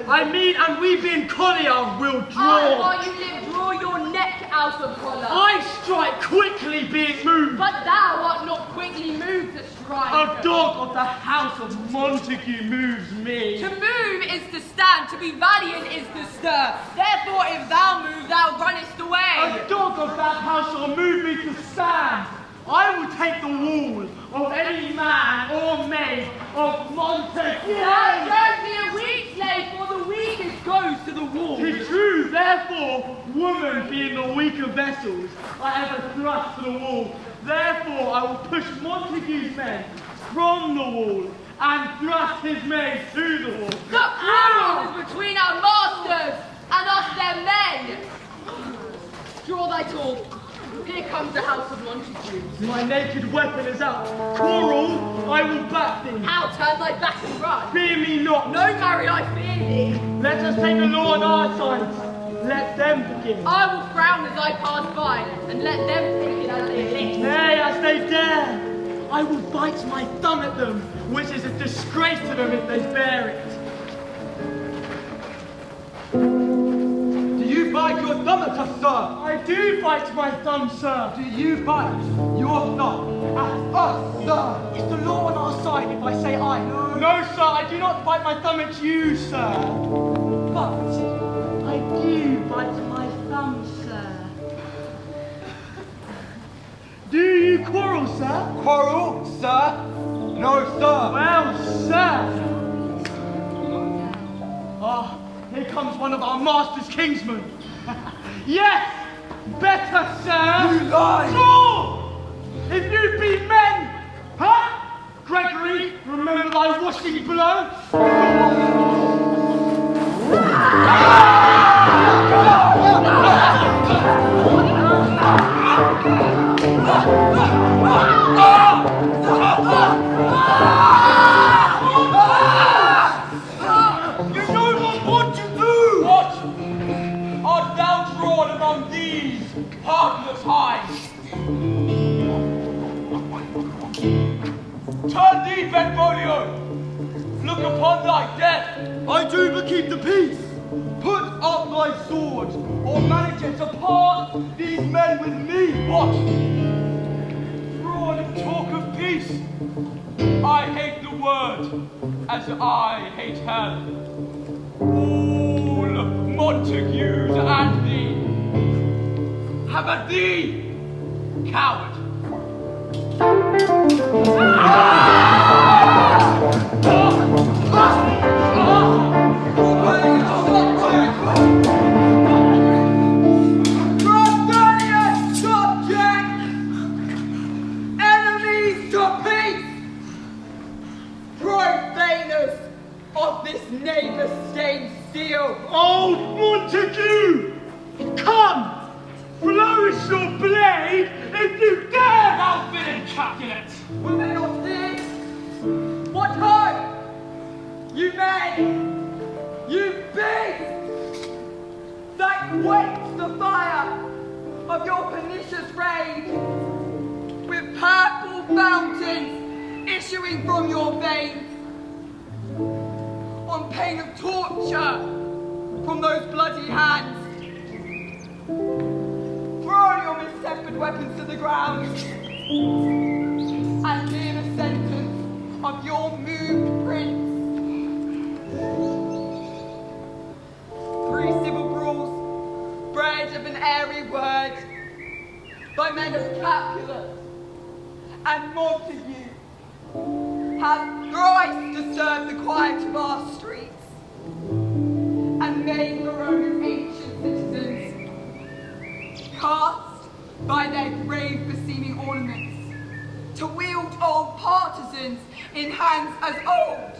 I mean, and we being collier will draw. While you live, draw your neck out of collar. I strike quickly being moved. But thou art not quickly moved to strike. A dog of the house of Montague moves me. To move is to stand, to be valiant is to stir. Therefore, if thou move, thou runnest away. A dog of that house shall move me to stand. I will take the wall of any man or maid of Montague. Thou don't be a weak slave, for the weakest goes to the wall. 'Tis true, therefore, woman being the weaker vessels, I ever thrust to the wall. Therefore, I will push Montague's men from the wall and thrust his maid to the wall. The quarrel is between our masters and us their men. Draw thy sword. Here comes the house of Montague. My naked weapon is out. Quarrel, I will back thee. How turn thy back and run? Fear me not. No, marry, I fear thee. Let us take the law on our side. Let them begin. I will frown as I pass by, and let them take it as they list. Nay, as they dare. I will bite my thumb at them, which is a disgrace to them if they bear it. Do you bite your thumb at us, sir? I do bite my thumb, sir. Do you bite your thumb at us, sir? Is the law on our side if I say I? No, sir, I do not bite my thumb at you, sir. But I do bite my thumb, sir. Do you quarrel, sir? Quarrel, sir? No, sir. Well, sir. Ah, here comes one of our master's kingsmen. Yes, better, sir. You lie. Sure. If you be men, huh? Gregory, remember thy washing blow? You know not what to do! What? Art thou drawn among these heartless hinds? Turn thee, Benvolio! Look upon thy death! I do but keep the peace! Put up thy sword, or manage it to part these men with me! What? Fraud and talk of peace! I hate the word, as I hate hell. All Montagues and thee! Have at thee, coward! Of this neighbour-stained steel. Old Montague! Come! Flourish your blade if you dare! Thou villain Capulet! Will they not see? What hope? You men! You beasts! That quench the fire of your pernicious rage with purple fountains issuing from your veins. On pain of torture from those bloody hands. Throw your mistempered weapons to the ground and hear the sentence of your moved prince. 3 civil brawls, bred of an airy word, by men of Capulet and Montague, have thrice disturbed the quiet of our streets and made Verona's ancient citizens, cast by their grave beseeming ornaments, to wield old partisans in hands as old,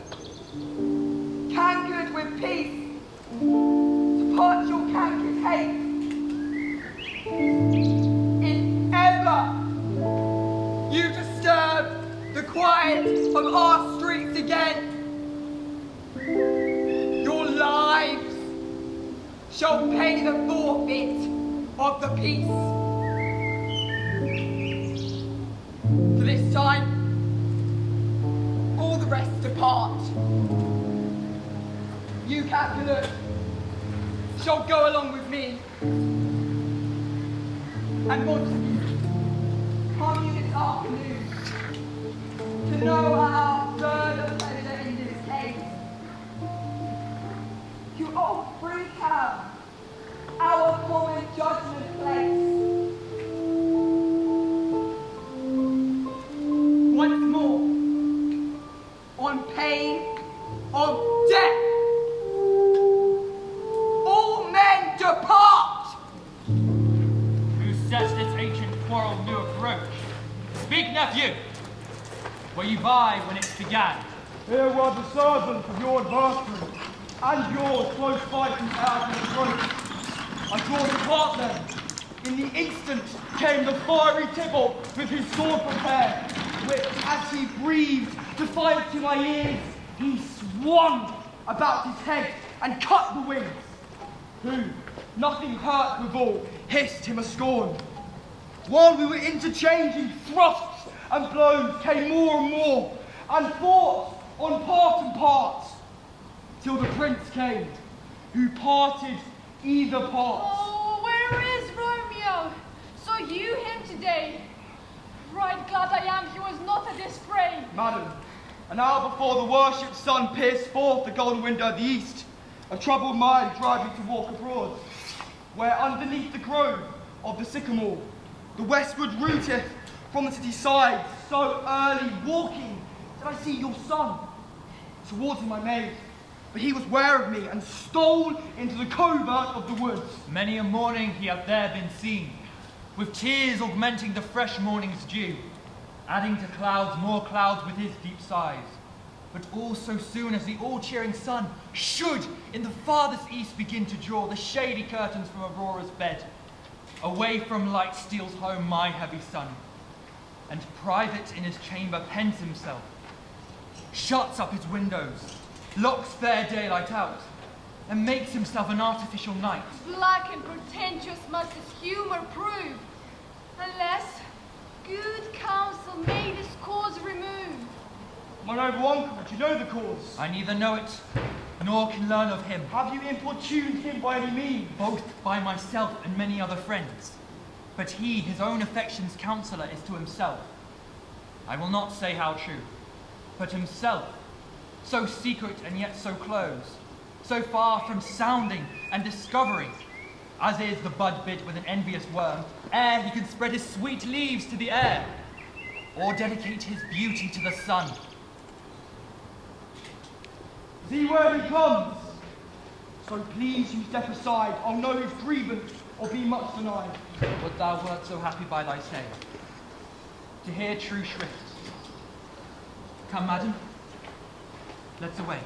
cankered with peace, to part your cankered hate. If ever you disturb the quiet of our streets again, your lives shall pay the forfeit of the peace. For this time, all the rest depart. You, Capulet, shall go along with me. And Montague, come you this afternoon to know our further pleasure in this case. You old free cab, our common judgment place. Once more, on pain of death, all men depart! Who sets this ancient quarrel new approach? Speak, nephew! Were you by when it began? Here were the servants of your adversary, and yours close fighting out in the throat. I draw to part them. In the instant came the fiery Tybalt with his sword prepared, which, as he breathed defiance in my ears, he swung about his head and cut the wings, who, nothing hurt withal, hissed him a scorn. While we were interchanging thrusts and blows came more and more, and fought on part and part, till the prince came, who parted either part. Oh, where is Romeo? Saw you him today? Right glad I am he was not at this fray. Madam, an hour before the worshipped sun pierced forth the golden window of the east, a troubled mind drive me to walk abroad, where underneath the grove of the sycamore, the westward rooteth from the city side, so early walking did I see your son. Towards him I made, but he was ware of me and stole into the covert of the woods. Many a morning he hath there been seen, with tears augmenting the fresh morning's dew, adding to clouds more clouds with his deep sighs. But all so soon as the all-cheering sun should in the farthest east begin to draw the shady curtains from Aurora's bed, away from light steals home my heavy son, and private in his chamber pens himself, shuts up his windows, locks fair daylight out, and makes himself an artificial night. Black and portentous must his humour prove, unless good counsel may this cause remove. My noble uncle, do you know the cause? I neither know it, nor can learn of him. Have you importuned him by any means? Both by myself and many other friends. But he, his own affection's counsellor, is to himself. I will not say how true, but himself, so secret and yet so close, so far from sounding and discovering, as is the bud bit with an envious worm, ere he can spread his sweet leaves to the air, or dedicate his beauty to the sun. See where he comes. So please you step aside, I'll know his grievance, or be much denied. Would thou wert so happy by thy say, to hear true shrift. Come, madam, let's away.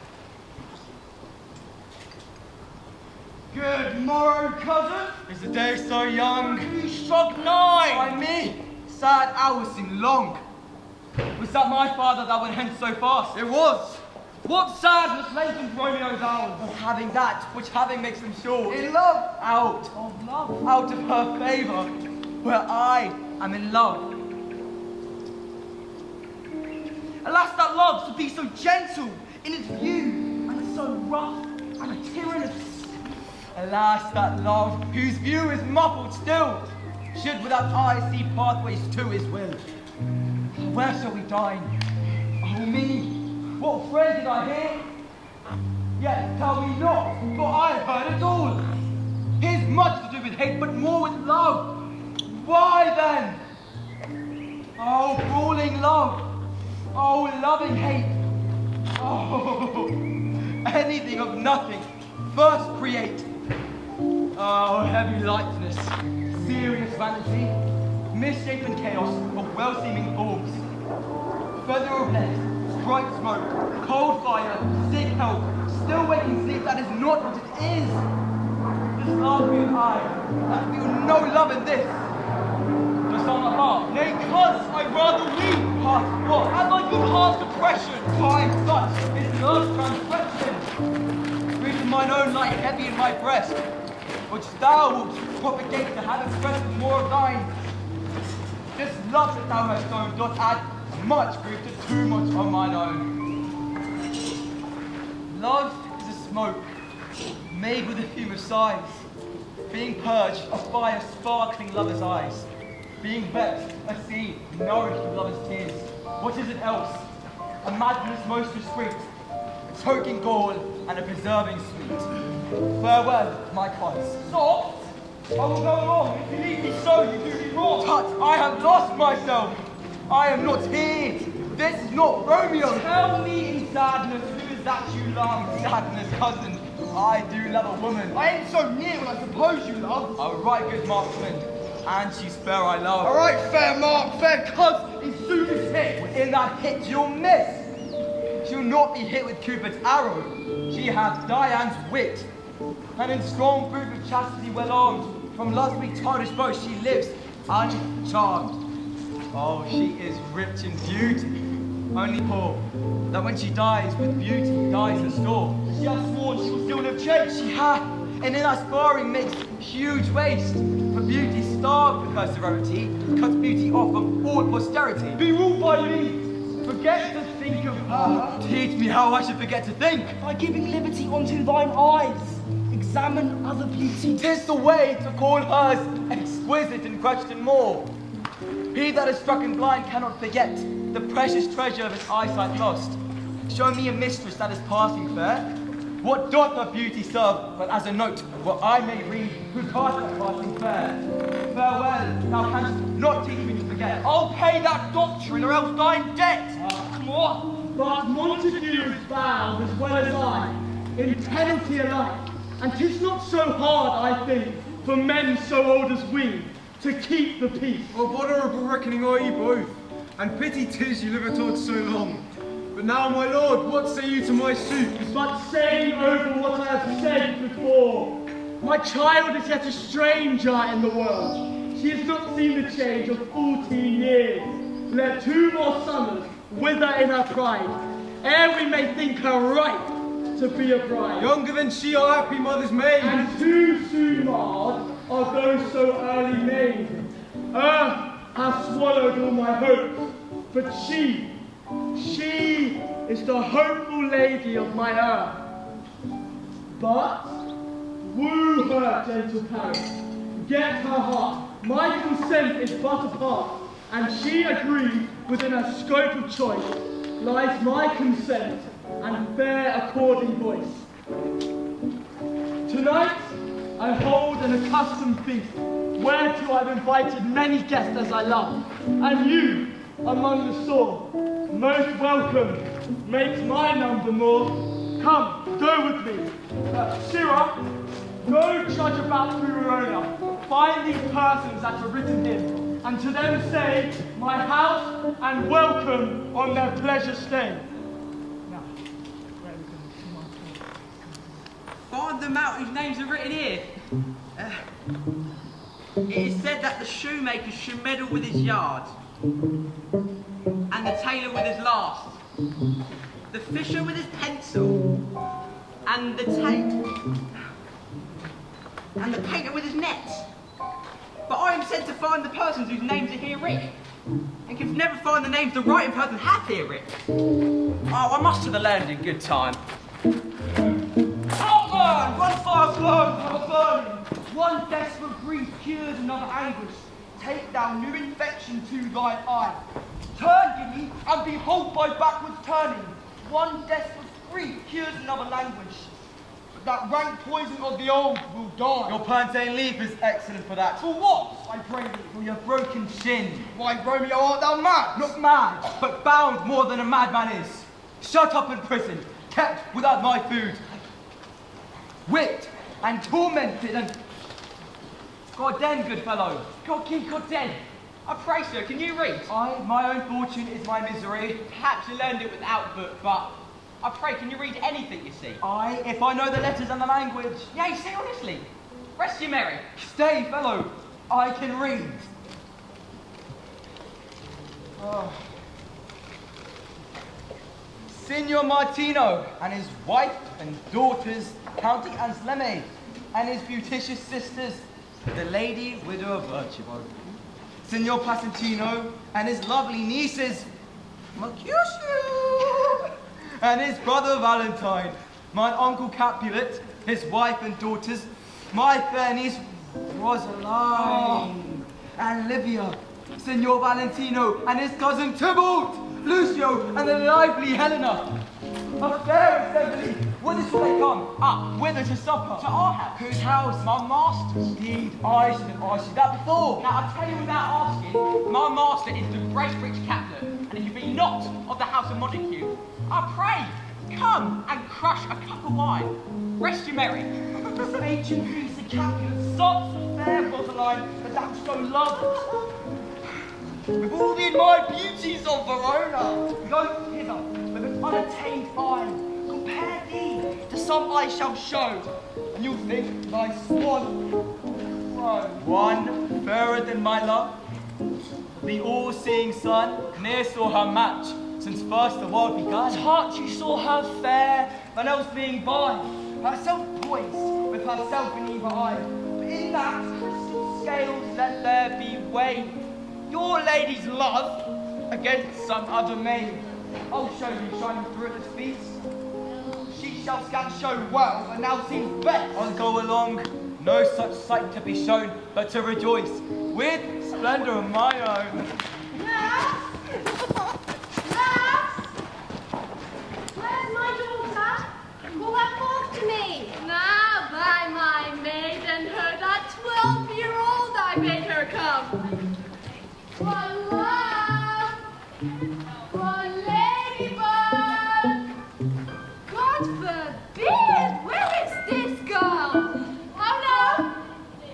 Good morrow, cousin. Is the day so young? You struck nine. By me, sad hours seem long. Was that my father that went hence so fast? It was. What sadness lengthens Romeo's hours. Of having that which having makes them short. In love. Out Of love. out of her favour, where I am in love. Alas, that love should be so gentle in its view, and so rough and tyrannous. Alas, that love, whose view is muffled still, should without eyes see pathways to his will. Where shall we dine? Oh me, what friend did I hear? Yet tell me not, for I have heard it all. Here's much to do with hate, but more with love. Why then? Oh, brawling love. Oh, loving hate. Oh, anything of nothing. First create. Oh, heavy lightness, serious vanity, misshapen chaos of well-seeming forms. Feather of lead, bright smoke, cold fire, sick health, still waking sleep that is not what it is. This love we and I, that feel no love in this. The song of heart, nay, cuz I rather weep. Heart, what? Have I good heart's depression? Time such is love's transgression. Grief of mine own light heavy in my breast, which thou wilt propagate to have expressed more of thine. This love that thou hast sown doth add much grief to too much of mine own. Love is a smoke, made with a fume of sighs, being purged, a fire sparkling lover's eyes, being vexed, a sea nourished with lover's tears. What is it else? A madness most discreet, a choking gall and a preserving sweet. Farewell, my cons. Stop! I will go along. If you leave me so, you do me wrong. Tut, I have lost myself. I am not here. This is not Romeo. Tell me in sadness, who is that you love? Sadness, cousin. I do love a woman. I ain't so near what I suppose you love. A right good marksman, and she's fair I love. All right, fair mark, fair cuz, in suit is hit. In that hit you'll miss. She'll not be hit with Cupid's arrow. She hath Dian's wit, and in strong proof of chastity well armed, from love's weak childish boast she lives uncharmed. Oh, she is rich in beauty, only poor, that when she dies with beauty dies her store. She hath sworn she will still live chaste. She hath, and in her sparring makes huge waste. For beauty starved with her serenity, cuts beauty off of all posterity. Be ruled by me. Forget to think of her. Teach me how I should forget to think. By giving liberty unto thine eyes. Examine other beauty. 'Tis the way to call hers exquisite and question more. He that is struck and blind cannot forget the precious treasure of his eyesight lost. Show me a mistress that is passing fair. What doth her beauty serve but as a note where I may read who passed that passing fair? Farewell, thou canst not teach me to forget. I'll pay that doctrine or else thine debt. What? But Montague is bound as well as I, in penalty alike. And 'tis not so hard, I think, for men so old as we, to keep the peace. Of honourable reckoning are ye both, and pity 'tis you live at odds so long. But now, my lord, what say you to my suit? But saying over what I have said before, my child is yet a stranger in the world. She has not seen the change of 14 years. Let 2 more summers wither in her pride, ere we may think her right to be a bride. Younger than she, our happy mother's maid. And too soon marred are those so early made. Earth has swallowed all my hopes, but she is the hopeful lady of my earth. But woo her, gentle Paris, get her heart. My consent is but a part, and she agrees within her scope of choice lies my consent and fair according voice. Tonight I hold an accustomed feast, whereto I've invited many guests as I love, and you, among the store, most welcome, makes my number more. Come, go with me. Sirrah, go trudge about through Verona, find these persons that are written in, and to them say, my house and welcome on their pleasure stay. Now, where are we going? Find them out whose names are written here. It is said that the shoemaker should meddle with his yard, and the tailor with his last, the fisher with his pencil, and the painter with his net. But I am sent to find the persons whose names are here written, and can never find the names the writing person hath here written. Oh, I must to the land in good time. Outland, run fast, Lord, have a burning. One desperate grief cures another anguish. Take thou new infection to thine eye. Turn, Guinea, and behold by backwards turning. One desperate grief cures another languish. But that rank poison of the old will die. Your plantain leaf is excellent for that. For what, I pray thee? For your broken shin. Why, Romeo, art thou mad? Not mad, but bound more than a madman is. Shut up in prison, kept without my food. Whipped and tormented and... God den, good fellow. God den. I pray, sir, can you read? My own fortune is my misery. Perhaps you learned it without book, but I pray, can you read anything you see? If I know the letters and the language. Yea, say honestly. Rest you merry. Stay, fellow, I can read. Oh. Signor Martino and his wife and daughters, County Ansleme, and his beauticious sisters, the lady widow of Archibald. Signor Placentino and his lovely nieces, Mercutio, and his brother Valentine, my uncle Capulet, his wife and daughters, my fair niece Rosaline, and Livia, Signor Valentino and his cousin Tybalt, Lucio and the lively Helena. A fair assembly. Whither shall they come? Whither to supper? To our house. Whose house? My master's. Indeed, I should have asked you that before. Now, I tell you without asking, my master is the great rich captain, and if you be not of the house of Montague, I pray, come and crush a cup of wine. Rest you merry. This ancient piece of Capulet, such a fair Rosaline, that thou so lovest. With all the admired beauties of Verona, go hither with an unattained eye. Compare thee to some I shall show, and you'll think thy swan grown. One fairer than my love, the all-seeing sun, ne'er saw her match since first the world begun. Touch, you saw her fair, none else being by, herself poised with herself in either eye. But in that crystal scales let there be weighed your lady's love against some other maid. I'll show you shining through at this feast. She shall scant show well, but now seems best. I'll go along, no such sight to be shown, but to rejoice with splendour of my own. Nurse! Nurse! Where's my daughter? Call her forth to me. Now, by my maidenhood, at 12-year-old I bade her come. One love, one ladybird. God forbid! Where is this girl? Oh no!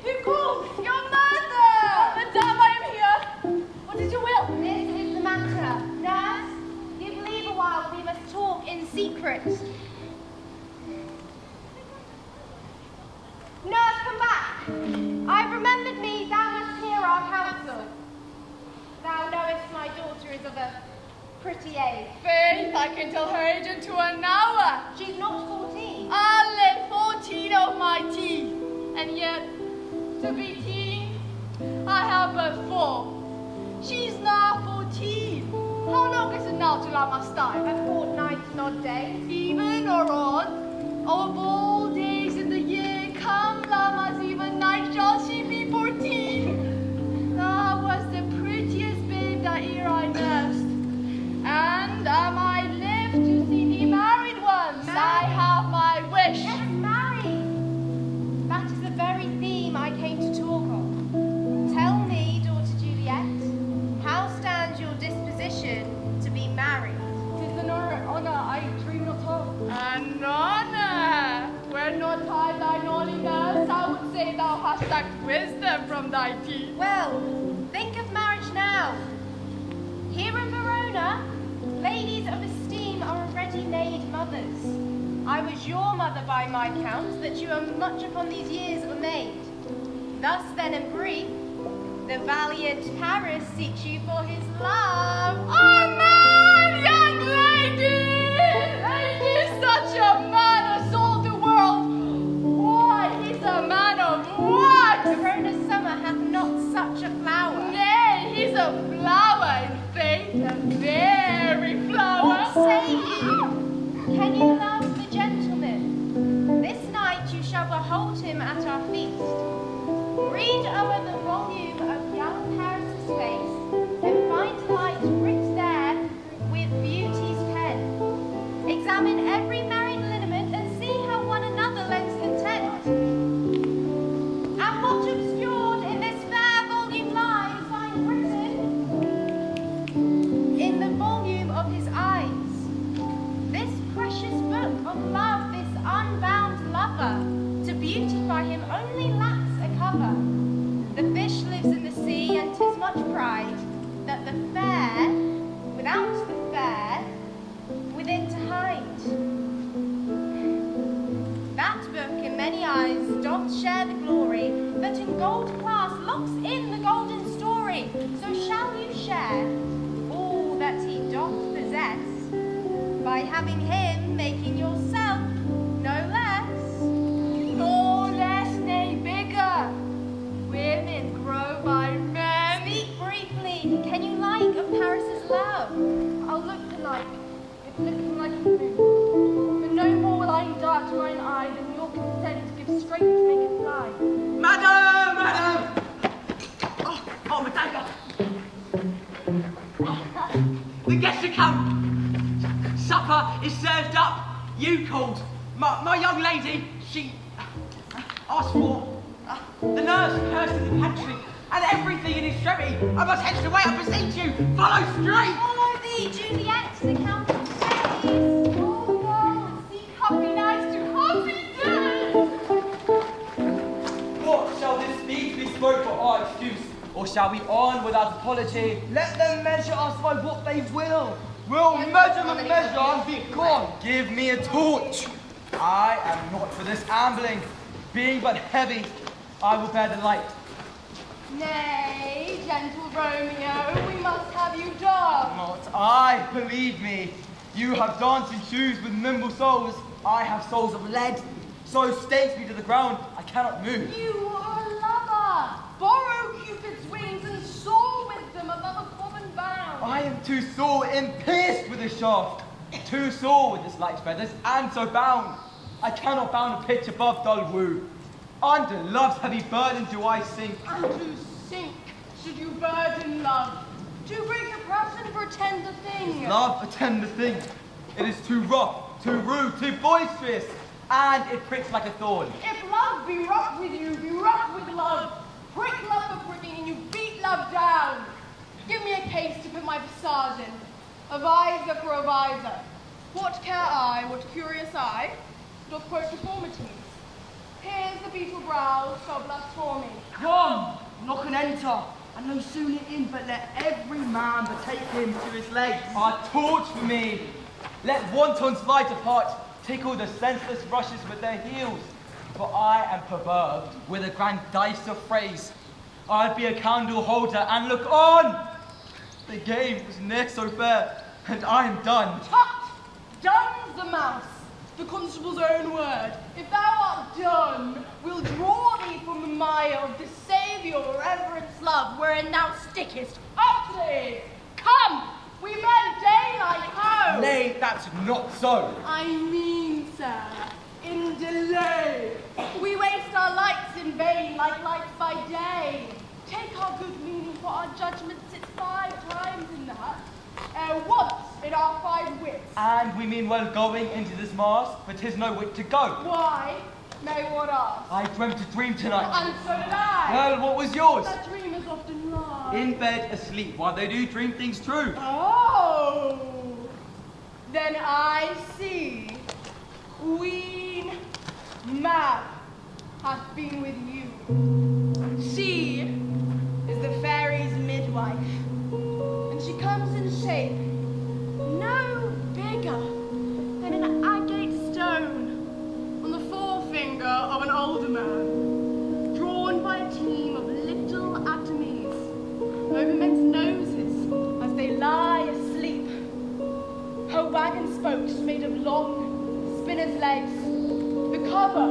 Who calls? Your mother! Madame, I am here. What is your will? This is the matter. Nurse, give leave a while. We must talk in secret. Nurse, come back. I've remembered me. Thou must hear our counsel. Thou knowest my daughter is of a pretty age. Faith, I can tell her age into an hour. She's not 14. I'll let 14 of my teeth. And yet, to be teen, I have but 4. She's now 14. How long is it now till I must die? A fortnight and odd days. Even or odd? Of all days in the year, come Lamas, even night shall she be 14. Thou was the prettiest babe that e'er I nursed. And am I live to see thee married once? I have my wish. Yes, marry. That is the very theme I came to talk of. Tell me, daughter Juliet, how stands your disposition to be married? 'Tis an honor I dream not of. An honor? Were not I thine only nurse, I would say thou hast sucked wisdom from thy teeth. Well, think of marriage now. Here in Verona, ladies of esteem are already made mothers. I was your mother by my count, that you are much upon these years of a maid. Thus then in brief, the valiant Paris seeks you for his love. Oh man, young lady! Is such a man as all the world? Why, he's a man of what? Verona's summer hath not such a flower. Nay, he's a flower in faith, a very flower. What say you? Can you love the gentleman? This night you shall behold him at our feast. Read over the volume of young Paris' face, and find light writ there with beauty's pen. Examine every married lineament, and see how one another lends content. And what obscured in this fair volume lies, find written in the volume of his eyes. This precious book of love, this unbound lover, to beautify him only lacks a cover. The fish lives in the sea, and 'tis much pride that the fair, without the fair, within to hide. That book in many eyes doth share the glory, that in gold class locks in the golden story. So shall you share all that he doth possess, by having him making yourself no less. No less, nay bigger. Women grow by men. Speak briefly. Can you like of Paris' love? I'll look alike, if looking like a moon. But no more will I dart mine eye than your consent of strength to make it fly. Madam! Madam! Oh, my dagger! The guests are come. Supper is served up. You called. My young lady, she asked for the nurse cursed in the pantry and everything in extremity. I must hence away, I beseech you. Follow straight. Oh, the Juliet, the Countess Days. Oldknow and seek happy nights to happy days. What shall this speech be spoke for our excuse? Or shall we on without apology? Let them measure us by what they will. We'll measure the measure and be gone. Give me a torch. I am not for this ambling. Being but heavy, I will bear the light. Nay, gentle Romeo, we must have you done. Not I, believe me. You have dancing shoes with nimble soles. I have soles of lead. So stakes me to the ground, I cannot move. You are a lover. Borrow Cupid's wings and soar with them above a common bound. I am too sore and pierced with this shaft. Too sore with this light feathers, and so bound. I cannot bound a pitch above dull woo. Under love's heavy burden do I sink. And to sink, should you burden love, to break a passion for tender thing. Love a tender thing. It is too rough, too rude, too boisterous, and it pricks like a thorn. If love be rough with you, be rough with love. Prick love for pricking, and you beat love down. Give me a case to put my visage in, a visor for a visor. What care I, what curious eye, doth quote deformities? Here's the beetle brow, shall blush for me. Come, knock and enter, and no sooner in, but let every man betake him to his legs. A torch for me. Let wantons light of heart tickle the senseless rushes with their heels. For I am perturbed with a grand dice of phrase. I'll be a candle holder and look on. The game was ne'er so fair, and I am done. Tut! Done's the mouse, the constable's own word. If thou art done, we'll draw thee from the mire of this saviour, reverence, love, wherein thou stickest. Up thee! Come! We men daylight home! Nay, that's not so. I mean, sir, in delay. We waste our lights in vain, like lights by day. Take our good meaning, for our judgment sits 5 times in that, ere once in our 5 wits. And we mean well going into this mass, but 'tis no wit to go. Why? May one ask? I dreamt a dream tonight. And so did I. Well, what was yours? That dream is often lie. In bed, asleep, while they do dream things true. Oh, then I see. Queen Mab hath been with you. She is the fairy's midwife, and she comes in shape no bigger than an agate stone on the forefinger of an older man, drawn by a team of little atomies over men's noses as they lie asleep. Her wagon spokes made of long spinner's legs, the cover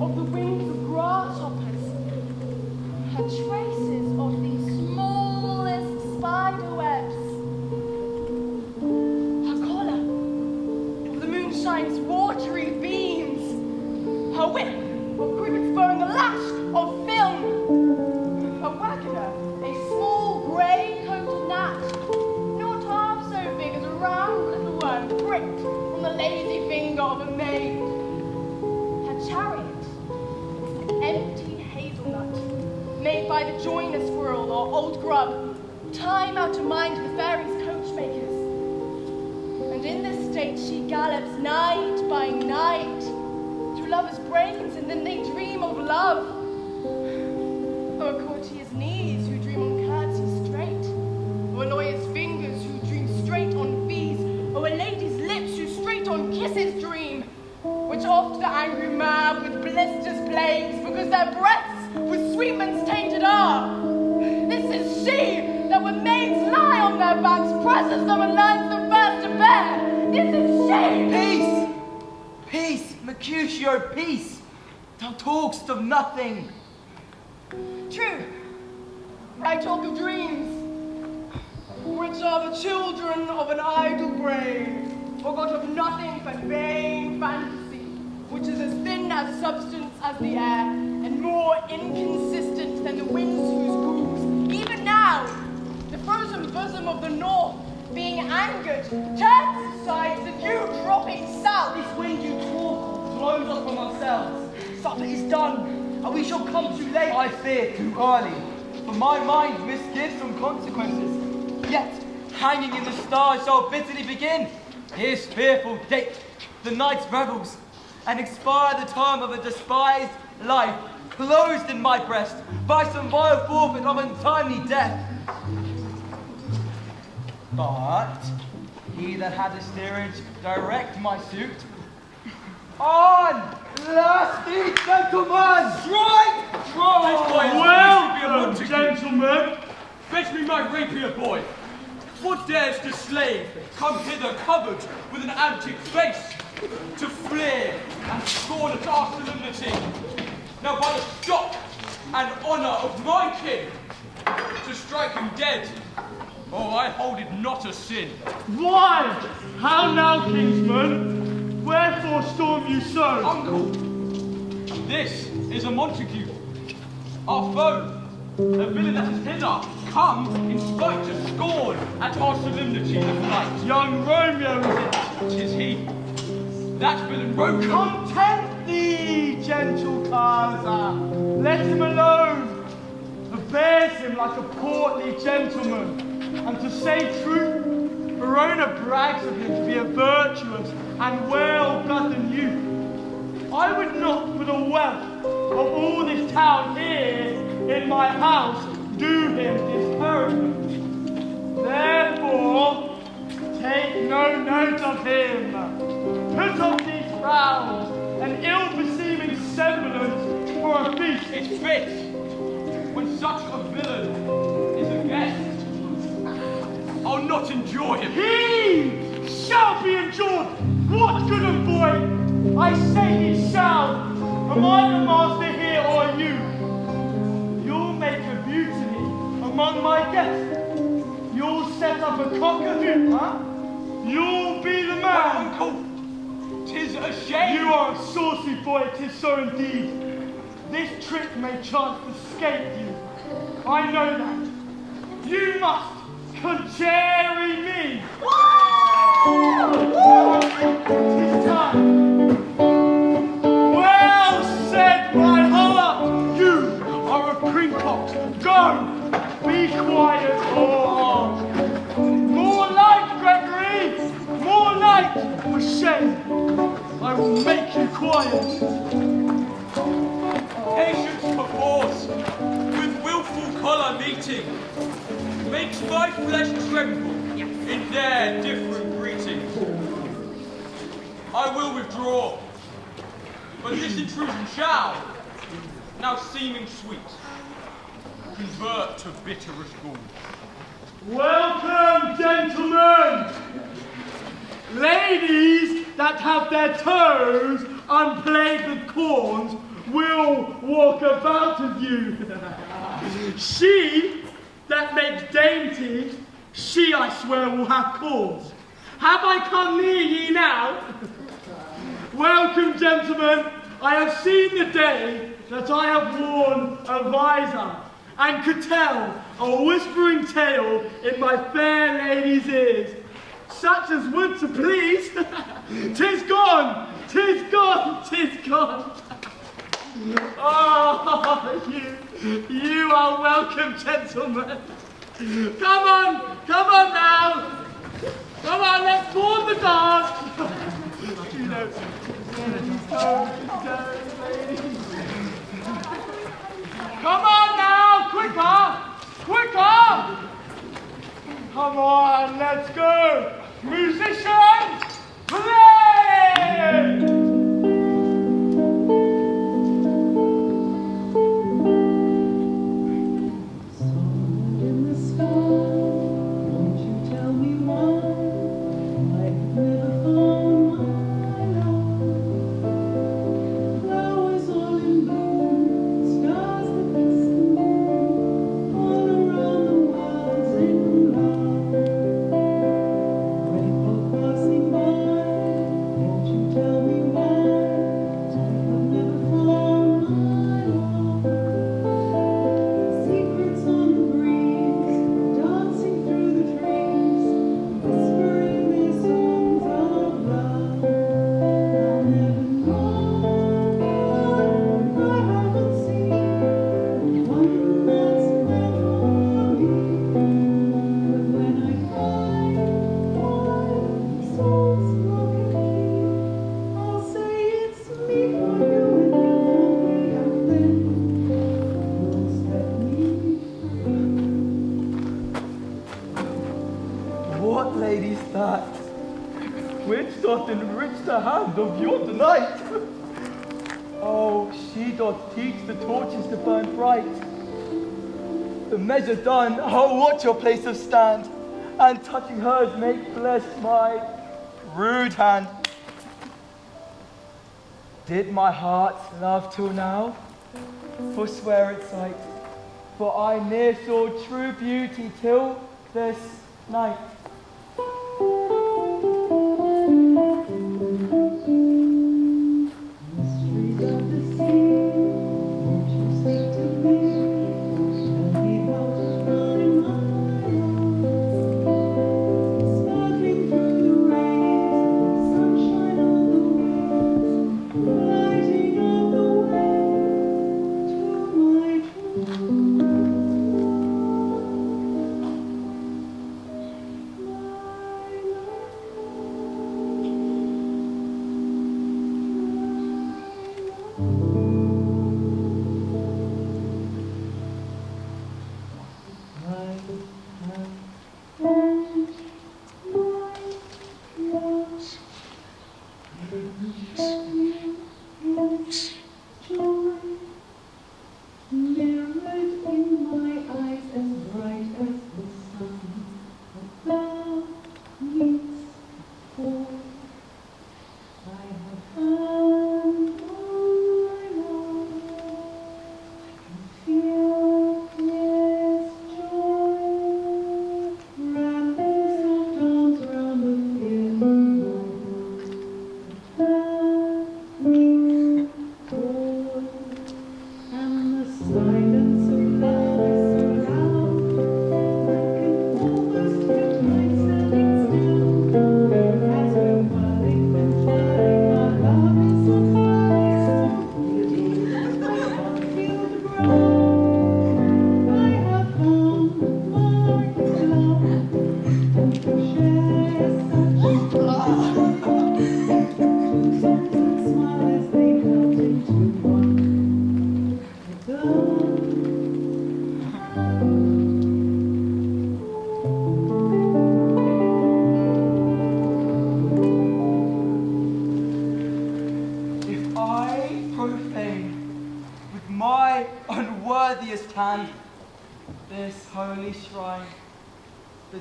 of the wings of grasshoppers, her traces of the smallest spider webs, her collar of the moonshine's watery beams, her whip of cricket's bone, the lash of film, her wagoner, a small grey-coated gnat, not half so big as a round little worm pricked from the lazy finger of a maid. Her chariot, an empty hazelnut, made by the joiner squirrel or old grub, time out to mind the fairies' coachmakers. And in this state she gallops night by night through lovers' brains, and then they dream of love. Or a courtier's knees who dream on curtsies straight, or a lawyer's fingers who dream straight on fees, or a lady's lips who straight on kisses dream, which oft the angry mab with blisters blames, because their breaths with sweetments tainted are. This is she that when maids lie on their backs, presses them and learns them first to bear. This is she! Peace! Peace, Mercutio, peace! Thou talk'st of nothing. True, I talk of dreams, which are the children of an idle brain, forgot of nothing but vain fantasy, which is as thin as substance as the air, and more inconsistent than the winds whose wombs, even now, the frozen bosom of the north, being angered, turns aside the dew dropping south. This wind you talk blows us from ourselves. Supper is done, and we shall come too late. I fear too early, for my mind misgives some consequences. Yet, hanging in the stars shall bitterly begin his fearful date, the night's revels, and expire the term of a despised life, closed in my breast by some vile forfeit of untimely death. But he that had a steerage direct my suit. On, lusty gentlemen! Strike! Well, gentlemen, Fetch me my rapier, boy. What dares the slave come hither covered with an antic face, to fleer and scorn at our solemnity? Now by the stock and honour of my king, to strike him dead, oh, I hold it not a sin. why? How now, Kingsman? Wherefore storm you so? Uncle, this is a Montague, our foe, a villain that is hither come in spite to scorn at our solemnity of night. Young Romeo, is it? 'Tis he, that villain Romeo. Content thee, gentle Kaza. Let him alone. Bears him like a portly gentleman. And to say truth, Verona brags of him to be a virtuous and well-governed youth. I would not for the wealth of all this town here in my house do him discouragement. Therefore, take no note of him. Put off these frowns, an ill-beseeming semblance for a feast. It's fit, when such a villain is a guest, I'll not endure him. He shall be endured. What good a boy? I say he shall. Am I the master here or you? You'll make a mutiny among my guests. You'll set up a cock-a-hoop, huh? You'll be the man. Uncle, 'tis a shame. You are a saucy boy, 'tis so indeed. This trick may chance to escape you. I know that. You must contrary me. 'Tis time. Well said, my heart. You are a princess. Go. Be quiet, or more light, Gregory. More light. For shame. I will make you quiet. Patience perforce, with willful choler meeting, makes my flesh tremble in their different greetings. I will withdraw, but this intrusion shall, now seeming sweet, convert to bitterest gall. Welcome, gentlemen! Ladies that have their toes unplagued with corns will walk about with you. She that makes dainty, she I swear will have corns. Have I come near ye now? Welcome, gentlemen. I have seen the day that I have worn a visor and could tell a whispering tale in my fair lady's ears, such as would to please. 'Tis gone, 'tis gone, 'tis gone. Oh, you are welcome, gentlemen. Come on now. Come on, let's board the dance. You know, ladies. Come on now, quicker. Come on, let's go. Musicians, play! Flowers all in bloom, stars that listen lady's that, which doth enrich the hand of your delight. Oh, she doth teach the torches to burn bright. The measure done, oh, watch your place of stand, and touching hers make blessed my rude hand. Did my heart love till now? Forswear its sight, for I ne'er saw true beauty till this night.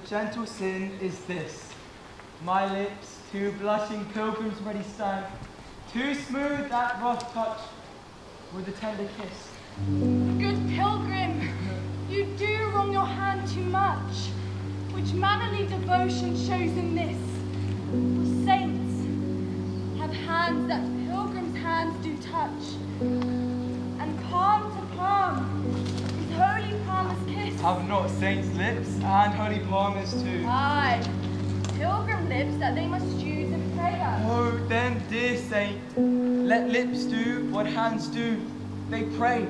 Gentle sin is this: my lips, two blushing pilgrims ready stand, too smooth that rough touch with a tender kiss. Good pilgrim, you do wrong your hand too much, which mannerly devotion shows in this. For saints have hands that pilgrims' hands do touch, and palm to palm is holy palmer's kiss. Have not saints lips and holy palmers too? Aye, pilgrim lips that they must use in prayer. Oh, then, dear saint, let lips do what hands do. They pray.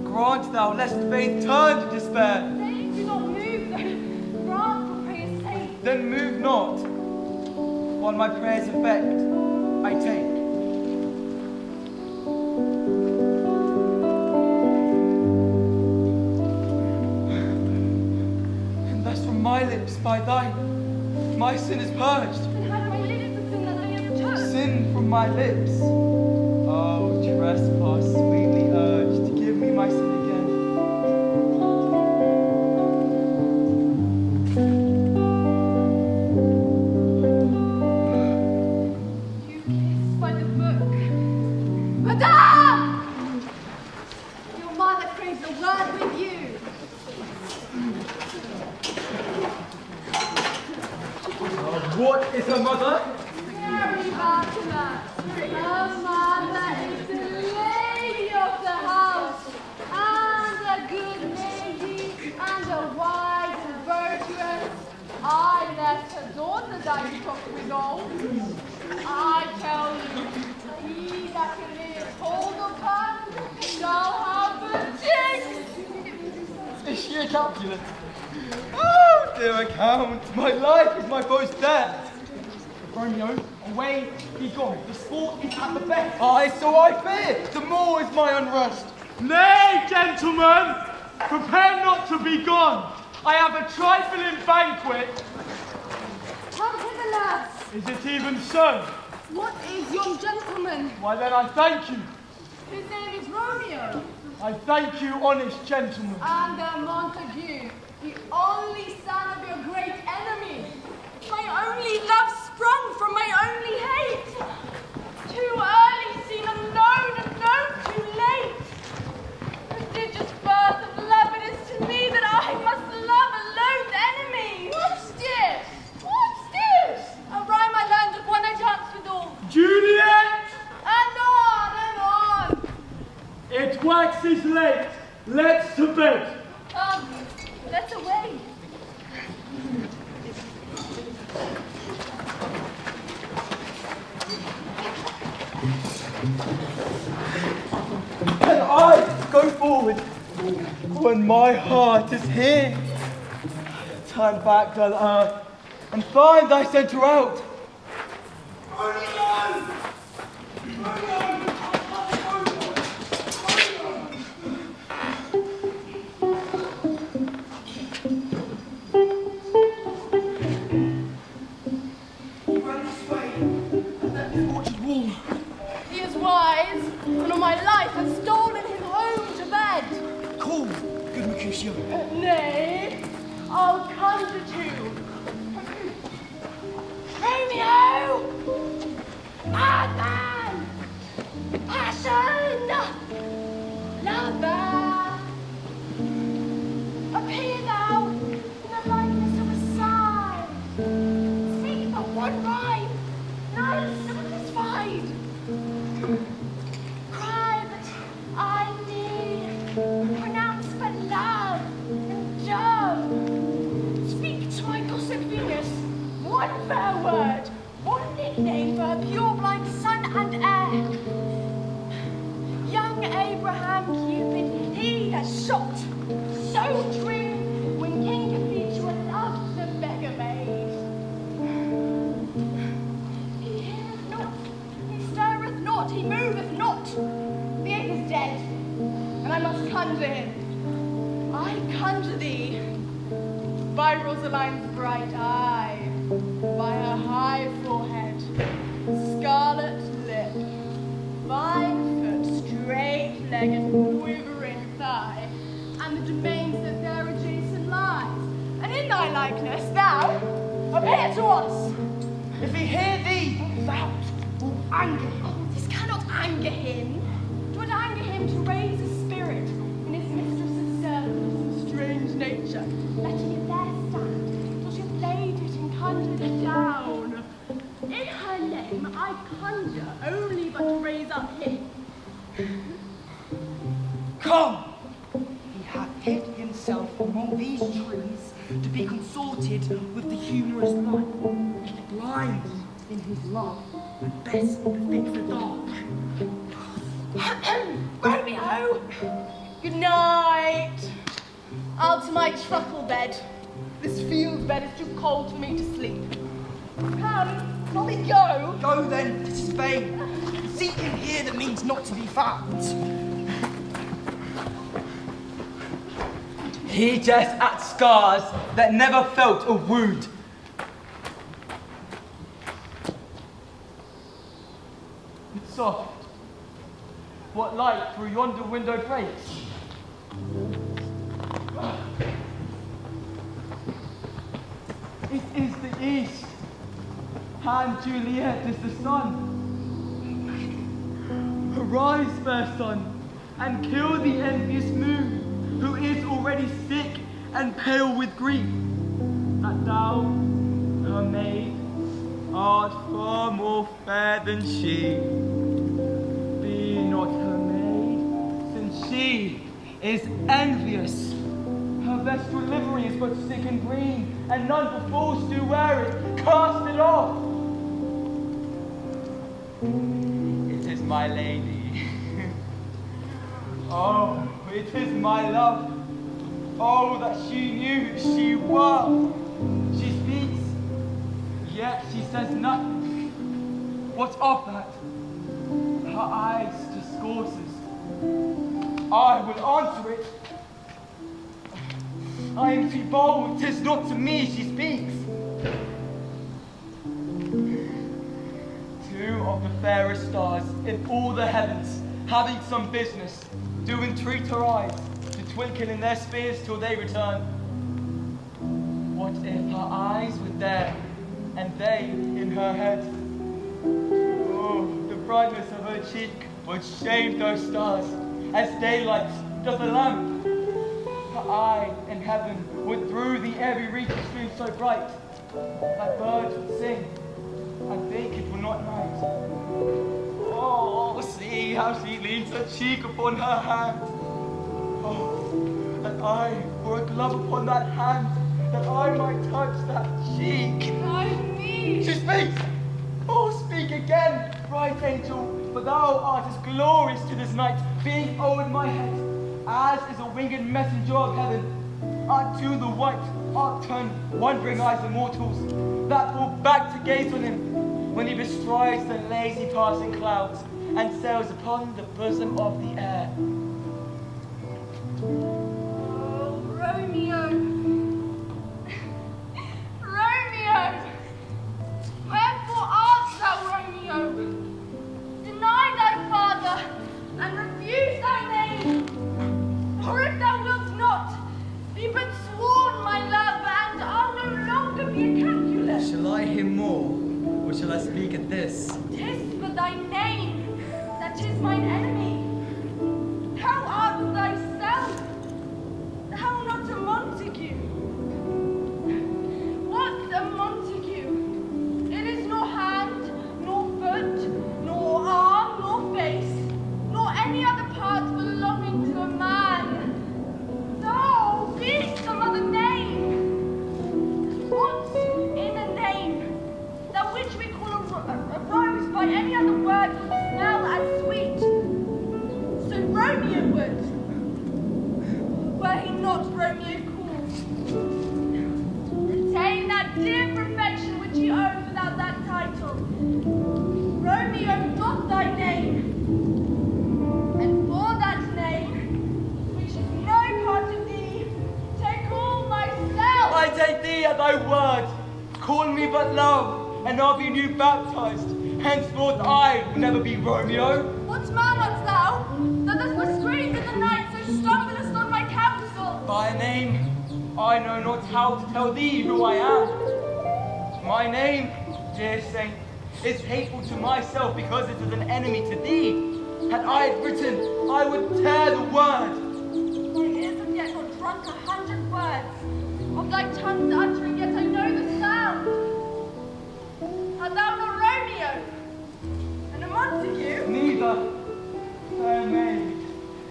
Grant thou, lest faith turn to despair. Saints do not move, though. Grant for prayer's sake. Then move not, while my prayer's effect I take. My lips by thine, my sin is purged. Then how do I live the sin that I ever took? Sin from my lips. Oh, trespass sweetly urged, give me my sin again. You kiss by the book. Madame! Your mother craves a word with you. What is her mother? Very bachelor. Her mother is the lady of the house, and a good lady, and a wise and virtuous. I left her daughter that you took with all. I tell you, he that can lay his hold of her shall have the chicks. Is she a Capulet? Oh, dear account, my life is my foe's death. Romeo, away, be gone. The sport is at the best. Aye, so I fear. The more is my unrest. Nay, gentlemen, prepare not to be gone. I have a trifling banquet. alas! Is it even so? What is yon gentleman? Why then I thank you. His name is Romeo. I thank you, honest gentleman. And Montague, the only son of your great enemy. My only love sprung from my only hate. Too early seen and known, and known too late. Prodigious birth of love it is to me that I must love a loathed enemy. What's this? What's this? A rhyme I learned of one I danced with all. Juliet! And on and on. It waxes late. Let's to bed. Let's away. And I go forward when my heart is here. Turn back to the earth and find thy centre out. He is wise, and all my life has stolen him home to bed. Call, good Mercutio. Nay, I'll conjure to. Romeo! Madman! Passion! Lover! Appear thou in the likeness of a sigh. Speak but one rhyme, and I am satisfied. Cry but I need, pronounce but love and dove. Speak to my gossip Venus, one fair word, one nickname for her pure blind son and heir. Young Abraham Cupid, he has shot, so true, when King Cathedral loved the beggar maid. He heareth not, he stirreth not, he moveth not. The ape is dead, and I must conjure him. I conjure thee, by Rosaline's bright eye, by her high forehead, scarlet lip, fine foot, straight-legged, quivering thigh, and the domains that there adjacent lies. And in thy likeness, thou appear to us. If he hear thee, thou will anger him. Oh, this cannot anger him. 'Twould anger him to raise a spirit in his mistress's service and strange nature, letting it there stand till she hath laid it and conjured it down. In her name I conjure only but to raise up him. Come! He hath hid himself among these trees to be consorted with the humorous light, blind in his love, and best befits the dark. Romeo! Good night. I'll to my truckle bed. This field bed is too cold for me to sleep. Come, let me go. Go then, this is vain. Seeking here that means not to be found. He jests at scars that never felt a wound. It's soft. What light through yonder window breaks? It is the east, and Juliet is the sun. Arise, fair sun, and kill the envious moon, who is already sick and pale with grief, that thou, her maid, art far more fair than she. Be not her maid, since she is envious. Her vestal livery is but sick and green, and none but fools do wear it. Cast it off. It is my lady. Oh, it is my love. Oh, that she knew who she was. She speaks, yet she says nothing. What of that? Her eyes discourses. I will answer it. I am too bold, 'tis not to me she speaks. fairest stars in all the heavens, having some business, do entreat her eyes to twinkle in their spheres till they return. What if her eyes were there, and they in her head? Oh, the brightness of her cheek would shade those stars, as daylight doth a lamp. Her eye in heaven would through the airy reaches stream so bright, that birds would sing, and vacant were not night. Oh, see how she leans her cheek upon her hand. Oh, that I were a glove upon that hand, that I might touch that cheek. I need. She speaks! Oh, speak again, bright angel, for thou art as glorious to this night, being o'er my head, as is a winged messenger of heaven. Unto the white art turned wondering eyes of mortals, that fall back to gaze on him, when he bestrides the lazy passing clouds, and sails upon the bosom of the air. Oh, Romeo. Romeo! Wherefore art thou, Romeo? Deny thy father, and refuse thy name. For if thou wilt not, be but sworn, my love, and I'll no longer be a Capulet. Shall I hear more, or shall I speak at this? 'Tis but thy name that is mine enemy. Thou art thyself, thou not a Montague. What's a Montague? It is nor hand, nor foot, nor arm, nor face, nor any other part belonging to a man. Thou be some other name. What's in a name? That which we call a rose by any other word would smell as sweet. So Romeo would, were he not Romeo called. Retain that dear perfection which he owed without that title. Romeo got thy name, and for that name, which is no part of thee, take all myself. I take thee at thy word. Call me but love, and I'll be new baptized. Henceforth I will never be Romeo. What man art thou, that dost whisperings in the night so stumblest on my counsel? By name, I know not how to tell thee who I am. My name, dear saint, is hateful to myself because it is an enemy to thee. Had I it written, I would tear the word. My ears have yet not drunk 100 words of thy tongue's uttering, yet I know the sound. Art thou not Romeo? And a Montague? Neither, fair maid,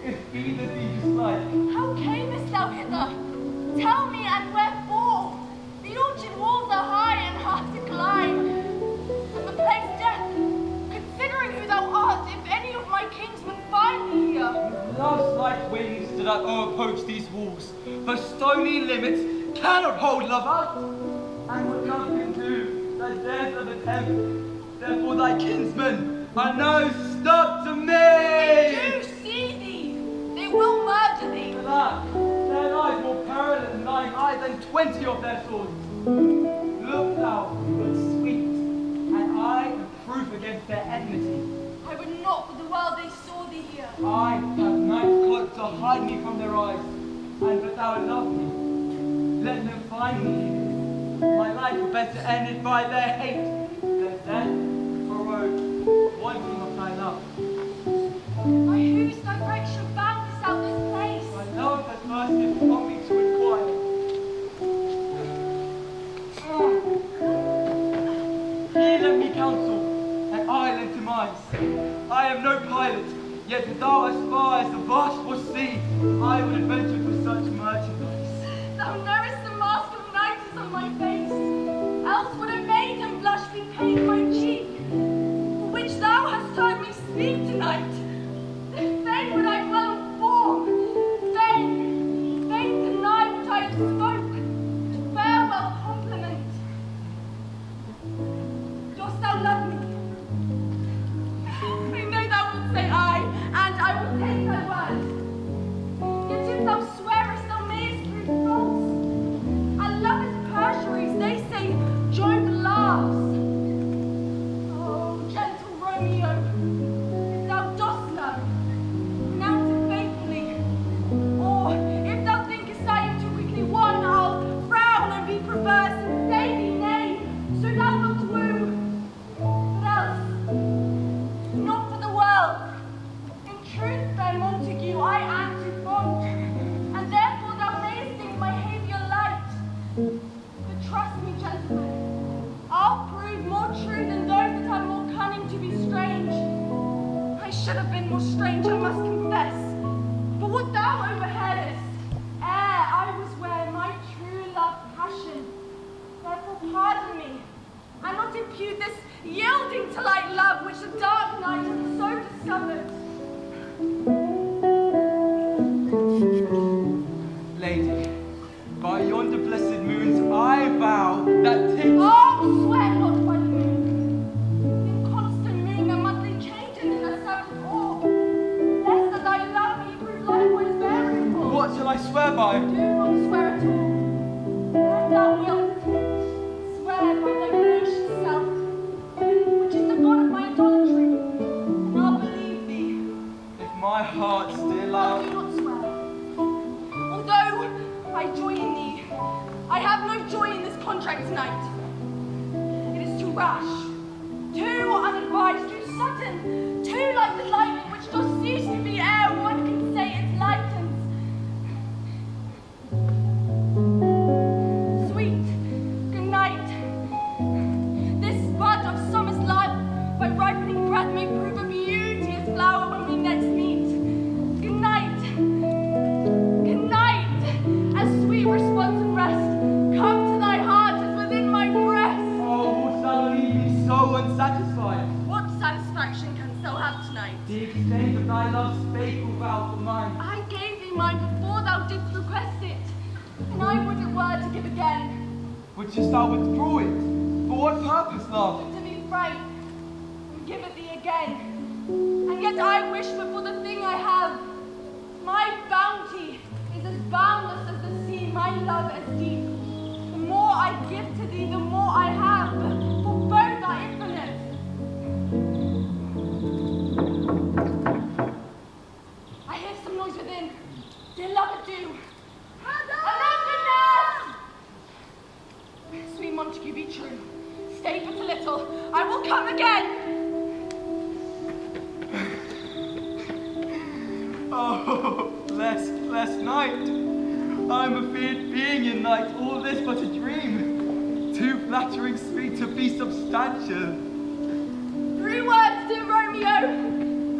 if either thee dislike. How camest thou hither? Tell me, and wherefore? The orchard walls are high and hard to climb, and the place death, considering who thou art, if any of my kinsmen find me here. Love's light wings did I o'erapproach these walls, for stony limits cannot hold love out. And what love can do, the death of a tempt, therefore thy kinsmen are no stop to me. They do see thee, they will murder thee. Alack, their lives more perilous in thine eye than 20 of their swords. Look thou, but sweet, and I am proof against their enmity. I would not for the world they saw thee here. I have night's cloak to hide me from their eyes, and but thou love me, let them find me here. My life were better ended by their hate than death for road, wanting of thy love. By whose direction bound us out this place? My love that first did prompt me to inquire. Here let me counsel, and I lend to mine. I am no pilot, yet if thou as far as the vast was sea, I would adventure for such merchandise. Thou knowest the mask of night is on my face, else would a maiden blush be paint my cheek, for which thou hast heard me speak tonight. Fain would I well inform, fain deny what I have spoke, to farewell compliment. Dost thou love me? I know thou wilt say aye, and I will take thy word. Yet if thou But trust me, gentlemen, I'll prove more true than those that are more cunning to be strange. I should have been more strange, I must confess. But what thou overheardest, ere I was where my true love passion. Therefore pardon me, and not impute this yielding to light love which the dark night hath so discovered. Lady, by yonder blessed moons, I vow that tis... Oh, swear not by the moon. The inconstant moon, the monthly changes in a certain orb. Lest that thy love me prove likewise variable. What shall I swear by? Do not swear at all. And thou wilt swear by thy gracious self, which is the God of my idolatry, and I'll believe thee. If my heart still Do loves... not swear. Although I joy in thee, I have no joy in this contract tonight. It is too rash, too unadvised, too sudden, too like the lightning which does cease to be ere one can say it lightens. Sweet, good night. This bud of summer's life by ripening breath may prove a beauteous flower when we next meet. Good night. Good night. As sweet response and rest come to thy heart as within my breast. Oh, wouldst thou leave me so unsatisfied? What satisfaction canst thou have tonight? The extent of thy love's faithful vow for mine. I gave thee mine before thou didst request it, and I would it were to give again. Wouldst thou withdraw it? For what purpose, love? To be frank, and give it thee again. And yet I wish but for the thing I have. My bounty is as boundless as the sea, my love as deep. The more I give to thee, the more I have, for both are infinite. I hear some noise within. Dear love, adieu. Sweet Montague, be true. Stay but a little. I will come again. Oh, blessed night. I'm afeard being in night, all this but a dream. Too flattering sweet to be substantial. 3 words, dear Romeo,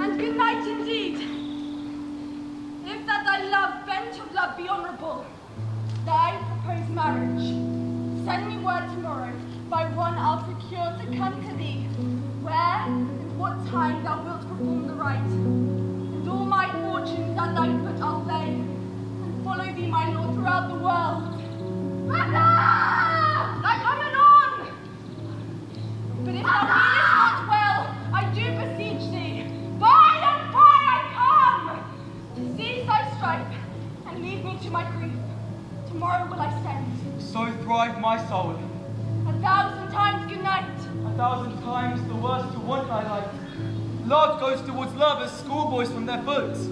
and good night indeed. If that thy love, bent of love, be honourable, thy proposed marriage, send me word tomorrow, by one I'll procure to come to thee, where and what time thou wilt perform the rite. And all my fortunes at thy foot I'll lay, and follow thee, my lord, throughout the world. Brother! Thy coming on! But if thou meanest not well, I do beseech thee, by and by I come, to cease thy strife, and leave me to my grief. Tomorrow will I send. So thrive my soul. 1,000 times good night. 1,000 times the worst to want I like. Love goes towards love as schoolboys from their books,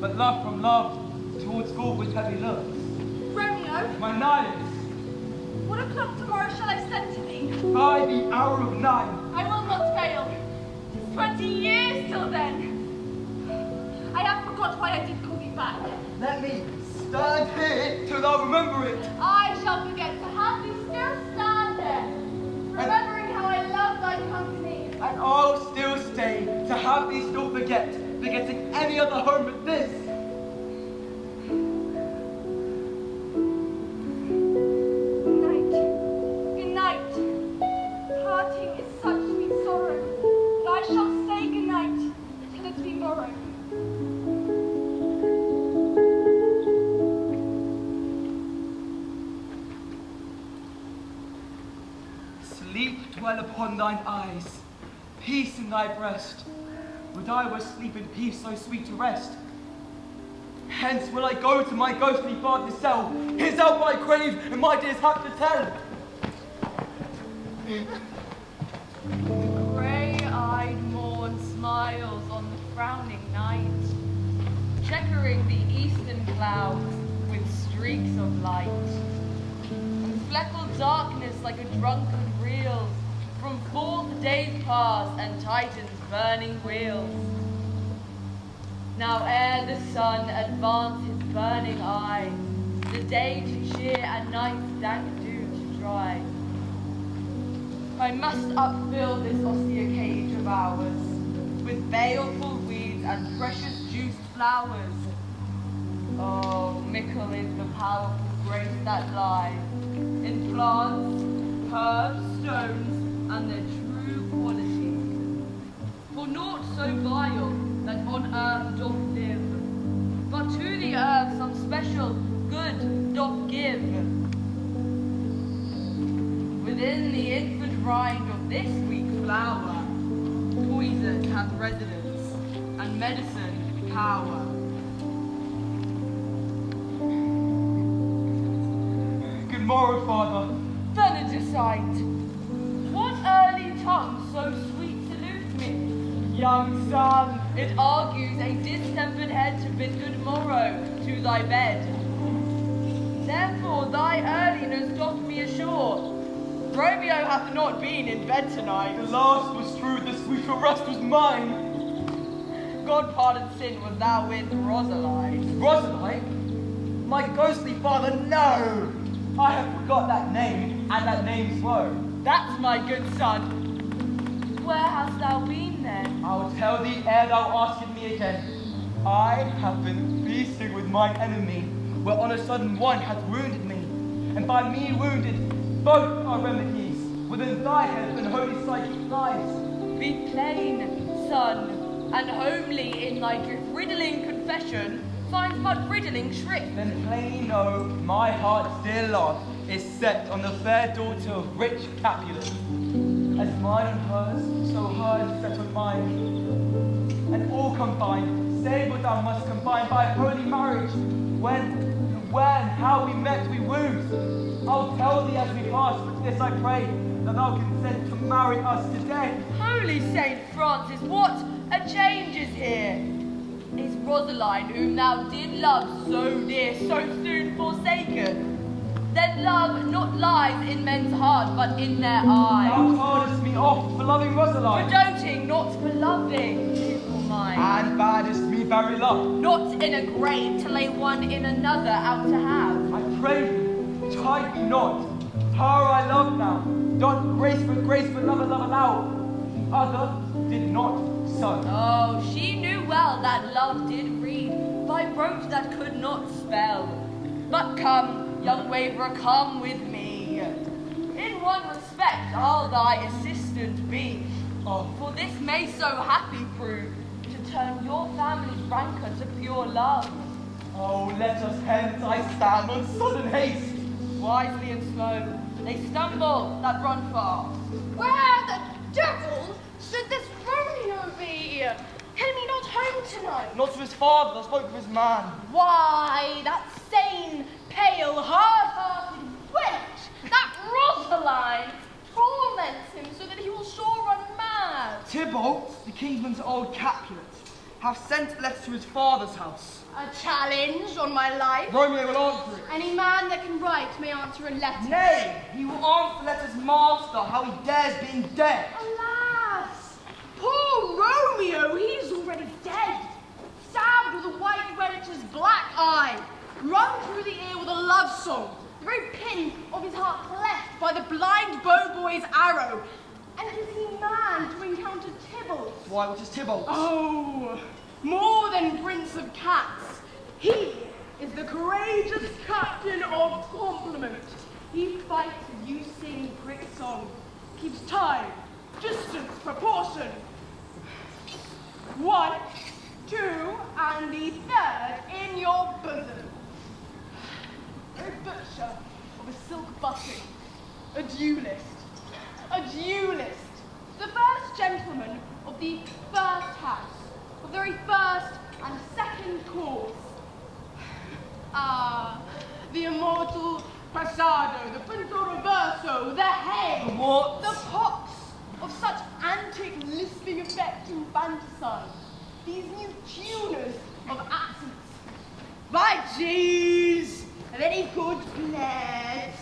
but love from love towards school with heavy looks. Romeo, My Nihilus, what o'clock tomorrow shall I send to thee? by the hour of 9. I will not fail. 'Tis 20 years till then. I have forgot why I did call thee back. Let me stand here till thou remember it. I shall forget to have thee still stand there, remembering how I love thy company. And I'll still stay to have thee still forgetting any other home but this. Good night. Good night. Parting is such sweet sorrow that I shall say good night till it be morrow. Sleep dwell upon thine eyes, peace in thy breast. Would I were sleep in peace so sweet to rest. Hence will I go to my ghostly father's cell, his help I crave, and my dear's hap to tell. The grey-eyed morn smiles on the frowning night, checkering the eastern clouds with streaks of light. And fleckled darkness like a drunkard reels from forth days past and Titan's burning wheels. Now ere the sun advance his burning eye, the day to cheer and night's dank dew to dry. I must upfill this austere cage of ours with baleful weeds and precious juiced flowers. Oh, mickle is the powerful grace that lies in plants, herbs, stones, and their true quality. For naught so vile that on earth doth live, but to the earth some special good doth give. Within the infant rind of this weak flower, poison hath residence, and medicine power. Good morrow, Father. Benedicite, what early tongue so sweet salutes me? Young son, it argues a distempered head to bid good morrow to thy bed. Therefore thy earliness doth me assure, Romeo hath not been in bed tonight. The last was true, the sweeter rest was mine. God pardon sin was thou with Rosaline. Rosaline? My ghostly father, no! I have forgot that name, and that name's woe. That's my good son. Where hast thou been then? I will tell thee ere thou askest me again. I have been feasting with mine enemy, where on a sudden one hath wounded me, and by me wounded, both are remedies within thy health and holy psychic lies. Be plain, son, and homely in thy riddling confession, finds but riddling shrift. Then plainly know my heart's dear love is set on the fair daughter of rich Capulet. As mine and hers, so hers set on mine. And all combined, save what thou must combine by holy marriage. When, where, and how we met, we wooed. I'll tell thee as we pass, but this I pray, that thou consent to marry us today. Holy Saint Francis, what a change is here! Is Rosaline, whom thou did love so dear, so soon forsaken? Then love not lies in men's hearts, but in their eyes. Thou callest me off for loving Rosaline. For doting, not for loving, beautiful mind. And baddest me very love. Not in a grave to lay one in another out to have. I pray thee, chide me not. Her I love now. Don't grace for love allow. Other did not so. Oh, she knew well that love did read by rote that could not spell. But come, young waverer, come with me. In one respect I'll thy assistant be. For this may so happy prove to turn your family's rancor to pure love. Oh, let us hence, I stand on sudden haste. Wisely and slow, they stumble that run far. Where the devil should this Romeo be? Came he not home tonight? Not to his father, I spoke of his man. Why, that sane, pale, hard-hearted wench, that Rosaline, torments him so that he will sure run mad. Tybalt, the kingsman's old Capulet, hath sent a letter to his father's house. A challenge on my life. Romeo will answer it. Any man that can write may answer a letter. Nay, he will answer the letter's master, how he dares being dead. Alas, poor Romeo, he's already dead. Stabbed with a white wench's black eye, run through the ear with a love song, the very pin of his heart cleft by the blind bow-boy's arrow. And is he man to encounter Tybalt? Why, what is Tybalt? Oh, more than prince of cats. He is the courageous captain of compliment. He fights as you sing quick song, keeps time, distance, proportion. 1, 2, and the third in your bosom. A butcher of a silk button, a duelist, the first gentleman of the first house, of the very first and second cause. Ah, the immortal passado, the punto reverso, the head, The what? the pox of such antic lisping effect and infanticide, these new tuners of accents. By jeez, a very good blade,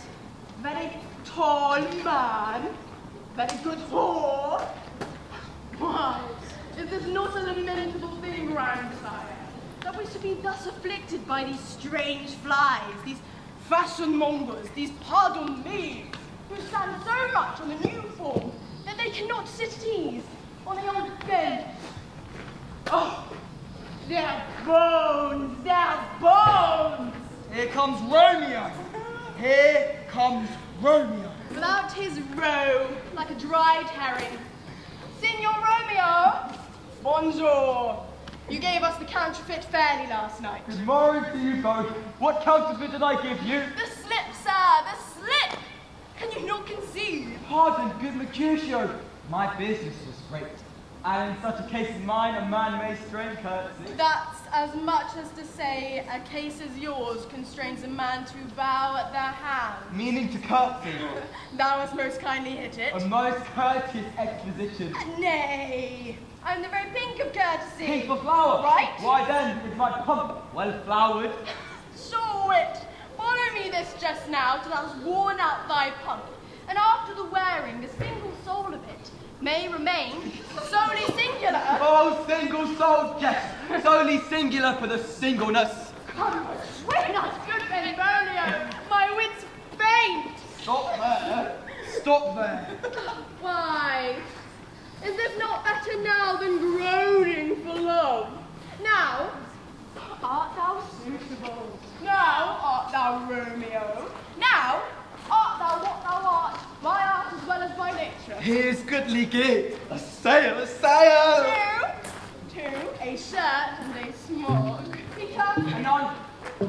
very tall man, very good whore. Why, is this not a lamentable thing, grandsire, that we should be thus afflicted by these strange flies, these fashion mongers, these pardon me, who stand so much on the new form that they cannot sit at ease on the old bed. Oh, their bones, their bones! Here comes Romeo. Here comes Romeo. Without his roe, like a dried herring. Signor Romeo! Bonjour! You gave us the counterfeit fairly last night. Good morning to you both. What counterfeit did I give you? The slip, sir, the slip! Can you not conceive? Pardon, good Mercutio. My business was great. And in such a case as mine, a man may strain courtesy. That's as much as to say a case as yours constrains a man to bow at their hand. Meaning to courtesy. Thou hast most kindly hit it. A most courteous exposition. Nay, I'm the very pink of courtesy. Pink for flower. Right? Why then is my pump well flowered? Show it. Follow me this just now till thou hast worn out thy pump, and after the wearing, the single soul of it may remain solely singular. Oh, single soul, yes. Solely singular for the singleness. Come between us, good Benvolio. My wits faint. Stop there. Stop there. Why, is this not better now than groaning for love? Now art thou suitable. Now art thou Romeo. Now art thou what thou art, by art as well as by nature. Here's goodly gear. A sail, a sail. Two, a shirt and a smock. Peter, And on.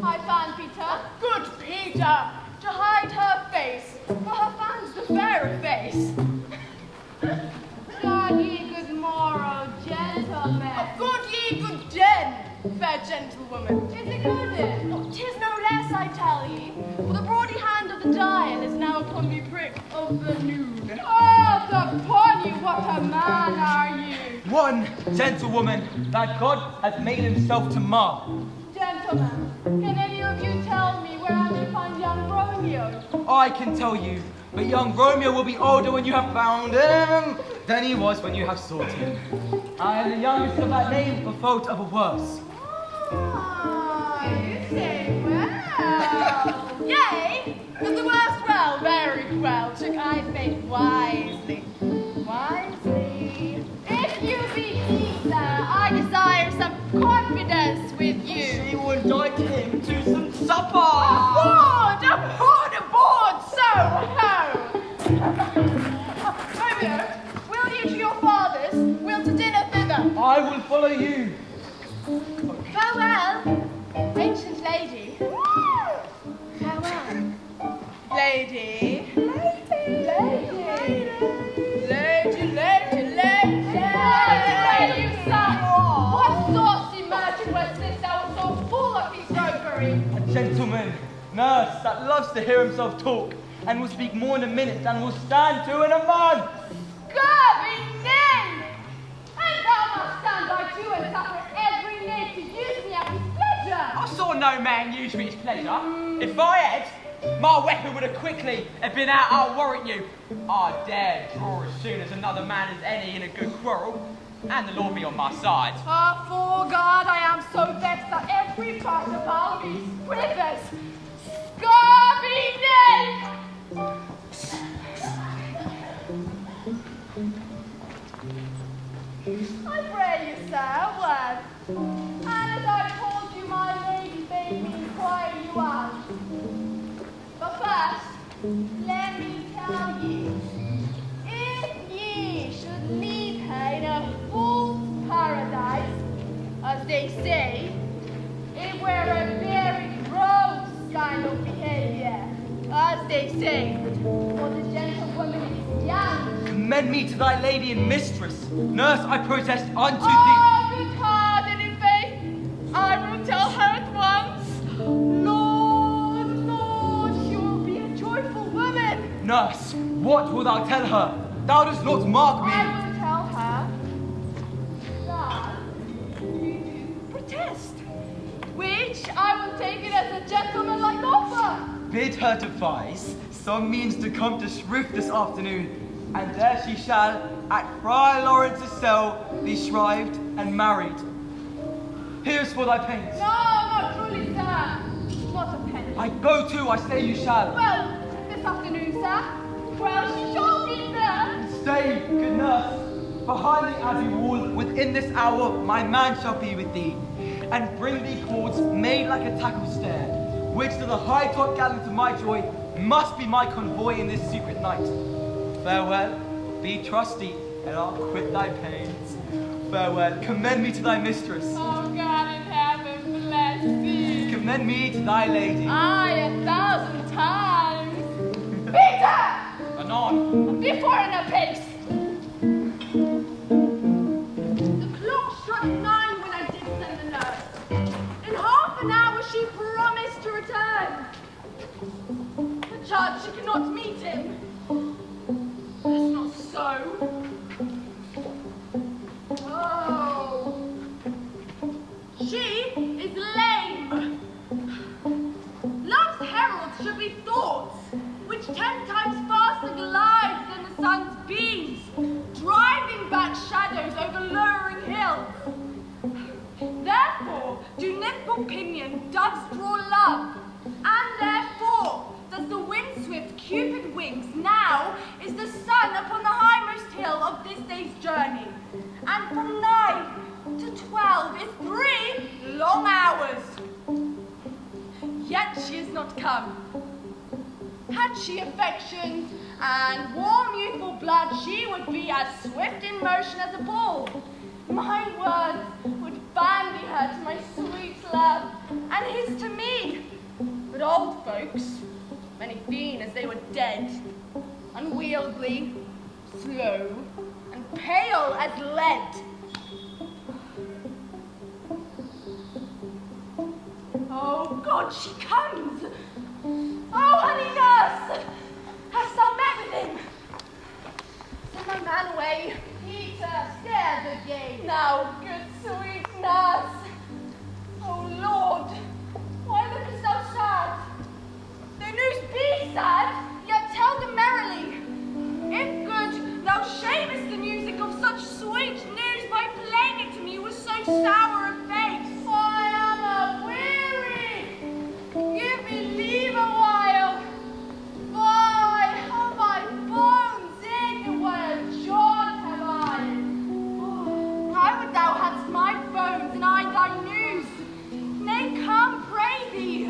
I fan Peter. Good Peter, to hide her face, for her fan's the fairer face. God ye good morrow, gentlemen. Good ye good den, fair gentlewoman. Is it good then? Oh, 'tis no less, I tell ye, for the broady hand of the dial is now upon the prick of the noon. Oh, upon you, what a man are you? One gentlewoman that God hath made himself to mar. Gentlemen, can any of you tell me where I may find young Romeo? I can tell you, but young Romeo will be older when you have found him than he was when you have sought him. I am the youngest of that name for fault of a worse. Ah, you say well. Yea, does the worst well, very well, took I fate wisely. Wisely. If you be he, sir, I desire some confidence with you. She will invite him to some supper. Aboard, aboard, aboard, so ho! Romeo, will you to your father's? Will to dinner thither? I will follow you. Farewell, ancient lady. Farewell. Lady. Lady, son, what saucy merchant was this that was so full of his roguery? A gentleman, nurse, that loves to hear himself talk, and will speak more in a minute than will stand to in a month. Kavin, nay! And thou must stand by too and suffer every knave to use me at his pleasure. I saw no man use me his pleasure. If I had, my weapon would have quickly have been out, I'll warrant you. I dare draw as soon as another man is any in a good quarrel, and the law be on my side. Ah, for God, I am so vexed that every part about me quivers. Scorby nay! I pray you, sir, a word. And as I told you, my lady bade me inquire you out. But first, let me tell ye, if ye should meet her in a fool's paradise, as they say, it were a very gross kind of behavior, as they say, for the gentlewoman is young. Commend me to thy lady and mistress. Nurse, I protest unto thee. Oh, good hearted in faith, I will tell her at once. Lord, Lord, she will be a joyful woman. Nurse, what wilt thou tell her? Thou dost not mark me. I will tell her that you do protest, which I will take it as a gentlemanlike offer. Bid her devise some means to come to Shrift this afternoon, and there she shall, at Friar Lawrence's cell, be shrived and married. Here's for thy pains. No, not truly, sir. Not a penance. I go too, I say you shall. Well, this afternoon, sir. Well, she shall be there. Stay, good nurse. Behind the abbey wall, within this hour, my man shall be with thee, and bring thee cords made like a tackle stair, which to the high top gallant of my joy must be my convoy in this secret night. Farewell, be trusty, and I'll quit thy pains. Farewell, commend me to thy mistress. Oh, God in heaven, bless thee. Commend me to thy lady. Aye, 1,000 times. Peter! Anon. Before in a pace. The clock struck 9 when I did send the nurse. In half an hour she promised to return. The judge, she cannot meet him. That's not so. Oh. She is lame. Love's heralds should be thoughts, which 10 times faster glides than the sun's beams, driving back shadows over lowering hills. Therefore, do nimble pinion doves draw love, and therefore does the wind-swift Cupid wings. Now is the sun upon the highmost hill of this day's journey, and from 9 to 12 is 3 long hours. Yet she is not come. Had she affections and warm youthful blood, she would be as swift in motion as a bull. My words would bandy her to my sweet love, and his to me. But old folks, many been as they were dead, unwieldy, slow, and pale as lead. Oh God, she comes! Oh, honey nurse! Hast thou met with him? Send my man away. Peter, stare the gate. Now, good sweet nurse. Oh Lord, why lookest thou sad? The news be sad, yet tell them merrily. If good, thou shamest the music of such sweet news by playing it to me with so sour a face. I am a-weary. Give me leave a while. Why have I bones in where John have I? Oh, I would thou hadst my bones and I thy news. Nay, come, pray thee.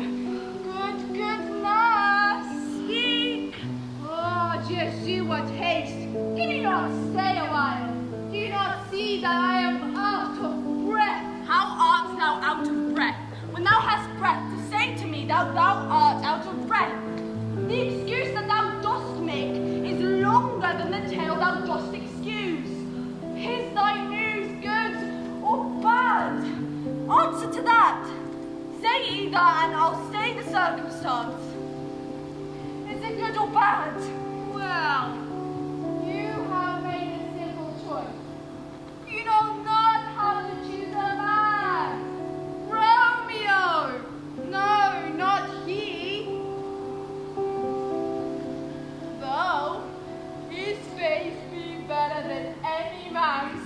Good nurse, speak. Oh, Jesu, what haste. Can you not stay a while? Do you not see that I am out of breath? How art thou out of breath? When thou hast breath to say to me that thou art out of breath. The excuse that thou dost make is longer than the tale thou dost excuse. Is thy news good or bad? Answer to that. Say either and I'll state the circumstance. Is it good or bad? Well, you have made a simple choice. You know not how to choose a man. Romeo! No, not he. Though his face be better than any man's,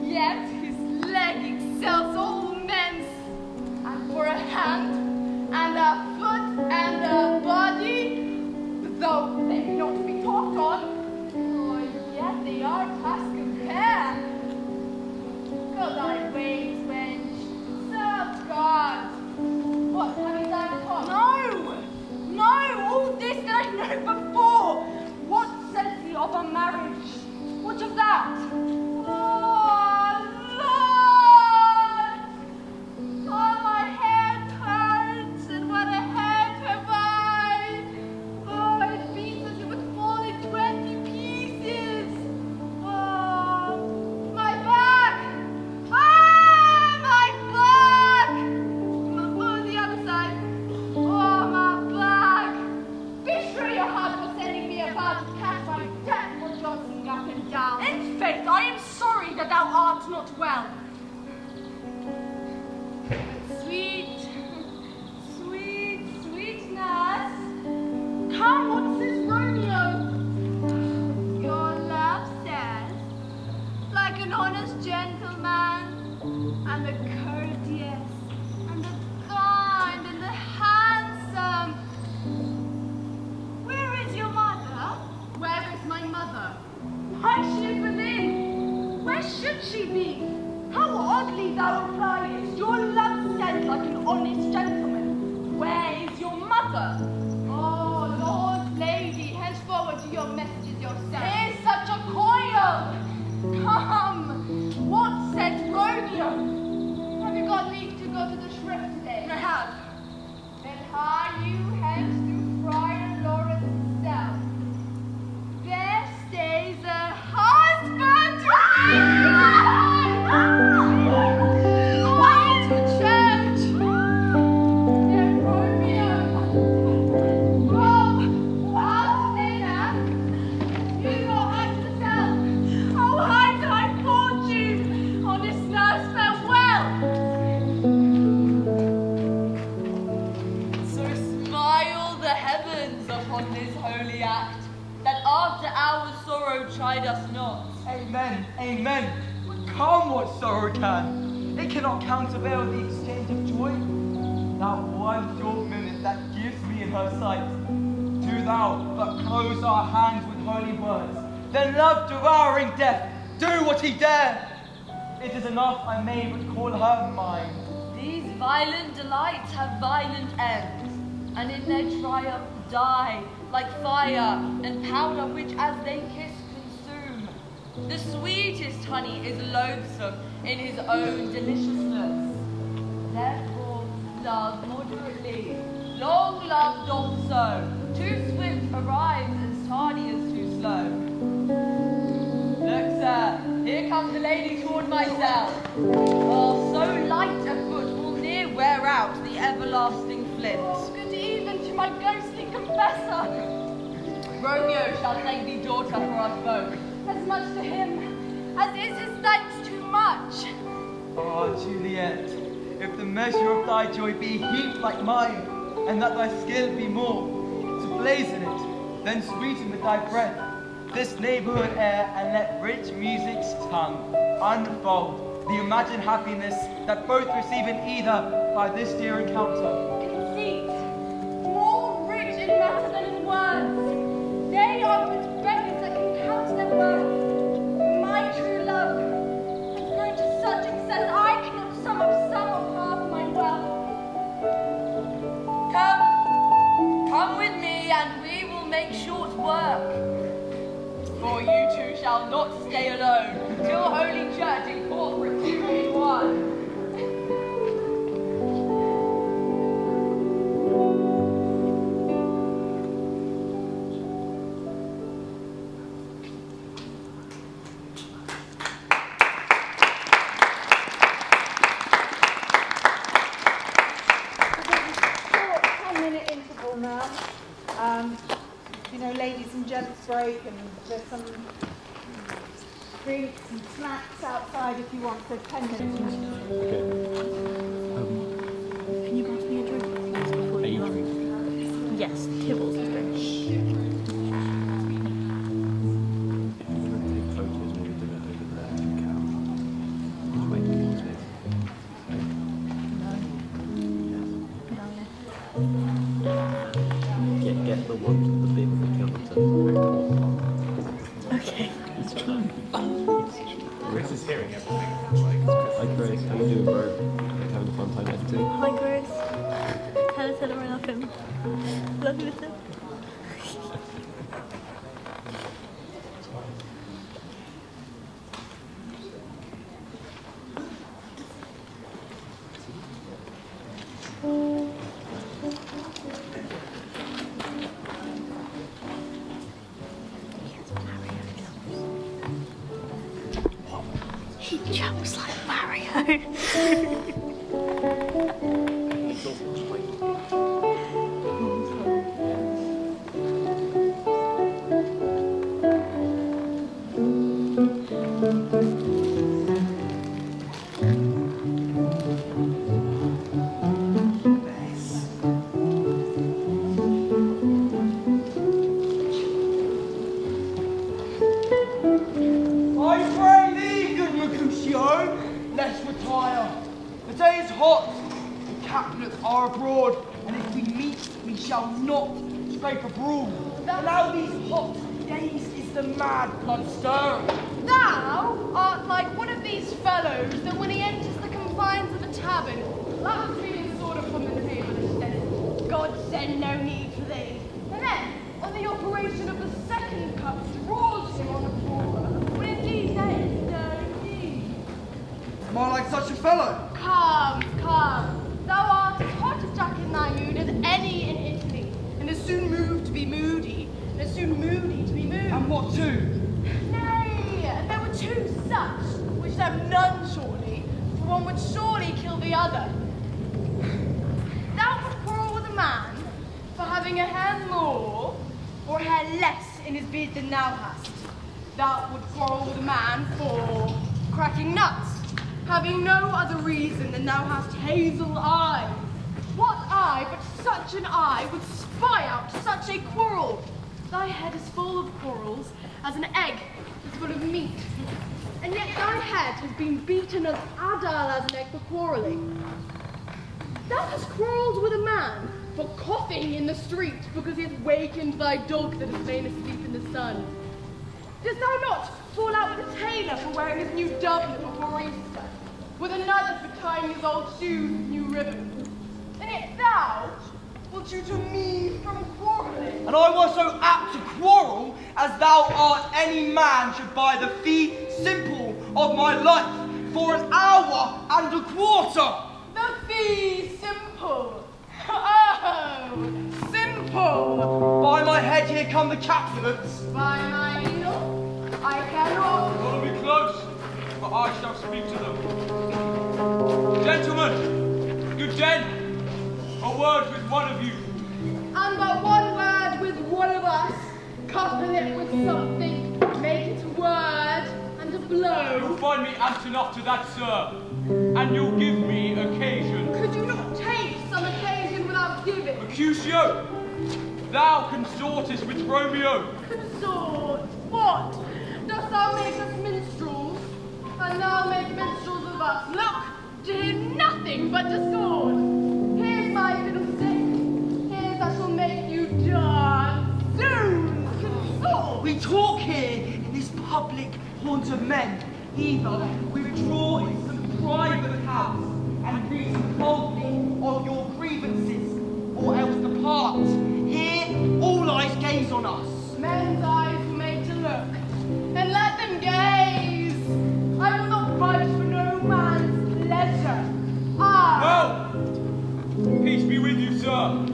yet his leg excels all men's. And for a hand, and a foot, and a body, though they may not be talked on, oh, yet they are past compare. Go thy ways, wench, serve God. What, have you done at all? No, all this that I know before. What says he of a marriage? What of that? Oh, Lord! Oh, my head hurts, and what a head have I! Oh, it beats as it would fall in 20 pieces. Oh, my back! Ah, my back! Oh, the other side. Oh, my back! Be sure your heart was sending me about to catch my death for jostling up and down. In faith, I am sorry that thou art not well. Sweet nurse. Come, what says Romeo? Your love says, like an honest gentleman, and the courteous, and the kind, and the handsome, thou appliest your love scent like an honest gentleman. Where is your mother? Oh, Lord, lady, henceforward do your messages yourself. Here's such a coil! Come! What says Romeo? Have you got leave to go to the shrift today? I have. Then hie you hence to Friar Lawrence's cell. There stays a husband going to church. Then Romeo, oh, after dinner, you go out to the cell. Oh, hide thy fortune on this nurse farewell! So smile the heavens upon this holy act, that after our sorrow chide us not. Amen, amen. Come what sorrow can. It cannot countervail the exchange of joy. Now one short minute that gives me in her sight. Do thou but close our hands with holy words. Then love devouring death, do what he dare. It is enough I may but call her mine. These violent delights have violent ends, and in their triumph die like fire and powder which as they kiss consume. The sweetest honey is loathsome in his own deliciousness. Therefore love moderately, long love doth so. Too swift arrives as tardy as too slow. Look, sir, here comes the lady toward my cell. Oh, so light a foot will near wear out the everlasting flint. Oh, good even to my ghostly confessor. Romeo shall thank thee, daughter, for us both. As much to him as is his thanks too much. Ah, Juliet, if the measure of thy joy be heaped like mine, and that thy skill be more to blazon it, then sweeten with thy breath this neighborhood air, and let rich music's tongue unfold the imagined happiness that both receive in either by this dear encounter. Conceit, more rich in matter than in words. They are but beggars that can count their worth. My true love has grown to such excess I cannot sum up some of half my wealth. Come with me, and we will make short work. For you two shall not stay alone till Holy Church in corporate be one. Short 10-minute interval now. Ladies and gents break, and there's some drinks and snacks outside if you want, so 10 minutes. Can you pass me a drink, please, before you drink? Yes, Tibbles is drink. Get the ones with the big Okay. It's true. Chris is hearing everything. Hi Chris, how you doing, bro? Like having a fun time editing? Hi, Chris. Tell him I love him. Love you with him. He jumps like Mario. Let's retire. The day is hot. The capulets are abroad, and if we meet, we shall not scrape abroad. Now these hot days is the mad blood stirring. Thou art like one of these fellows that when he enters the confinement confines of a tavern, laps me his sword upon the table and says, God send no need for thee. And then, on the operation of the second cup, draws him on the floor, when indeed there is no need. Am I like such a fellow? Come, come. Thou art as hot a jack in thy mood as any in Italy, and as soon moved to be moody, and as soon moody to be moved. And what too? Nay, there were two such, which have none surely, for one would surely kill the other. Thou would quarrel with a man for having a hair more or a hair less in his beard than thou hast. Thou would quarrel with a man for cracking nuts, having no other reason than thou hast hazel eyes. What eye but such an eye would spy out such a quarrel? Thy head is full of quarrels, as an egg is full of meat. And yet thy head has been beaten as adal as an egg for quarrelling. Thou hast quarrelled with a man for coughing in the street because he hath wakened thy dog that has lain asleep in the sun. Dost thou not fall out with a tailor for wearing his new doublet before Easter, with another for tying his old shoes with new ribbons? And yet thou wilt you to me from quarrelling? And I was so apt to quarrel as thou art any man should buy the fee simple of my life for an hour and a quarter. The fee simple. Oh, simple. By my head here come the Capulets. By my needle, I cannot. Hold me close, for I shall speak to them. Gentlemen, good gent, a word with one of you. And but one word with one of us, couple it with something, make it a word and a blow. You'll find me apt enough to that, sir, and you'll give me occasion. Could you not take some occasion without giving? Mercutio, thou consortest with Romeo. Consort? What? Dost thou make us minstrels? And thou make minstrels of us? Look, to hear nothing but discord. Here's my fiddlestick. Here's I shall make you dance. Soon, consort. We talk here in this public haunt of men. Either withdraw in some private house and reason coldly of your grievances, or else depart. Here all eyes gaze on us. Men's eyes were made to look, and let them gaze. I will not budge for no man's pleasure. Well, peace be with you, sir.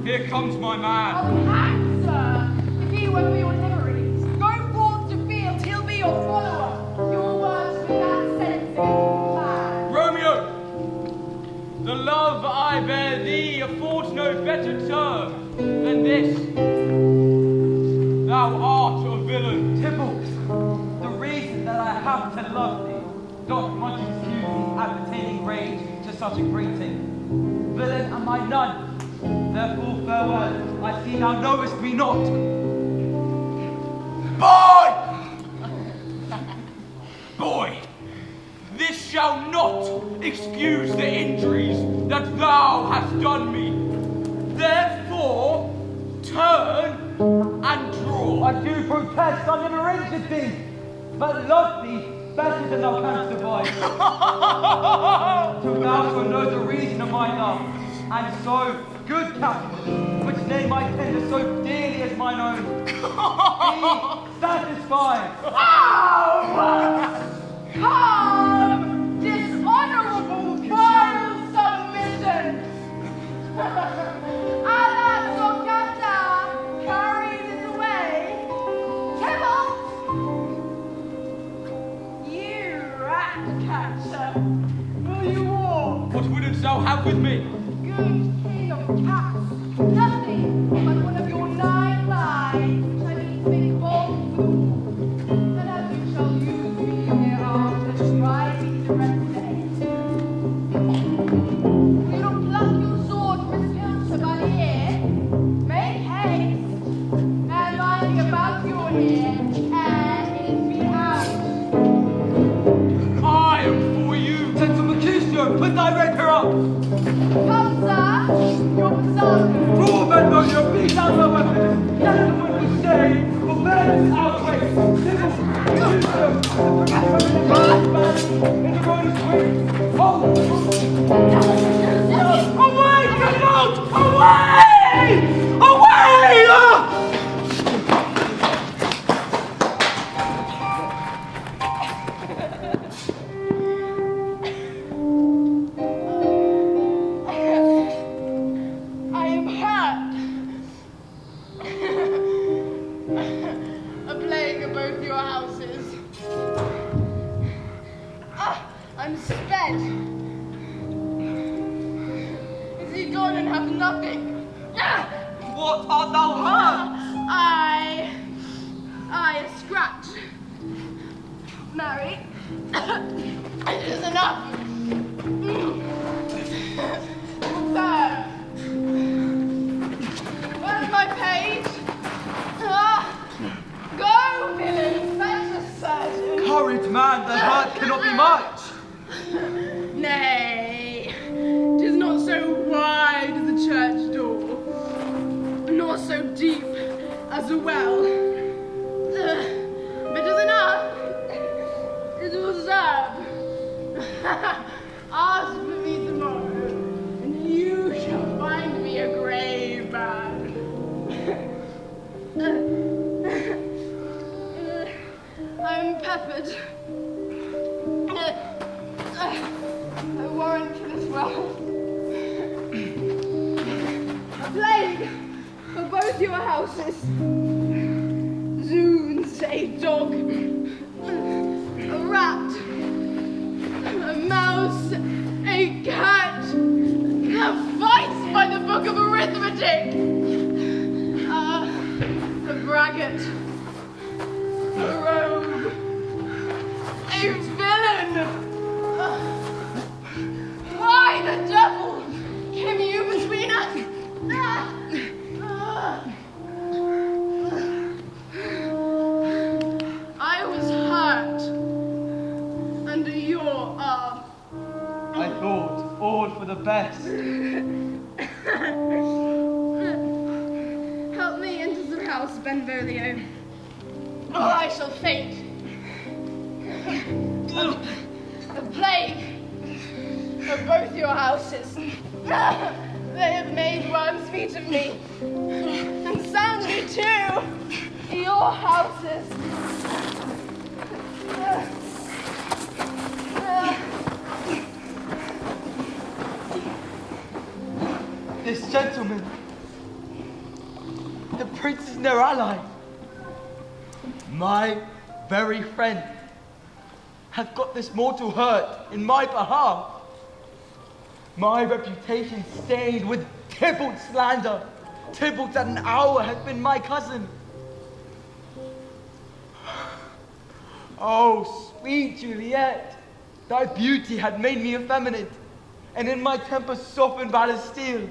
Here comes my man. I'll hang, sir, if he won't be whatever it is. Go forth to field, he'll be your follower. Your words be that sensitive man. Romeo, the love I bear thee affords no better term than this. Thou art a villain. Tybalt, the reason that I have to love thee doth much excuse the appertaining rage to such a greeting. Villain am I none, therefore farewell, I see thou knowest me not. Boy! Boy, this shall not excuse the injuries that thou hast done me. Therefore, turn and draw. I do protest I never injured thee, but love thee better than thou canst divide. Till thou shalt know the reason of my love, and so, good Captain, which name I tender so dearly as mine own, be satisfied. Come, dishonorable, vile submission. Alas, Socata, carry this away. Tybalt, you rat catcher, will you walk? What wouldst thou have with me? Good king of cats, nothing but one of your 9 lies, which I need to make bold fool. And as you shall use me hereafter to drive me to represent. Will you not pluck your sword from its hilter by the ear? Make haste, and binding about your ear, and it be out. I am for you. Gentle Mercutio, put thy rapier up. Come, sir, your psalter. Draw men on your feet out the weapons. Gentlemen, we say, for men is outrage. Civil, Mercutio, in the road is quick. both your houses. I'm spent. Is he gone and have nothing? What art thou hurt? I a scratch. Mary, it is enough. Sir, where's my page? Go, villain, fetch a surgeon. Courage, man, the hurt cannot be much. Nay, 'tis not so wide as a church door, nor so deep as a well. But 'tis enough. It will serve. Ask for me tomorrow, and you shall find me a grave man. I'm peppered. A warrant for this well. A plague for both your houses. Zoons, a dog, a rat, a mouse, a cat, a vice by the book of arithmetic, a braggart, a rogue, a villain. Why the devil came you between us? I was hurt under your arm. I thought all for the best. Help me into the house, Benvolio, or I shall faint. The plague of both your houses. They have made worms meat of me, and sound me too. Your houses. This gentleman, the prince is no ally. My very friend hath got this mortal hurt in my behalf. My reputation stained with Tybalt's slander. Tybalt at an hour hath been my cousin. Oh, sweet Juliet, thy beauty had made me effeminate, and in my temper softened by the steel.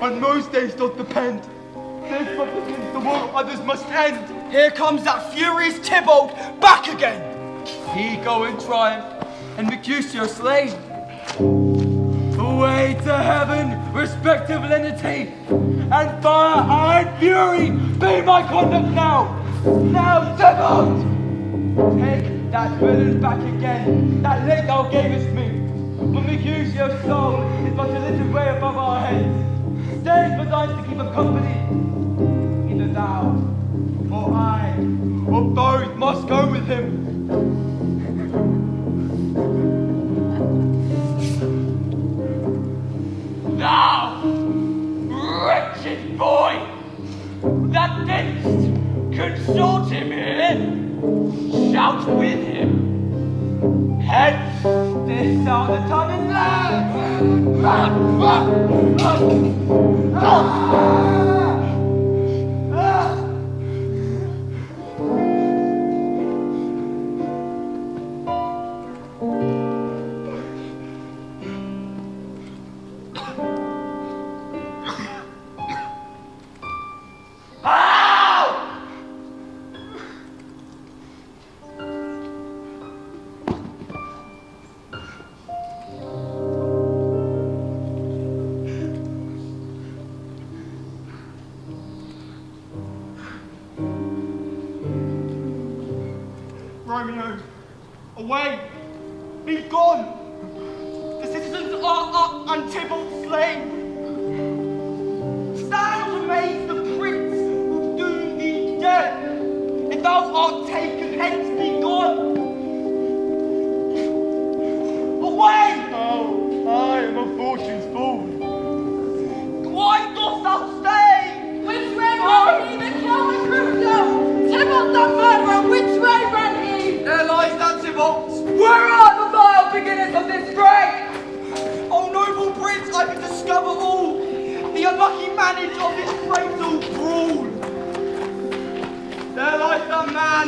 On most days doth depend. This but begins the war, others must end. Here comes that furious Tybalt back again. He go in triumph, and Mercutio slain. Away to heaven, respective lenity, and fire and fury be my conduct now. Now, Tybalt! Take that villain back again, that late thou gavest me. For Mercutio's soul is but a little way above our heads. Stay for thine to keep us company. Either thou, or I, or both must go with him. Thou, wretched boy, that didst consult him here, shout with him. Hence, this out the tongue and land. Romeo. Away! Be gone! The citizens are up and Tybalt slain. Stand not amazed, the prince will doom thee to death. If thou art taken, hence be gone. Away! Oh, I am a fortune's fool. Why dost thou stay? Which way ran he that killed the cruiser? Tybalt the murderer, which way ran he? There lies that Tybalt. Where are the vile beginnings of this fray? Oh, noble prince, I can discover all. The unlucky manage of this fatal brawl. There lies that man,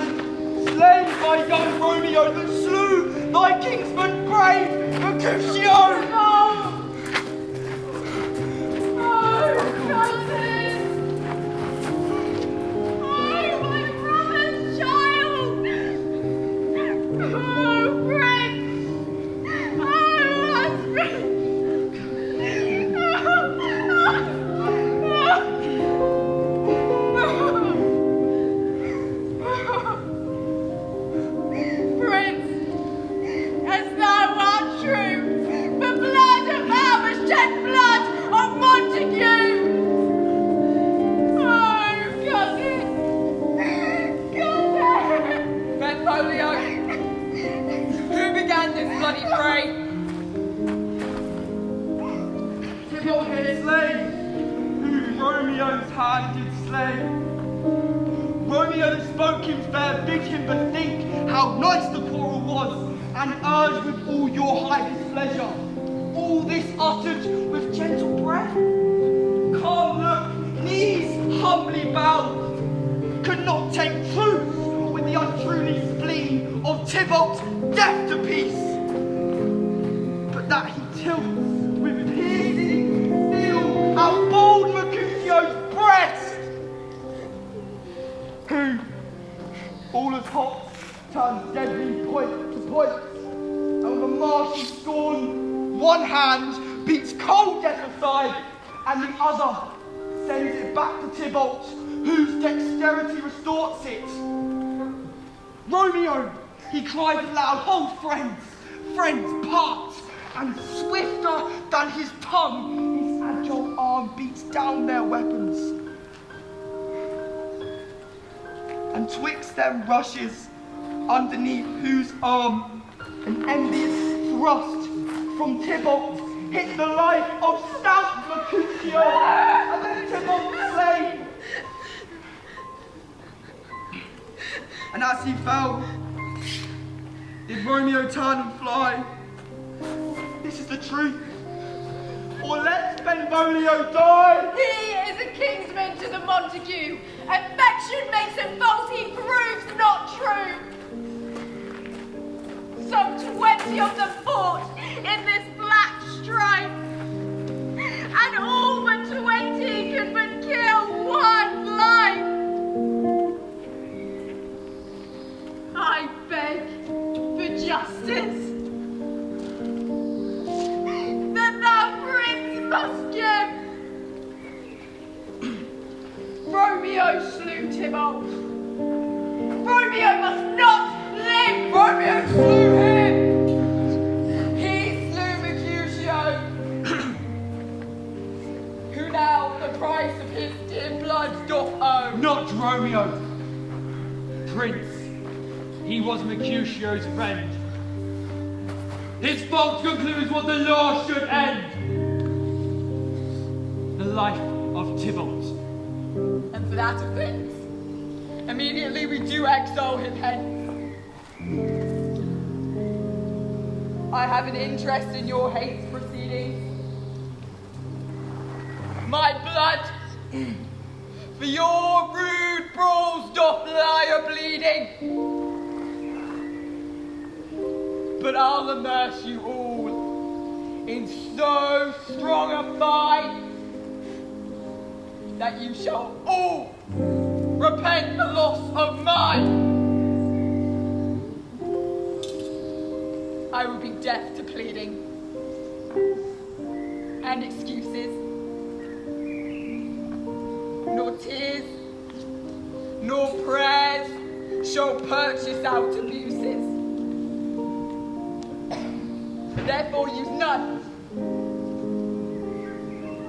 slain by young Romeo that slew thy kinsman brave Mercutio. Romeo, he cried aloud, hold friends, friends part, and swifter than his tongue, his agile arm beats down their weapons. And twixt them rushes, underneath whose arm an envious thrust from Tybalt hit the life of stout Mercutio, and then Tybalt slain. And as he fell, did Romeo turn and fly? This is the truth. Or let Benvolio die! He is a kinsman to the Montague. Affection makes him false, he proves not true. Some 20 of them fought in this black strife, and all but 20 could but kill one life. I beg for justice, that thou prince must give. Romeo slew Tybalt. Romeo must not live. Romeo slew him. He slew Mercutio, who now the price of his dear blood doth owe. Not Romeo, prince. He was Mercutio's friend. His fault concludes what the law should end. The life of Tybalt. And for that offence, immediately we do exile him hence. I have an interest in your hate proceedings. My blood for your rude brawls doth lie a-bleeding. But I'll immerse you all in so strong a fight that you shall all repent the loss of mine. I will be deaf to pleading and excuses, nor tears, nor prayers shall purchase out abuses. Therefore use none.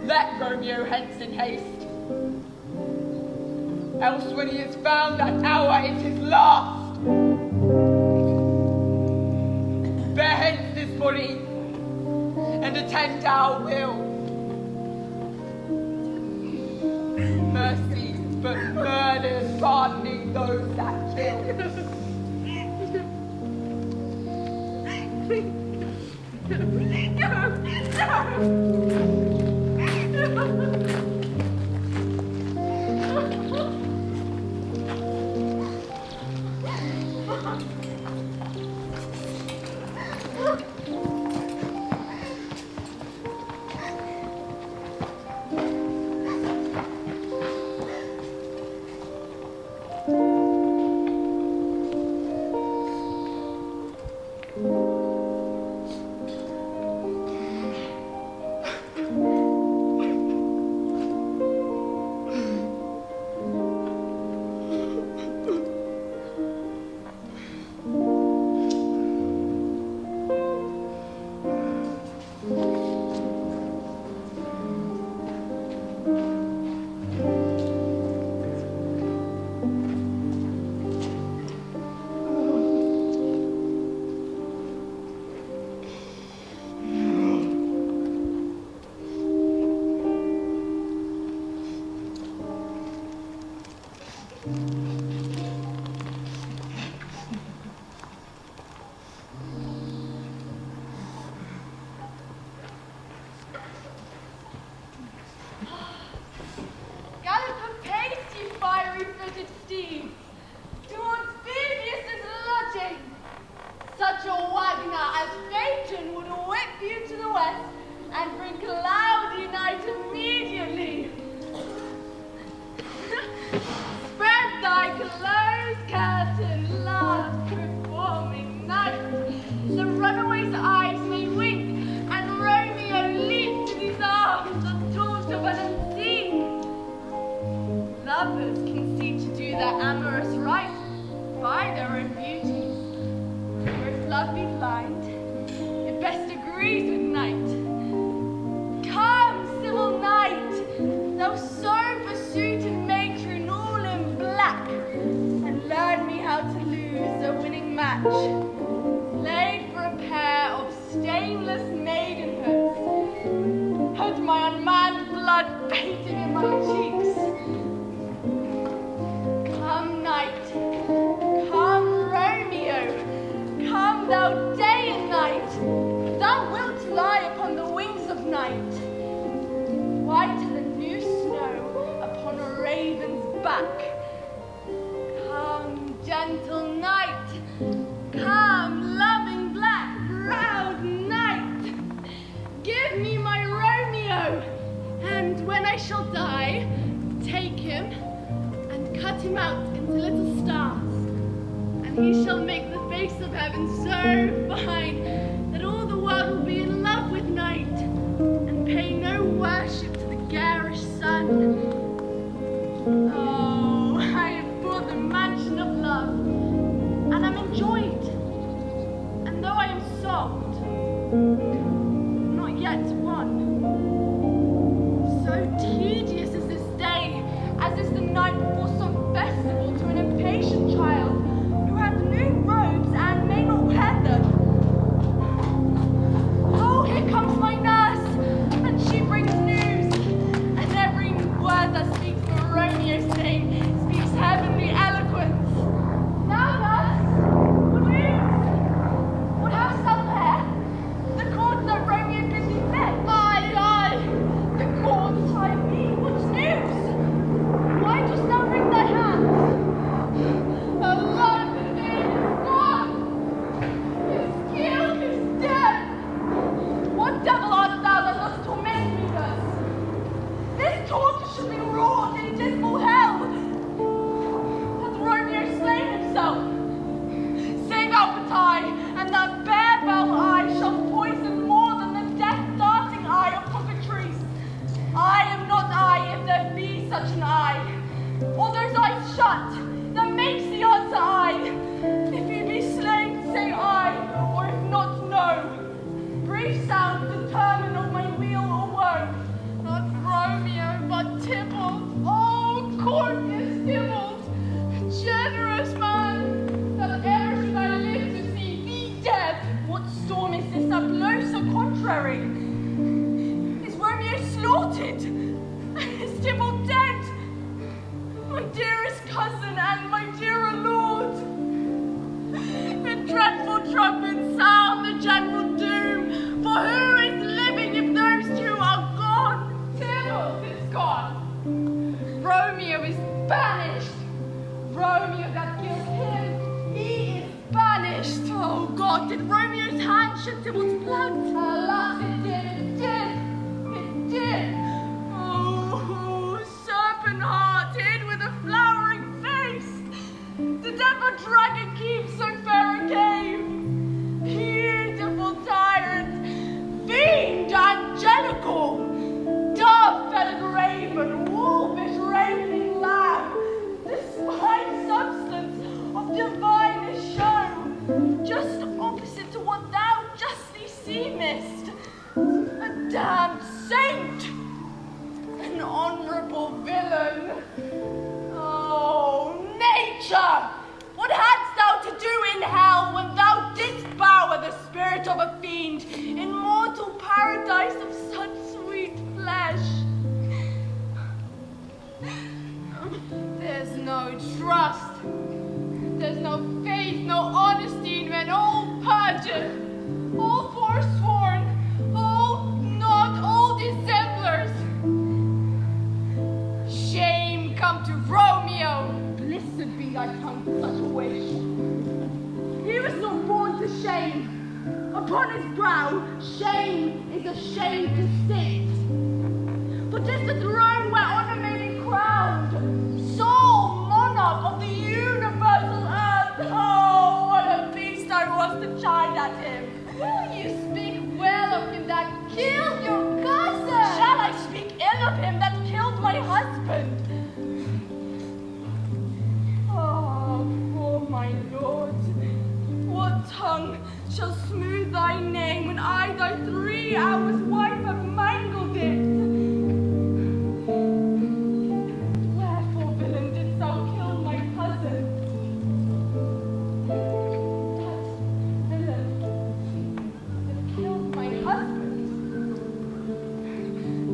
Let Romeo hence in haste. Else when he has found that hour is his last. Bear hence this body, and attend our will. Mercy, but murder's pardoning those that kill. or those eyes shut, that makes the answer aye. If you be slain, say aye, or if not, no. Brief sound determine of my weal or woe. Not Romeo, but Tybalt. Oh, courteous Tybalt, generous man, that ever should I live to see thee dead. What storm is this that blows so contrary? Is Romeo slaughtered? Is Tybalt dead? My dearest cousin and my dearer lord. The dreadful trumpet sound the general doom. For who is living if those two are gone? Tybalt is gone. Romeo is banished. Romeo that killed him, he is banished. Oh God, did Romeo's hand shed Tybalt's blood? Alas, it did. Oh, serpent hearted with a flowering face. Did ever dragon keep so fair a cave? Beautiful tyrant, fiend angelical, dove-feathered raven, wolfish ravening lamb, despised substance of divinest show, just opposite to what thou justly seemest, a damned saint, an honorable villain. Oh, nature! What hadst thou to do in hell when thou didst bower the spirit of a fiend in mortal paradise of such sweet flesh? There's no trust, there's no faith, no honesty in men, all perjured, all forsworn, all not, all dissemblers. Shame come to Romeo. Blessed be thy tongue for such a wish. He was not born to shame. Upon his brow, shame is a shame to sit. For 'tis the throne where honor may be crowned, sole monarch of the universal earth. Oh, what a beast I was to chide at him. Will you speak well of him that killed your cousin? Shall I speak ill of him that killed my husband? Oh, poor my lord, what tongue shall smooth thy name when I, thy 3 hours wife, have mangled it? Wherefore, villain, didst thou kill my cousin? That villain that killed my husband.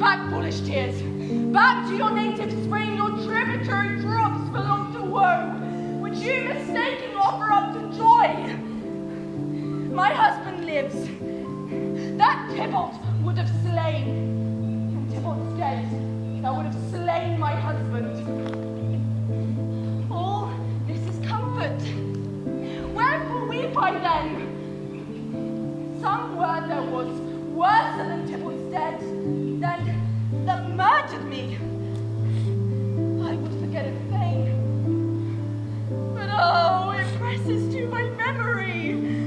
Back, foolish tears, back to your native spring, your tributary drops belong to woe, which you mistaking offer up to joy. My husband lives. That Tybalt would have slain. And Tybalt's dead. That would have slain my husband. All this is comfort. Wherefore weep I then? Some word there was worse than Tybalt's dead, that murdered me. I would forget it fain. But oh, it presses to my memory.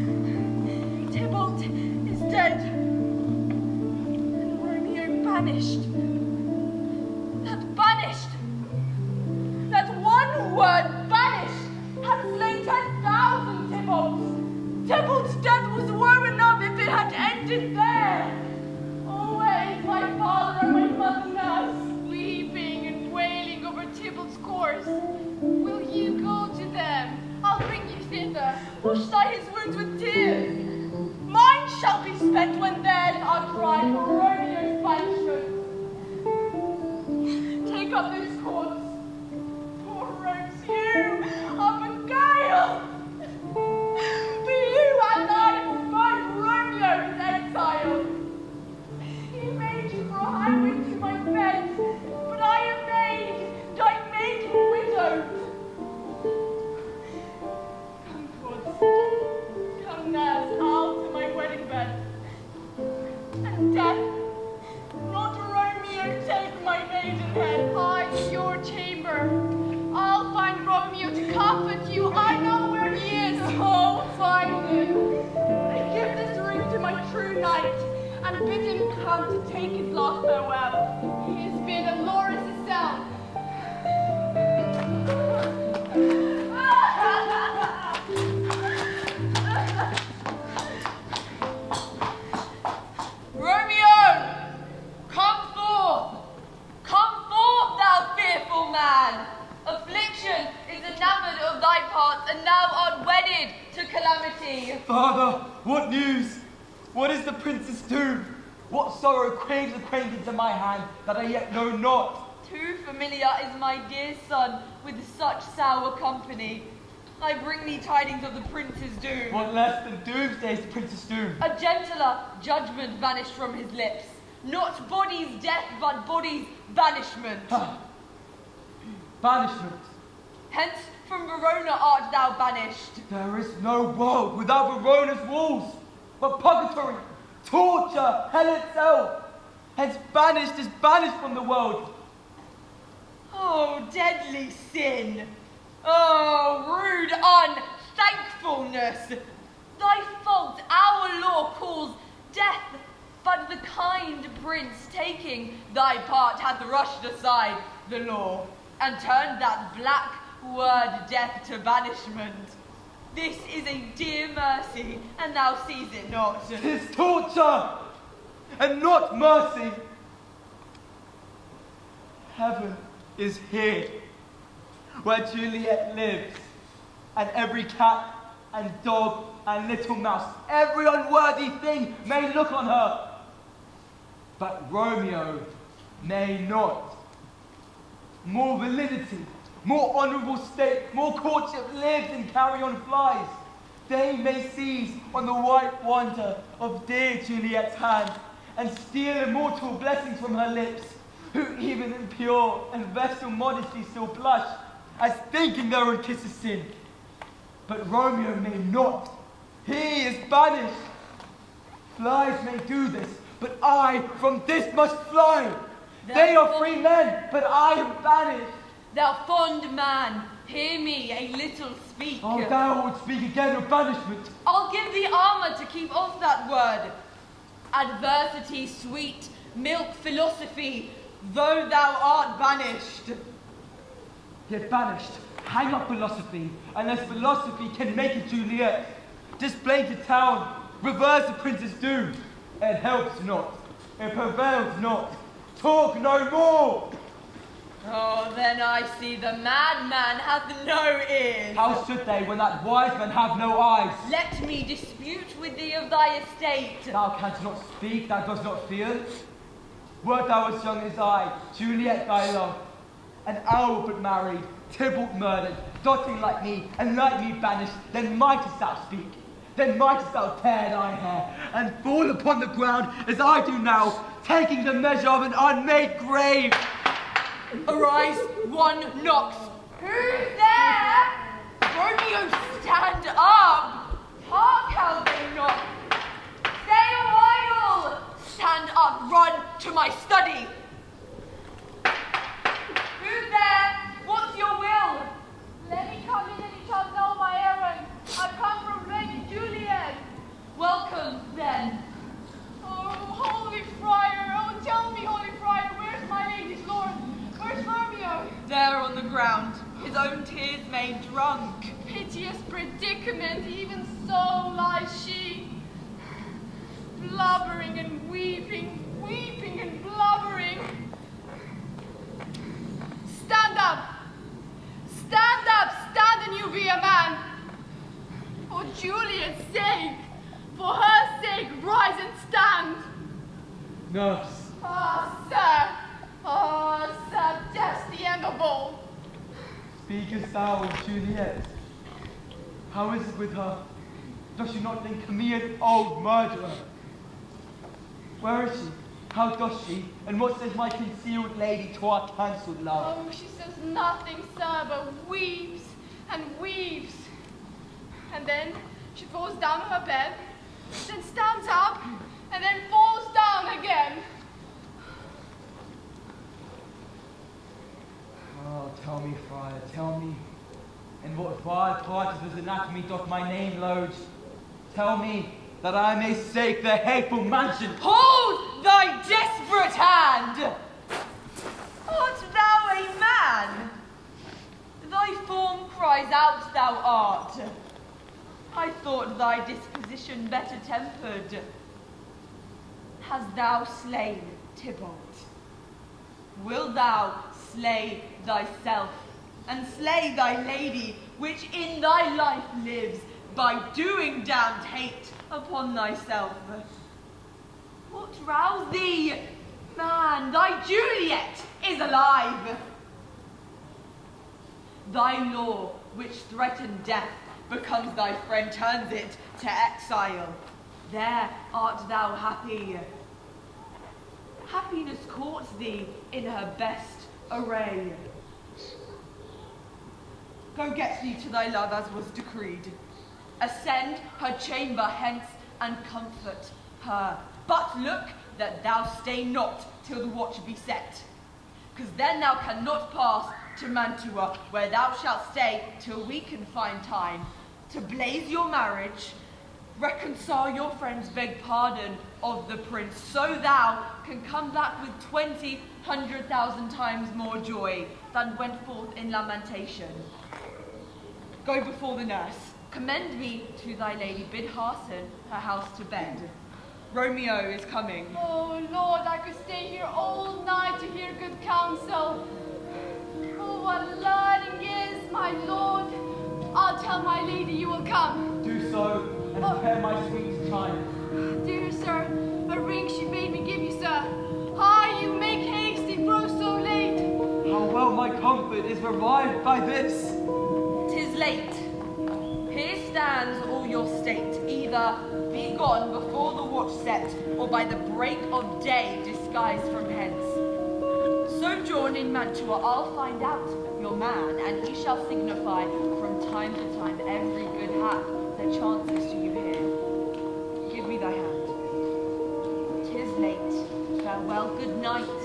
Tybalt is dead, and Romeo banished. That one word, banished, had slain 10,000 Tybalts. Tybalt's death was woe enough if it had ended there. Oh, where is my father and my mother now, weeping and wailing over Tybalt's corse? Will you go to them? I'll bring you thither. Wash thy his wounds with tears. Mine shall be spent when theirs are dry for Romeo's punishment. Take up those cords. Poor Rose, you are beguiled. For you and I find Romeo is exiled. He made you for a highway to my bed, but I am made, thy maiden widow. Come, cords. Come, nurse, I'll to my wedding bed. And death, not Romeo take my maidenhead. Hide to your chamber. I'll find Romeo to comfort you. I know where he is. Oh, find him. And give this ring to my true knight, and bid him come to take his last farewell. He has been a Loris itself. and thou art wedded to calamity. Father, what news? What is the prince's doom? What sorrow craves acquaintance in my hand that I yet know not? Too familiar is my dear son with such sour company. I bring thee tidings of the prince's doom. What less than doomsday is the prince's doom? A gentler judgment vanished from his lips. Not body's death, but body's banishment. Banishment. Hence from Verona art thou banished. There is no world without Verona's walls, but purgatory, torture, hell itself. Hence banished is banished from the world. Oh, deadly sin! Oh, rude unthankfulness! Thy fault our law calls death, but the kind prince taking thy part hath rushed aside the law, and turned that black word death to banishment. This is a dear mercy, and thou sees it not. 'Tis torture, and not mercy. Heaven is here, where Juliet lives, and every cat and dog and little mouse, every unworthy thing may look on her. But Romeo may not. More validity, more honourable state, more courtship lives and carry-on flies. They may seize on the white wonder of dear Juliet's hand, and steal immortal blessings from her lips, who even in pure and vestal modesty still blush, as thinking their own kiss is sin. But Romeo may not. He is banished. Flies may do this, but I from this must fly. They are free men, but I am banished. Thou fond man, hear me a little speak. Oh, thou wilt speak again of banishment. I'll give thee armour to keep off that word. Adversity sweet, milk philosophy, though thou art banished. Yet banished, hang up philosophy, unless philosophy can make it Juliet. Display to town, reverse the prince's doom. It helps not, it prevails not. Talk no more. Oh, then I see the madman hath no ears. How should they when that wise man have no eyes? Let me dispute with thee of thy estate. Thou canst not speak, thou dost not feel. Wert thou as young as I, Juliet thy love, and Owl but married, Tybalt murdered, dotting like me, and like me banished, then mightest thou speak. Then mightest thou tear thy hair, and fall upon the ground as I do now, taking the measure of an unmade grave. Arise, one knocks. Who's there? Romeo, stand up. Hark how they knock. Stay a while. Stand up, run to my study. Who's there? What's your will? Let me come in and you shall know my errand. I've come from Lady Juliet. Welcome, then. Oh, holy friar, oh, tell me, holy friar, where's my lady's lord? Where's Romeo? There on the ground, his own tears made drunk. Piteous predicament, even so lies she. Blubbering and weeping, weeping and blubbering. Stand up! Stand up! Stand and you be a man! For Juliet's sake, for her sake, rise and stand! Nurse. Ah, sir, death's the end of all. Speakest thou of Juliet? How is it with her? Does she not think me an old murderer? Where is she? How does she? And what says my concealed lady to our cancelled love? Oh, she says nothing, sir, but weeps and weeps. And then she falls down on her bed, then stands up, and then falls down again. Oh, tell me, friar, tell me, in what vile parts of his anatomy doth my name load? Tell me, that I may sake the hateful mansion. Hold thy desperate hand! Art thou a man? Thy form cries out thou art. I thought thy disposition better tempered. Hast thou slain Tybalt? Wilt thou slay thyself, and slay thy lady which in thy life lives, by doing damned hate upon thyself. What roused thee? Man, thy Juliet is alive. Thy law, which threatened death, becomes thy friend, turns it to exile. There art thou happy. Happiness courts thee in her best array. Go get thee to thy love as was decreed. Ascend her chamber hence and comfort her. But look that thou stay not till the watch be set. 'Cause then thou cannot pass to Mantua, where thou shalt stay till we can find time to blaze your marriage, reconcile your friends, beg pardon of the prince, so thou can come back with 20,000 times more joy than went forth in lamentation. Go before the nurse, commend me to thy lady, bid hasten her house to bed. Romeo is coming. Oh Lord, I could stay here all night to hear good counsel. Oh, what learning is, my lord. I'll tell my lady you will come. Do so, and prepare my sweet chime. Dear sir, a ring she bade me give you, sir. Hi, you make haste, it grows so late. How well my comfort is revived by this. 'Tis late. Here stands all your state. Either be gone before the watch set, or by the break of day disguised from hence. Sojourn in Mantua, I'll find out your man, and he shall signify from time to time every good hap that chances to you here. Give me thy hand. 'Tis late. Farewell, good night.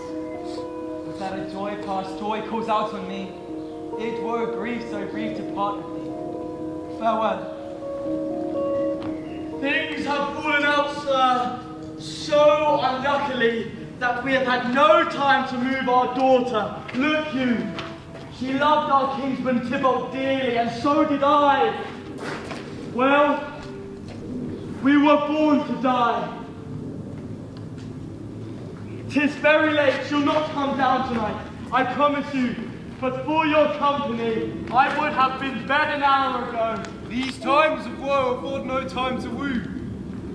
But that a joy past joy calls out on me, it were a grief so brief to part with thee. Farewell. Things have fallen out, sir, so unluckily that we have had no time to move our daughter. Look you, she loved our kinsman Tybalt dearly, and so did I. Well, we were born to die. 'Tis very late, she'll not come down tonight, I promise you. But for your company, I would have been bed an hour ago. These times of woe afford no time to woo.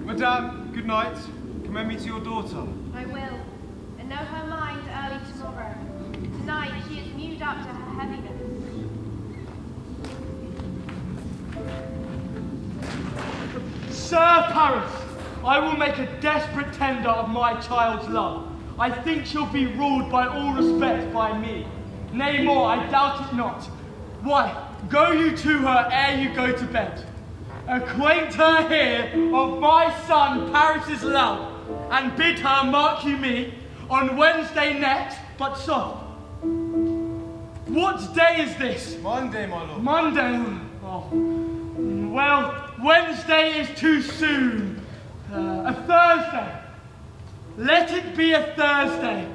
Madame, good night. Commend me to your daughter. I will, and know her mind early tomorrow. Tonight she is mewed up to her heaviness. Sir Paris, I will make a desperate tender of my child's love. I think she'll be ruled by all respect by me. Nay more, I doubt it not. Why, go you to her ere you go to bed. Acquaint her here of my son Paris's love, and bid her, mark you me, on Wednesday next, but soft. What day is this? Monday, my lord. Monday? Oh. Well, Wednesday is too soon. A Thursday. Let it be a Thursday.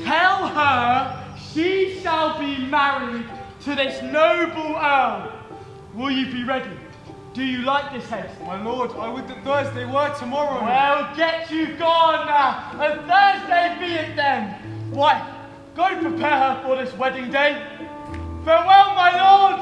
Tell her she shall be married to this noble earl. Will you be ready? Do you like this haste? My lord, I would that Thursday were tomorrow. Well, get you gone now. A Thursday be it then. Wife, go prepare her for this wedding day. Farewell, my lord.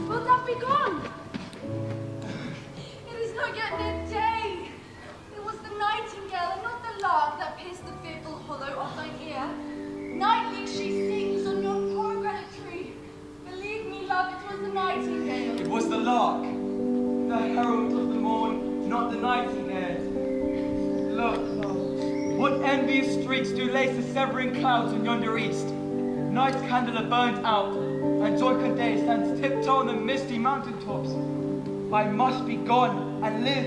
Will that be gone? It is not yet midday. It was the nightingale and not the lark that pierced the fearful hollow of thine ear. Nightly she sings on your pomegranate tree. Believe me, love, it was the nightingale. It was the lark, the herald of the morn, not the nightingale. Look, love, what envious streaks do lace the severing clouds on yonder east. Night's candle are burnt out, and joyful day stands tiptoe on the misty mountain tops. I must be gone and live,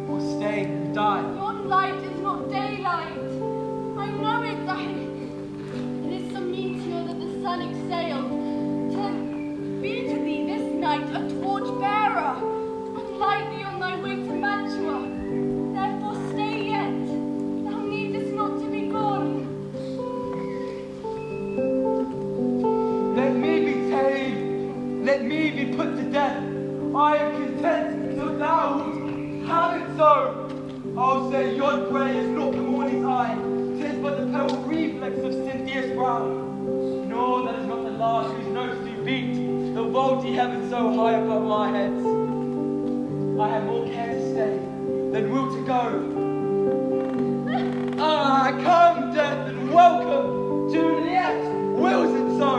or stay and die. Yon light is not daylight. I know it, it is some mean to know that the sun exhaled to be to thee this night a torch bearer, and light thee on thy way to Mantua. Therefore stay yet. Thou needest not to be gone. Let me be tamed, let me be put to death. I am content till thou so, I'll say yon grey is not the morning's eye, 'tis but the pale reflex of Cynthia's brow. Nor that is not the lark whose notes do beat the vaulty heaven so high above my heads. I have more care to stay than will to go. Ah, come, death, and welcome, Juliet, wills it so.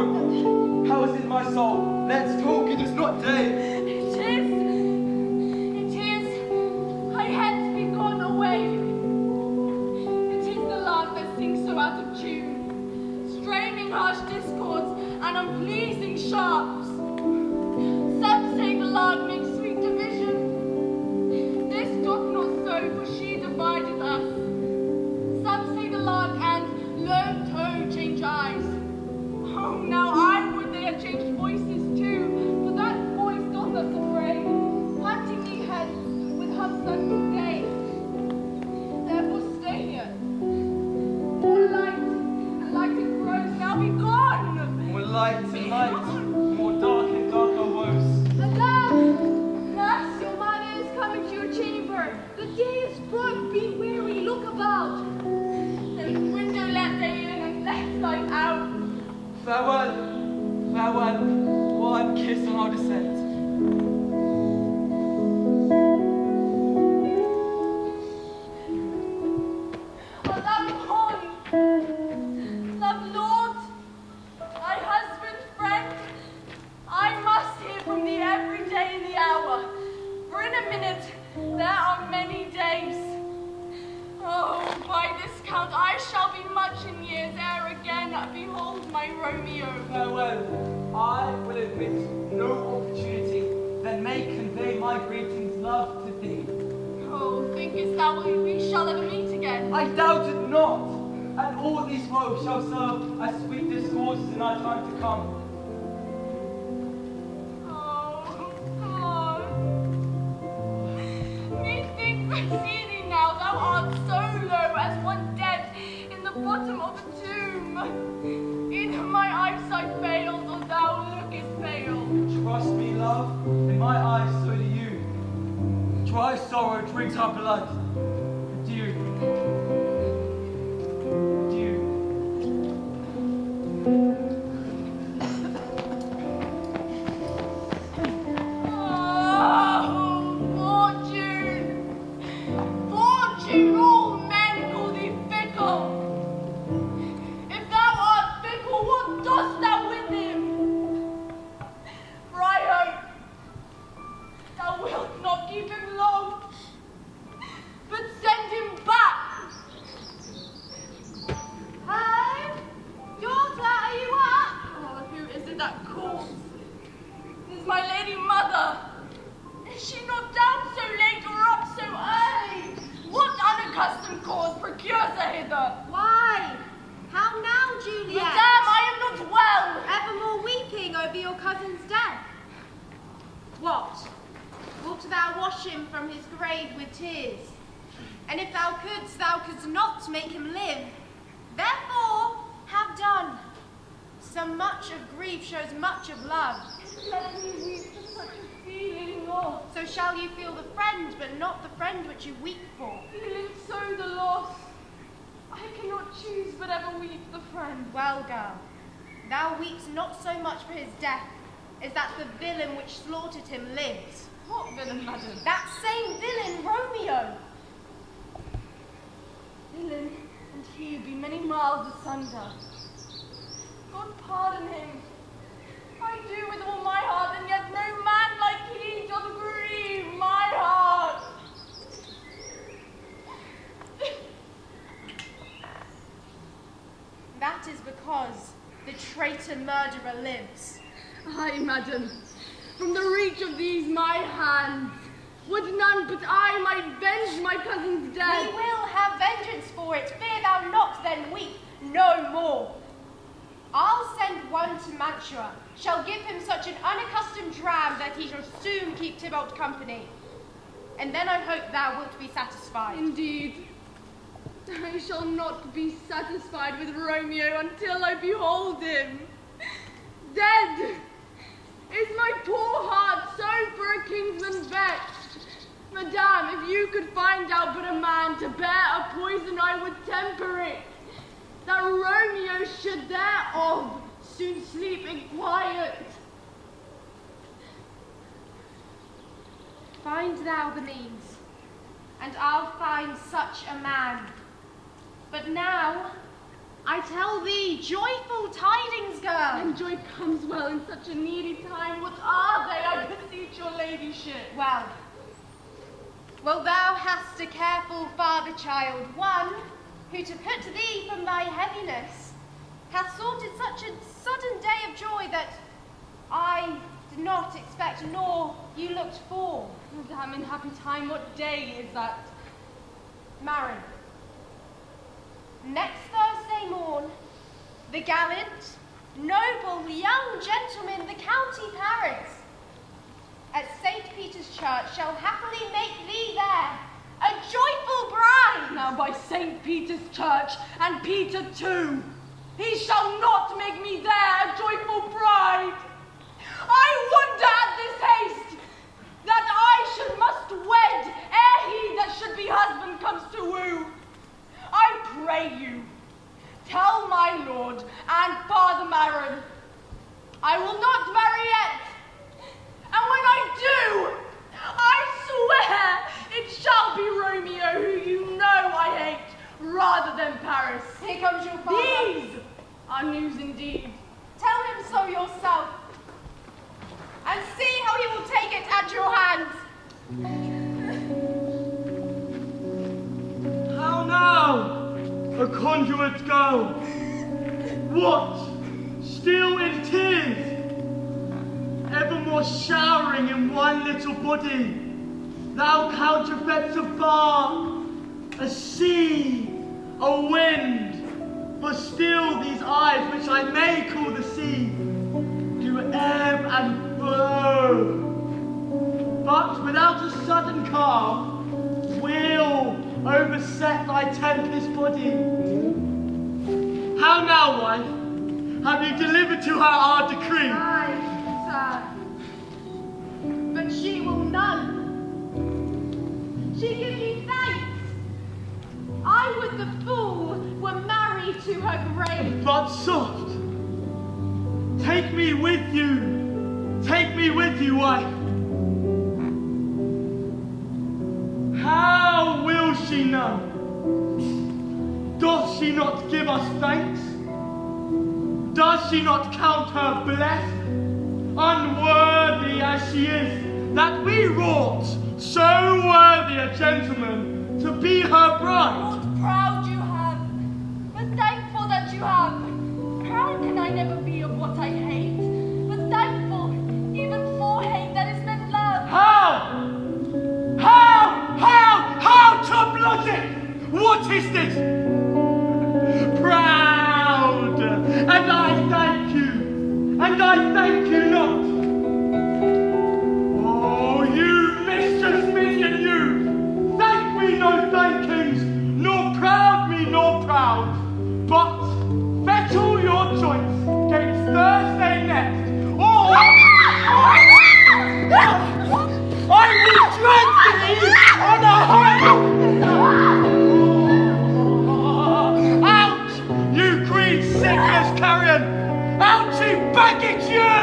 How is it, my soul? Let's talk, it is not day. It is. I had to be gone away. It is the lark that sings so out of tune, straining harsh discords and unpleasing sharps. Some say the lark makes sweet division. This doth not so, for she divideth us. Some say the lark and low toe change eyes. Oh, now I would they had changed voices too, for that voice doth us afraid, hunting me hence with husband's day. Therefore stay here. More light, and light it grows, now be gone. More light and light, more dark and darker woes. Alas, your mother is coming to your chamber. The day is broke, be weary, look about. And window let they in and let light out. Farewell, farewell, one kiss on our descent. Love Lord, my husband, friend, I must hear from thee every day in the hour, for in a minute there are many days. Oh, by this count I shall be much in years ere again behold my Romeo. Farewell, I will admit no opportunity that may convey my greetings, love, to thee. Oh, thinkest thou we shall ever meet again? I doubt it not, and all these woes shall serve as sweet discourses in our time to come. Oh, God. Methinks I see thee now, thou art so low as one dead in the bottom of a tomb. Either my eyesight fails, or thou lookest pale. Trust me, love, in my eyes so do you. Dry sorrow drinks our blood. Adieu. Adieu. Oh, fortune! Fortune, all men call thee fickle. If thou art fickle, what dost thou with him? For I hope thou wilt not keep him long, but send him back. Hi, daughter, are you up? Oh, who is it that calls? It is my lady mother. Is she not down so late or up so early? What unaccustomed cause procures her hither? Why? How now, Juliet? Madame, I am not well. Evermore weeping over your cousin's death. What? Wilt thou wash him from his grave with tears? And if thou couldst not make him live. Therefore, have done. So much of grief shows much of love. Let me weep for such a feeling loss. So shall you feel the friend, but not the friend which you weep for. Feeling so the loss. I cannot choose but ever weep the friend. Well, girl, thou weepst not so much for his death, as that the villain which slaughtered him lives. What villain, madam? That same villain, Romeo. Villain and he be many miles asunder. God pardon him. I do with all my heart, and yet no man like he doth grieve my heart. That is because the traitor murderer lives. Aye, madam, from the reach of these my hands, would none but I might venge my cousin's death. We will have vengeance for it. Fear thou not, then weep no more. I'll send one to Mantua, shall give him such an unaccustomed dram that he shall soon keep Tybalt company. And then I hope thou wilt be satisfied. Indeed, I shall not be satisfied with Romeo until I behold him. Dead! Is my poor heart so for a kinsman vexed? Madame, if you could find out but a man to bear a poison, I would temper it, that Romeo should thereof soon sleep in quiet. Find thou the means, and I'll find such a man. But now, I tell thee, joyful tidings, girl. And joy comes well in such a needy time. What are they, I beseech your ladyship? Well, thou hast a careful father child, one who to put thee from thy heaviness hath sorted such a sudden day of joy that I did not expect, nor you looked for. Madame, in happy time, what day is that? Marry. Next Thursday morn, the gallant, noble young gentleman, the county Paris, at St. Peter's Church shall happily make thee there a joyful bride. Now by St. Peter's Church, and Peter too, he shall not make me there a joyful bride. I wonder at this haste, that I must wed ere he that should be husband comes to woo. I pray you, tell my lord and Father Maron, I will not marry yet. And when I do, I swear it shall be Romeo, who you know I hate, rather than Paris. Here comes your father. These are news indeed. Tell him so yourself, and see how he will take it at your hands. How now, a conjurer's girl? What? Still in tears? Evermore showering in one little body? Thou counterfeits a bark, a sea, a wind, but still these eyes, which I may call the sea, do ebb and flow. But without a sudden calm, will overset thy tempest body. How now, wife? Have you delivered to her our decree? Aye, sir. But she will none. She gives you thanks. I would the fool were married to her grave. But soft, take me with you, wife. How will she know? Doth she not give us thanks? Does she not count her blessed, unworthy as she is, that we wrought so worthy a gentleman to be her bride? Lord, proud you have, but thankful that you have. Proud can I never be of what I hate, but thankful even for hate that is meant love. How to blood it? What is this? Proud, and I thank you not. Oh, you mischievous minion, you! Thank me no thankings, nor proud me nor proud, but fettle your choice gainst Thursday next, or I will drag thee on a high. Out, you green sickness carrion! Out, you baggage, you!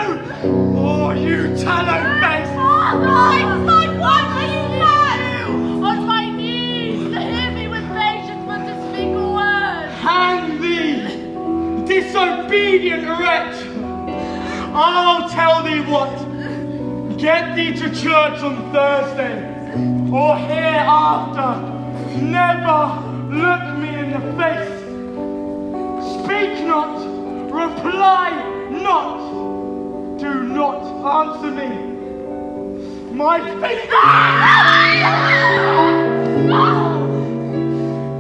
Oh, you tallow face! My what are you mad? On my knees, to hear me with patience, but to speak a word. Hang thee, disobedient wretch! I'll tell thee what. Get thee to church on Thursday, or hereafter, never look me in the face. Speak not, reply not, do not answer me. My face.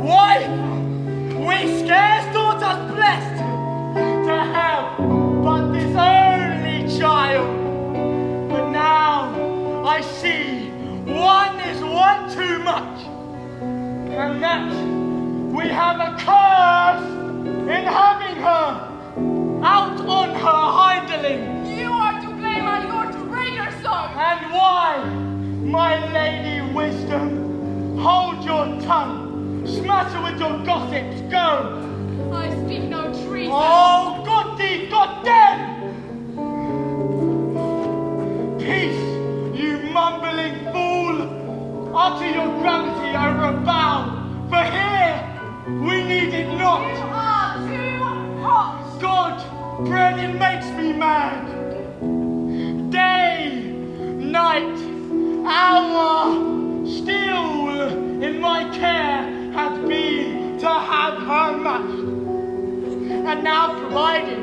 Wife, we scarce thought us blessed to have but this only child. But now I see one is one too much, and that we have a curse in having her out on her hindling. You are to blame and you're to bring her so. And why, my lady wisdom? your tongue. Smatter with your gossips. Go. I speak no treason. Oh, God thee, goddamn! Peace, you mumbling fool! Utter your gravity over a bow, for here we need it not. You are too hot. God, bread, it makes me mad. Day, night, hour, still in my care hath been to have her matched. And now provided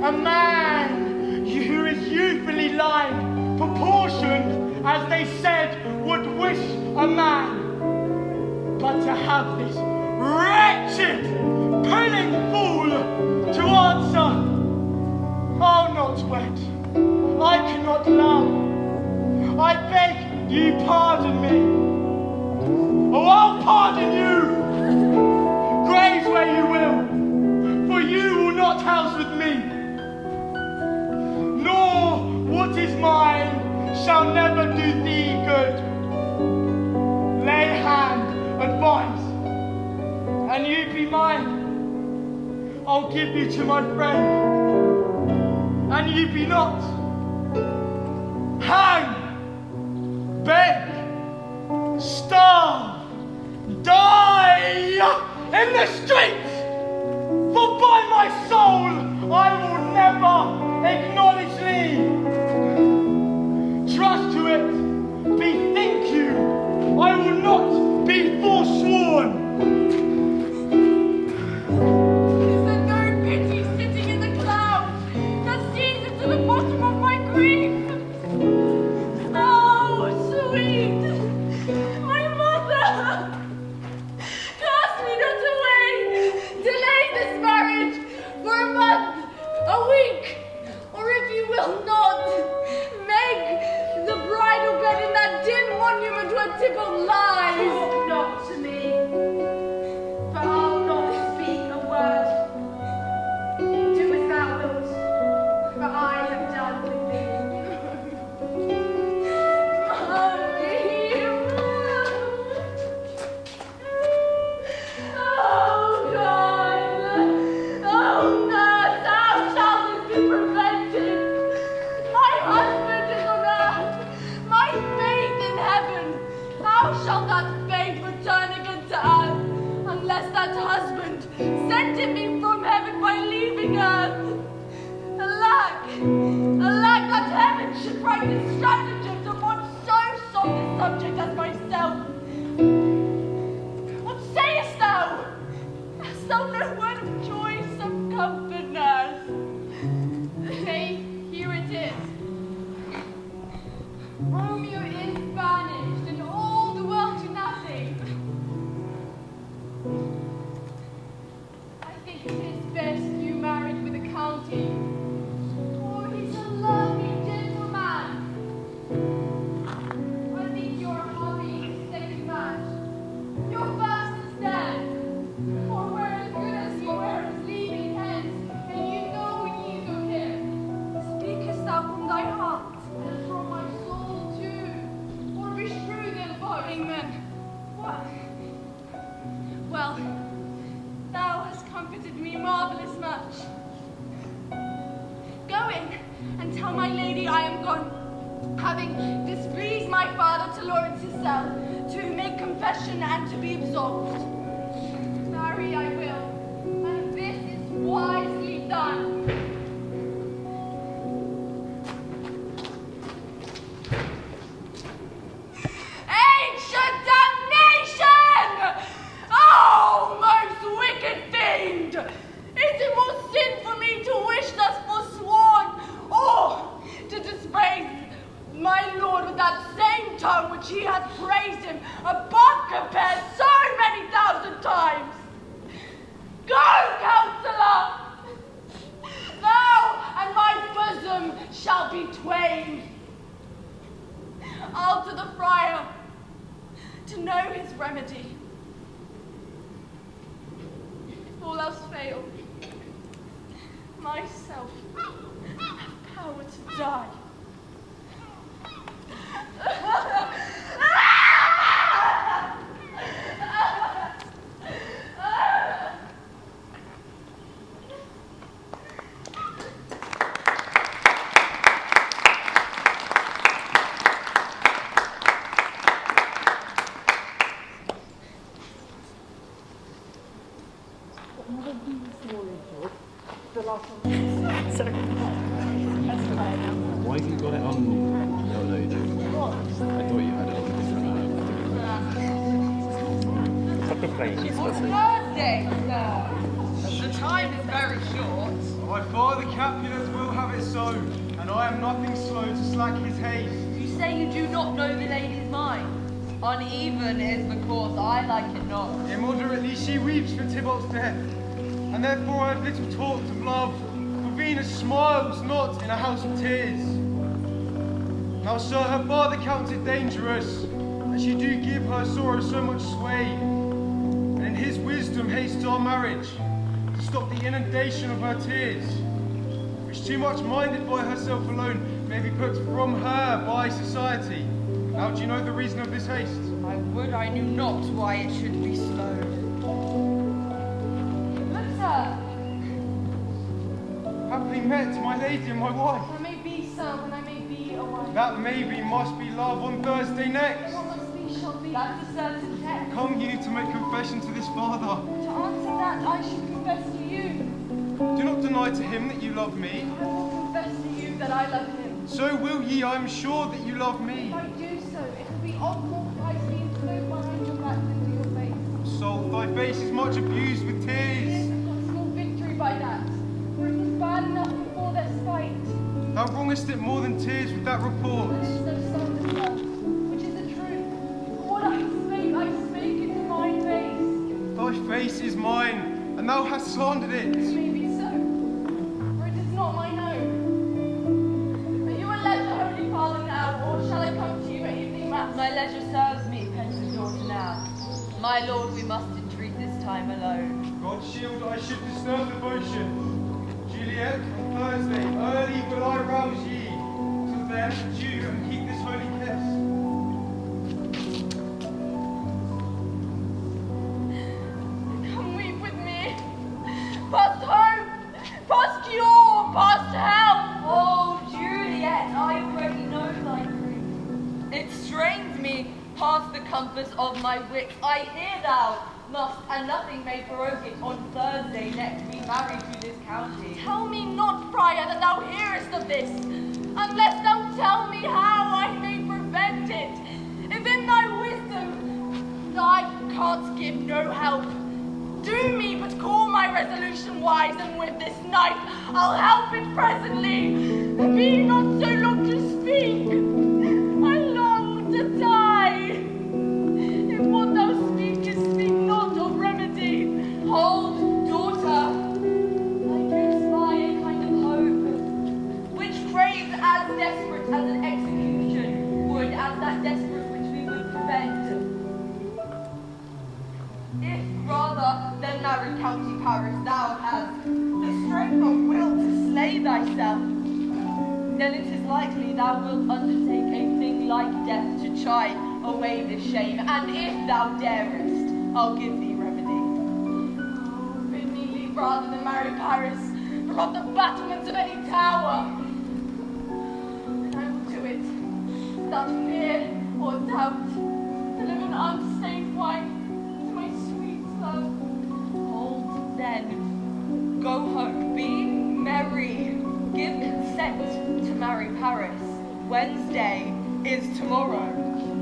a man who is youthfully lined, proportioned as they said would wish a man, but to have this wretched, pilling fool to answer, I'll not wed, I cannot love, I beg you pardon me, oh I'll pardon you, graze where you will. For you will not house with me, nor what is mine shall never do thee good. Lay hand, advise, and you be mine. I'll give you to my friend, and you be not. Hang, beg, starve, die in the streets. For by my soul, I will never acknowledge thee. Trust to it, bethink you, I will not be forsworn. Is there no pity sitting in the clouds that sees into the bottom of my grief? Oh, sweet, my mother! Cast me not away! Delay this marriage for a month, a week, or if you will not, make the bridal bed in that dim monument where Tybalt lies. Talk not to me, for I'll not speak a word. Do as thou wilt, for I have done with thee. Oh God! Oh nurse, how shall this be prevented? My husband is on earth, my faith in heaven. How shall that faith return again to earth, unless that husband sent me from heaven by leaving earth? Alack, alack, that heaven should write the stratagems upon so soft a subject as myself. What sayest thou? Hast thou no word of joy, some comfort, nurse? Say, here it is. Romeo is banished, and all the world to nothing. I think it is best you married with a county, for he's a lovely gentleman. I think you're hobby second match. Your first is dead, for we're as good as you were as leaving hence, and you know needs of him. Speakest thou from thy heart? And from my soul too, for we strew them both. Amen. What? Well, thou hast comforted me marvellous much. Go in and tell my lady I am gone, having displeased my father to Lawrence himself, to make confession and to be absolved. Marry I will, and this is wisely done. Ancient damnation! Oh, most wicked fiend! Is it more sin for me to wish thus forsworn, or to dispraise my lord with that same tongue which he hath praised him above compared so many thousand times? Go, counselor! Thou and my bosom shall be twain. I'll to the friar to know his remedy. If all else fail, myself have power to die. Sorry. That's fine. Why have you got it on? No, you don't. What? I thought you had it on It's Thursday, sir. The time is very short. My father Capulet will have it so, and I am nothing slow to slack his haste. You say you do not know the lady's mind. Uneven is the cause I like it not. Immoderately she weeps for Tybalt's death, and therefore I have little talked of love, for Venus smiles not in a house of tears. Now, sir, her father counts it dangerous, that she do give her sorrow so much sway, and in his wisdom hastes our marriage, to stop the inundation of her tears, which too much minded by herself alone may be put from her by society. Now, do you know the reason of this haste? I would I knew not why it should be slowed. Look, sir. Happily met, my lady and my wife. I may be so, and I may be a wife. That maybe must be love on Thursday next. What must be shall be. That's a certain text. Come you to make confession to this father. To answer that, I should confess to you. Do not deny to him that you love me. I will confess to you that I love him. So will ye, I am sure that you love me. If I do so, it will be awful if I see him flow behind your back into your face. Soul, thy face is much abused with Yes, tears. I've got small victory by that, for it was bad enough before their spite. Thou wrongest it more than tears with that report. This is no slander, sir, which is the truth. What I spake into my face. Thy face is mine, and thou hast slandered It it. may be so, for it is not mine own. But you will leisure, Holy Father, now, or shall I come to you at evening mass? My leisure serves me, pensive daughter, now. My lord, we must entreat this time alone. God shield, I should disturb devotion. Juliet, on Thursday, early will I rouse ye. Till then, adieu, and keep this holy kiss. Come weep with me. Past hope, past cure, past help. Oh, Juliet, I already know thy grief. It strains me past the compass of my wit. I hear thou must, and nothing may prorogue it, on Thursday next be married to this county. Tell me not, friar, that thou hearest of this, unless thou tell me how I may prevent it. If in thy wisdom thou canst give no help, do me but call my resolution wise, and with this knife I'll help it presently. Be not so long to speak. I long to die. If what thou speakest speak not of remedy, Hold, daughter, I do spy a kind of hope. which craves as desperate as an execution would, as that desperate which we would prevent. If rather than marry County Paris thou hast the strength of will to slay thyself, then it is likely thou wilt undertake a thing like death to chide away this shame, and if thou darest, I'll give thee remedy. bid me leave rather than marry Paris from the battlements of any tower. And I will do it without fear or doubt, to live an unstained wife to my sweet love. Hold then, go home, be merry, give consent to marry Paris. Wednesday is tomorrow.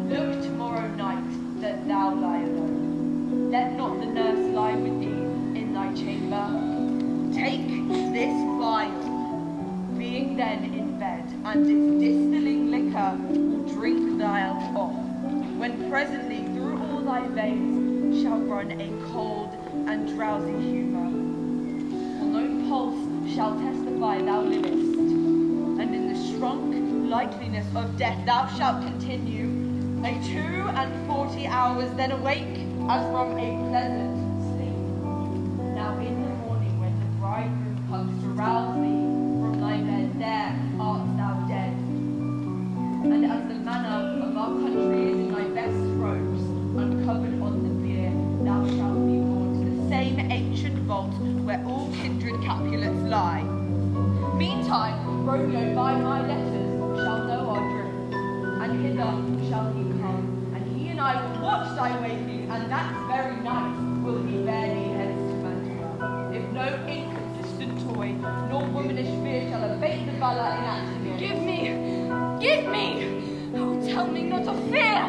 Look tomorrow night that thou lie alone. Let not the nurse lie with thee in thy chamber. Take this vial, being then in bed, and its distilling liquor will drink thou off, when presently through all thy veins shall run a cold and drowsy humour. For no pulse shall testify thou livest, and in the shrunk likeliness of death thou shalt continue a 42 hours, then awake as from a pleasant sleep. Now in the morning when the bridegroom comes to rouse thee from thy bed, there art thou dead. And as the manner of our country is in thy best robes, uncovered on the bier, thou shalt be borne to the same ancient vault where all kindred Capulets lie. Meantime, Romeo by my letters shall know our drift, and hither shall he come, and he and I will watch thy waking, and that very night will he bear thee hence to Mantua. If no inconsistent toy, nor Valour in action here. Give me! Oh, tell me not to fear!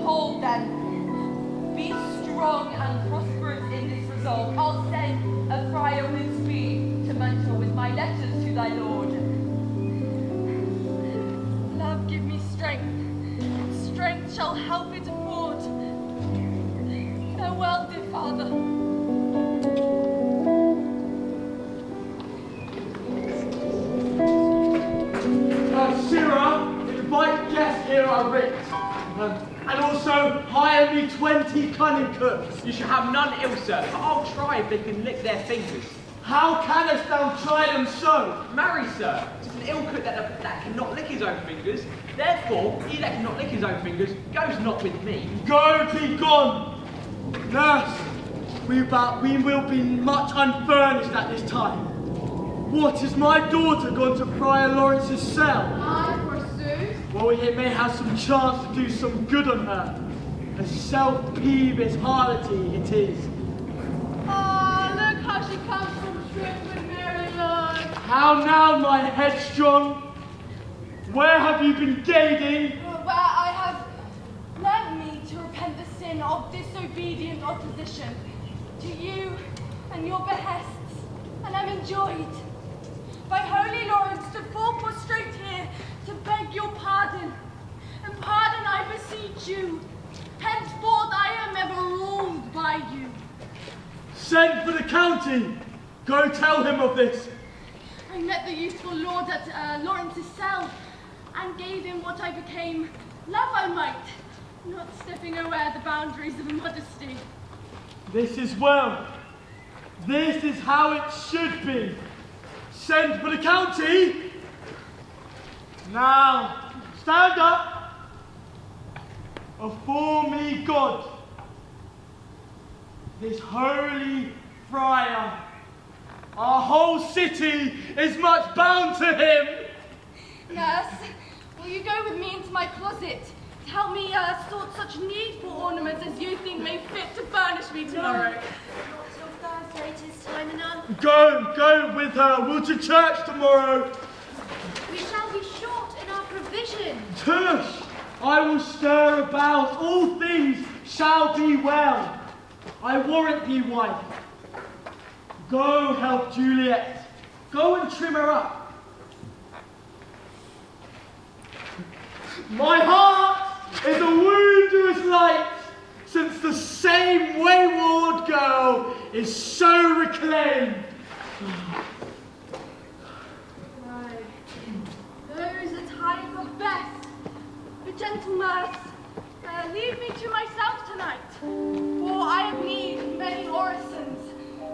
Hold then. Be strong and prosperous in this resolve. I'll send a friar with speed to mentor with my letters to thy lord. Love, give me strength. Strength shall help it afford. Farewell, dear father. Sirrah, invite guests here I writ. And also hire me 20 cunning cooks. You shall have none ill, sir, but I'll try if they can lick their fingers. How canst thou try them so? Marry, sir, 'tis an ill cook that cannot lick his own fingers. Therefore, he that cannot lick his own fingers goes not with me. Go, be gone. Nurse, we will be much unfurnished at this time. What, is my daughter gone to Prior Lawrence's cell? Aye, forsooth. Well, it may have some chance to do some good on her. A self-peevish harlotry it is. Ah, look how she comes from Shrewsbury, Mary Lord. How now, my headstrong? Where have you been gading? Where I have learnt me to repent the sin of disobedient opposition to you and your behests, and am enjoyed by holy Lawrence to fall prostrate here to beg your pardon, and pardon I beseech you. Henceforth I am ever ruled by you. Send for the county. Go tell him of this. I met the youthful lord at Lawrence's cell, and gave him what I became, love I might, not stepping away the boundaries of modesty. This is well. This is how it should be. Send for the county. Now, stand up. Afore me, God, this holy friar, our whole city is much bound to him. Nurse, will you go with me into my closet to help me sort such needful ornaments as you think may fit to furnish me tomorrow? Not till Thursday, 'tis time enough. Go with her. We'll to church tomorrow. We shall be short in our provision. Tush! I will stir about. All things shall be well. I warrant thee, wife. Go help Juliet. Go and trim her up. My heart is a wondrous light, since the same wayward girl is so reclaimed. Right. Those are times of best. But gentle nurse, leave me to myself tonight, for I have need many orisons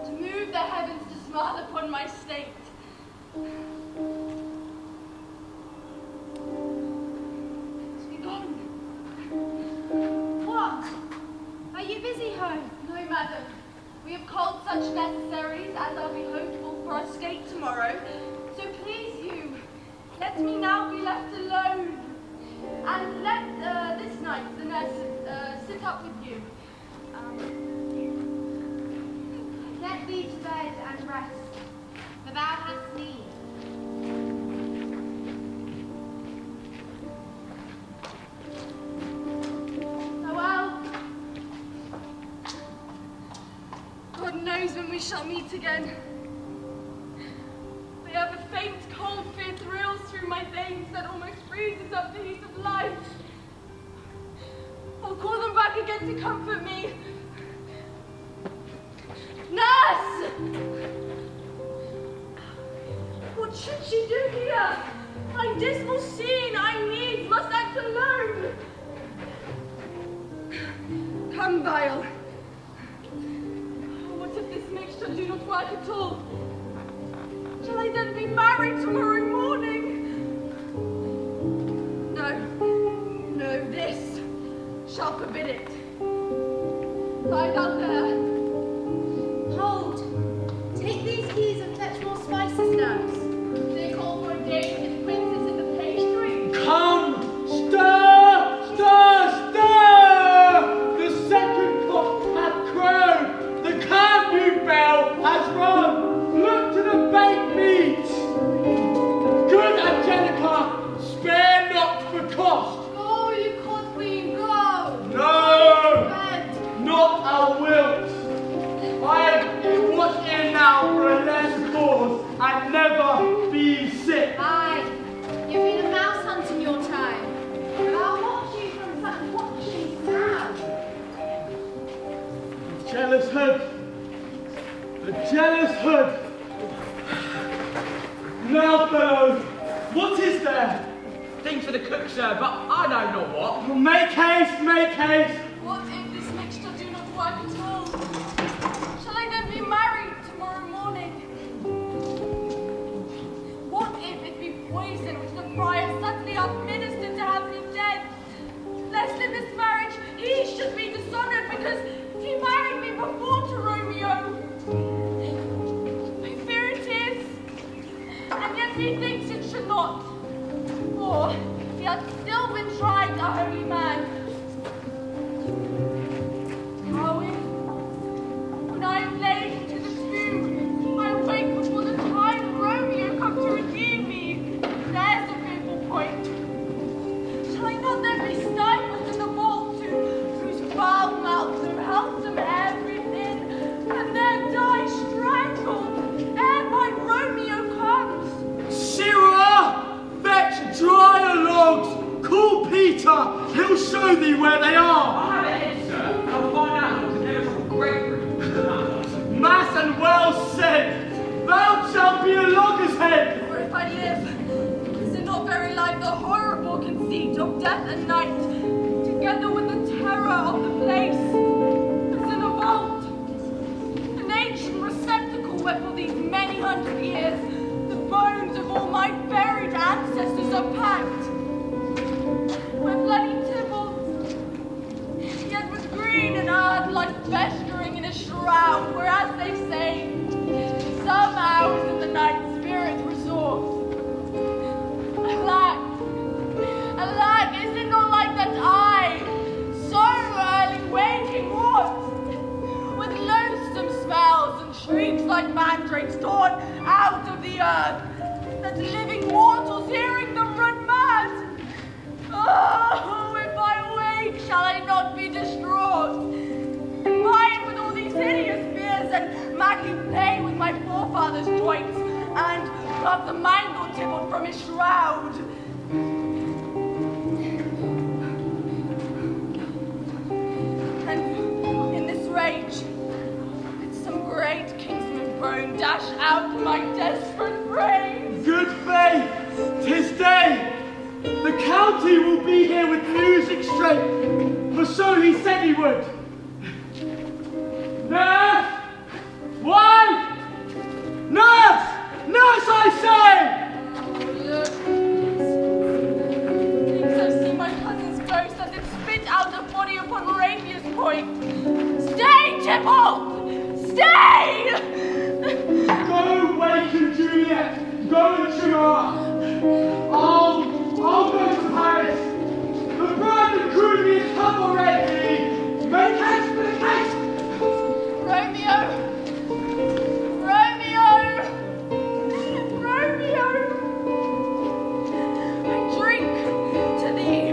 to move the heavens to smile upon my state. Gone. What? Are you busy home? No, madam. We have called such necessaries as are behoveful for our state tomorrow. So please you, let me now be left alone. And let this night the nurse sit up with you. Get thee to bed and rest, for thou hast need. Farewell. God knows when we shall meet again. I have a faint cold fear thrills through my veins that almost freezes up the heat of life. I'll call them back again to comfort me. Nurse! What should she do here? My dismal scene I needs must act alone. Come, Vile. What if this mixture do not work at all? Shall I then be married tomorrow morning? No, this shall forbid it. Lie down there. Hold. Take these keys and fetch more spices, nurse. They call for a date with princes in the pastry. Come! Stir! Stir! Stir! The second cock hath crowed. The curfew bell has rung. Look to the hood. Now, fellows, what is there? Things for the cook, sir, but I know not what. Well, make haste, make haste. What if this mixture do not work at all? Shall I then be married tomorrow morning? What if it be poison which the prior suddenly administered to have me dead? Lest in this marriage he should be dishonored because he married me before to Romeo. I fear it is, and yet he thinks it should not. For he hath still been tried a holy man. How if, when I am laid into the tomb, I wake before the time Romeo comes to redeem me? There's a fearful point. Shall I not then be stifled in the vault to whose foul mouth no wholesome air breathes in, and there die strangled ere my Romeo comes? Sirrah! Fetch drier logs! Call Peter! He'll show thee where they are! I have a head, sir. I'll find out what's never from Gregory. Mass and well said! Thou shalt be a logger's head! For if I live, is it not very like the horrible conceit of death and night, together with the terror of the place, as in a vault, an ancient receptacle where for these many hundred years the bones of all my buried ancestors are packed? My bloody Tybalt, yet with green and earth like festering in a shroud, where, as they say, some hours in the night spirit resort. Alack, is it not like that I, so early waking what? With loathsome smells and shrieks like mandrakes torn out of the earth, that living mortals hearing them run mad? Oh, if I wake, shall I not be distraught? Mine with all these hideous fears and madly play with my forefathers' joints and pluck the mangled Tybalt from his shroud. And in this rage, let some great kinsman groan dash out my desperate brains. Good faith! 'Tis day! The county will be here with music straight, for so he said he would. Nurse! Wife! Nurse! Nurse, I say! Look. Thinks I see my cousin's ghost as it spit out a body upon Rapia's point. Stay, Tybalt! Stay! Go waken Juliet! Go and cheer her up! I'll go to Paris! The bride and groom is come already! Make haste, make haste! Romeo! Romeo! Romeo! I drink to thee!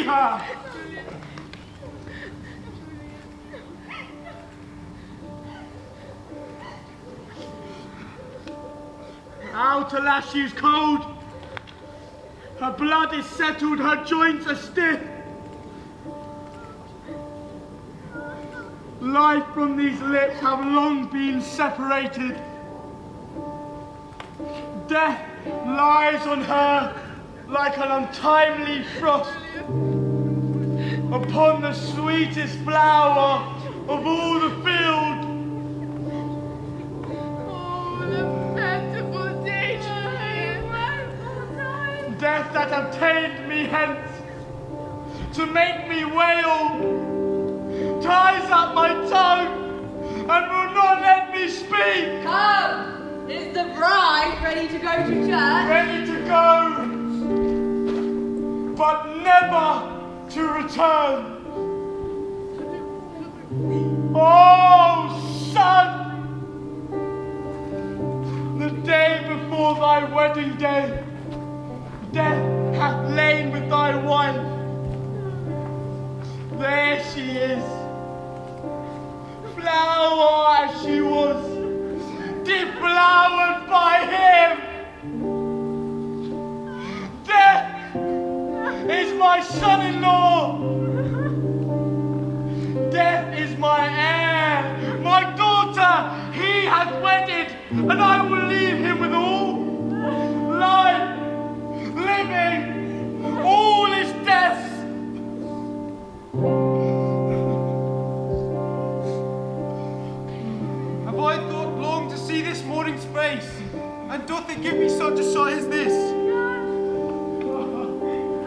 her! Out, alas, she's cold. Her blood is settled, her joints are stiff. Life from these lips have long been separated. Death lies on her like an untimely frost upon the sweetest flower of all the field. Oh, lamentable day to me. Death that obtained me hence to make me wail, ties up my tongue and will not let me speak. Come! Is the bride ready to go to church? Ready to go, but never to return. Oh, son! The day before thy wedding day, death hath lain with thy wife. There she is, flower as she was, deflowered by him. Death is my son-in-law. Death is my heir, my daughter. He hath wedded, and I will leave him with all. Life, living, all is death. Have I thought long to see this morning's face, and doth it give me such a sight as this?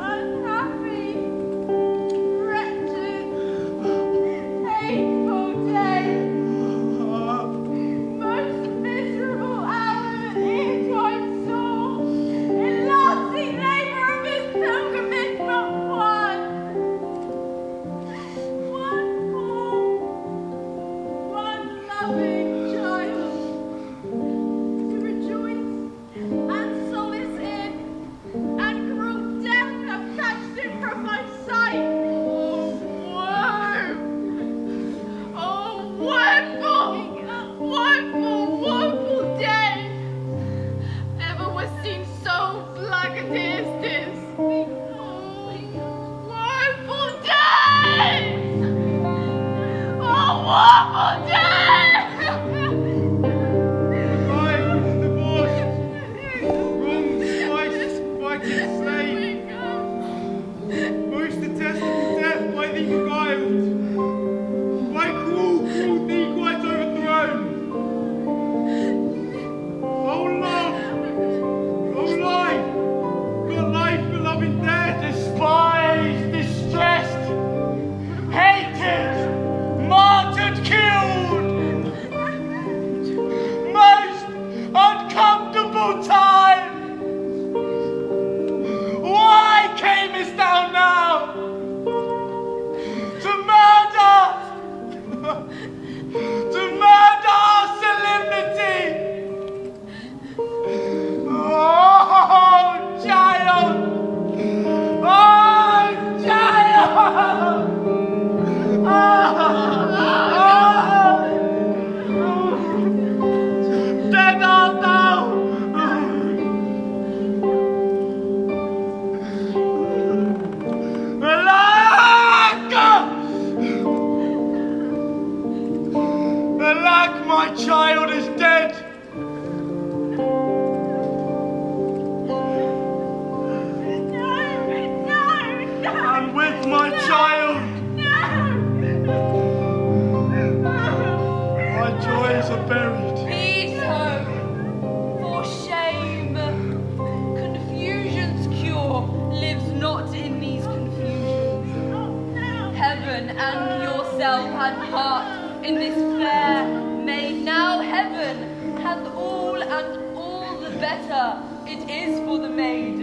Unhappy, wretched, hateful day. Most miserable hour that e'er saw. In lasting labour of his pilgrimage but one. One poor, one loving child. To rejoice and solace in, and cruel death have snatched him from my sight. Oh, woeful day! Ever was seen so black a day as this. Woeful day! Oh, woeful day! Life is divorced, wrongs twice fighting slain, most detestable death by thee beguiled, by cruel thee quite overthrown. Oh love, oh life, got life beloved in death. Despised, distressed, hated, martyred, killed. Most uncomfortable time. Why camest thou now to murder? To murder our solemnity. Oh, child! Oh, child! Dead art thou! Alack! Alack, my child is dead! And with my child, my joys are buried. Peace, hope, for shame. Confusion's cure lives not in these confusions. Heaven and yourself had part in this fair maid. Now heaven hath all, and all the better it is for the maid.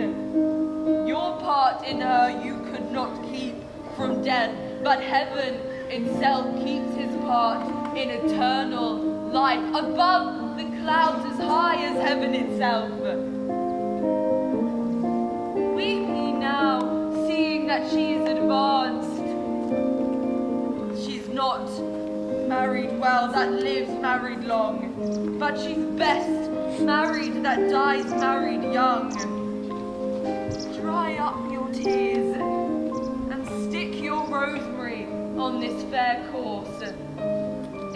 Your part in her you could not keep from death, but heaven itself keeps his part in eternal life, above the clouds as high as heaven itself. Weep ye now, seeing that yet she is advanced. She's not married well that lives married long, but she's best married that dies married young. Dry up your tears and stick your rosemary on this fair course.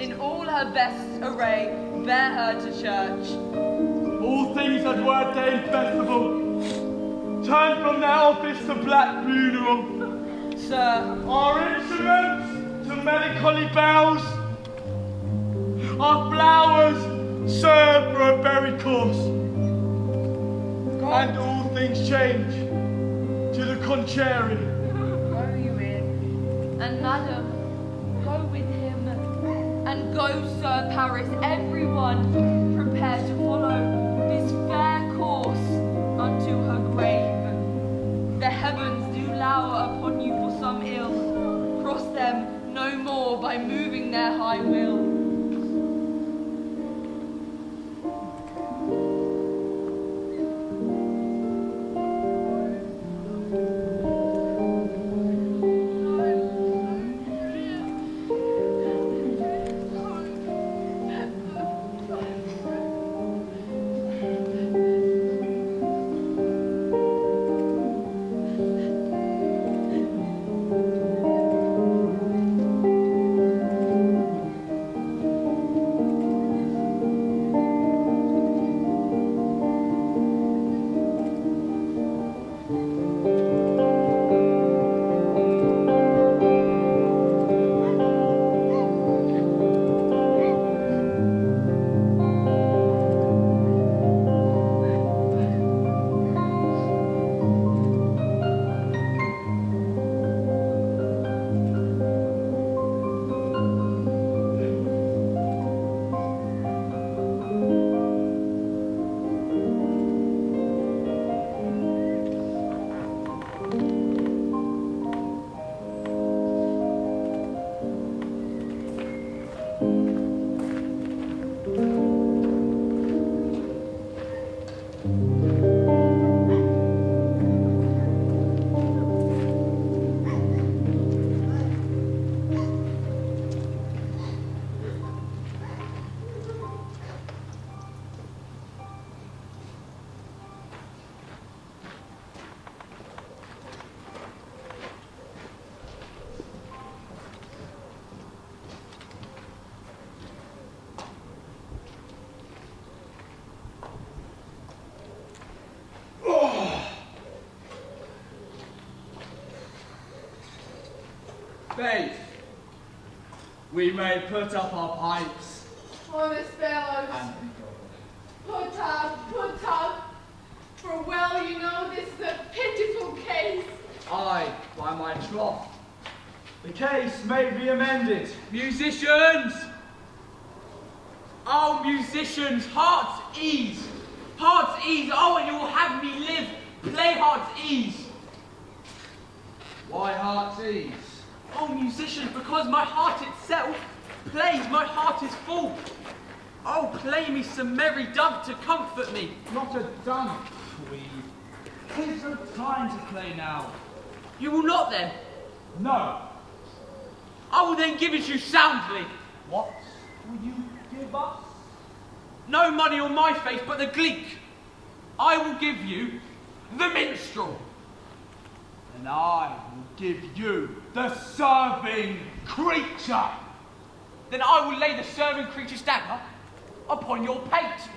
In all her best array, bear her to church. All things at Word Day and Festival turn from their office to black funeral. Sir, Our instruments to melancholy bells. Our flowers serve for a buried course. And all things change to the contrary. Go you in, and madam, go with him, and go, Sir Paris, everyone, prepare to follow this fair course unto her grave. The heavens do lower upon you for some ill, cross them no more by moving their high will. Faith, we may put up our pipes. Honest fellows, put up, for well you know this is a pitiful case. Aye, by my troth. The case may be amended. Musicians! Oh, musicians, heart's ease! Heart's ease! Oh, and you will have me live! Play heart's ease! Why heart's ease? Oh, musicians, because my heart itself plays, my heart is full. Oh, play me some merry dove to comfort me. Not a dump, we. 'Tis no time to play now. You will not then? No. I will then give it you soundly. What will you give us? No money on my face, but the gleek. I will give you the minstrel. And I will give you the serving creature. Then I will lay the serving creature's dagger upon your pate.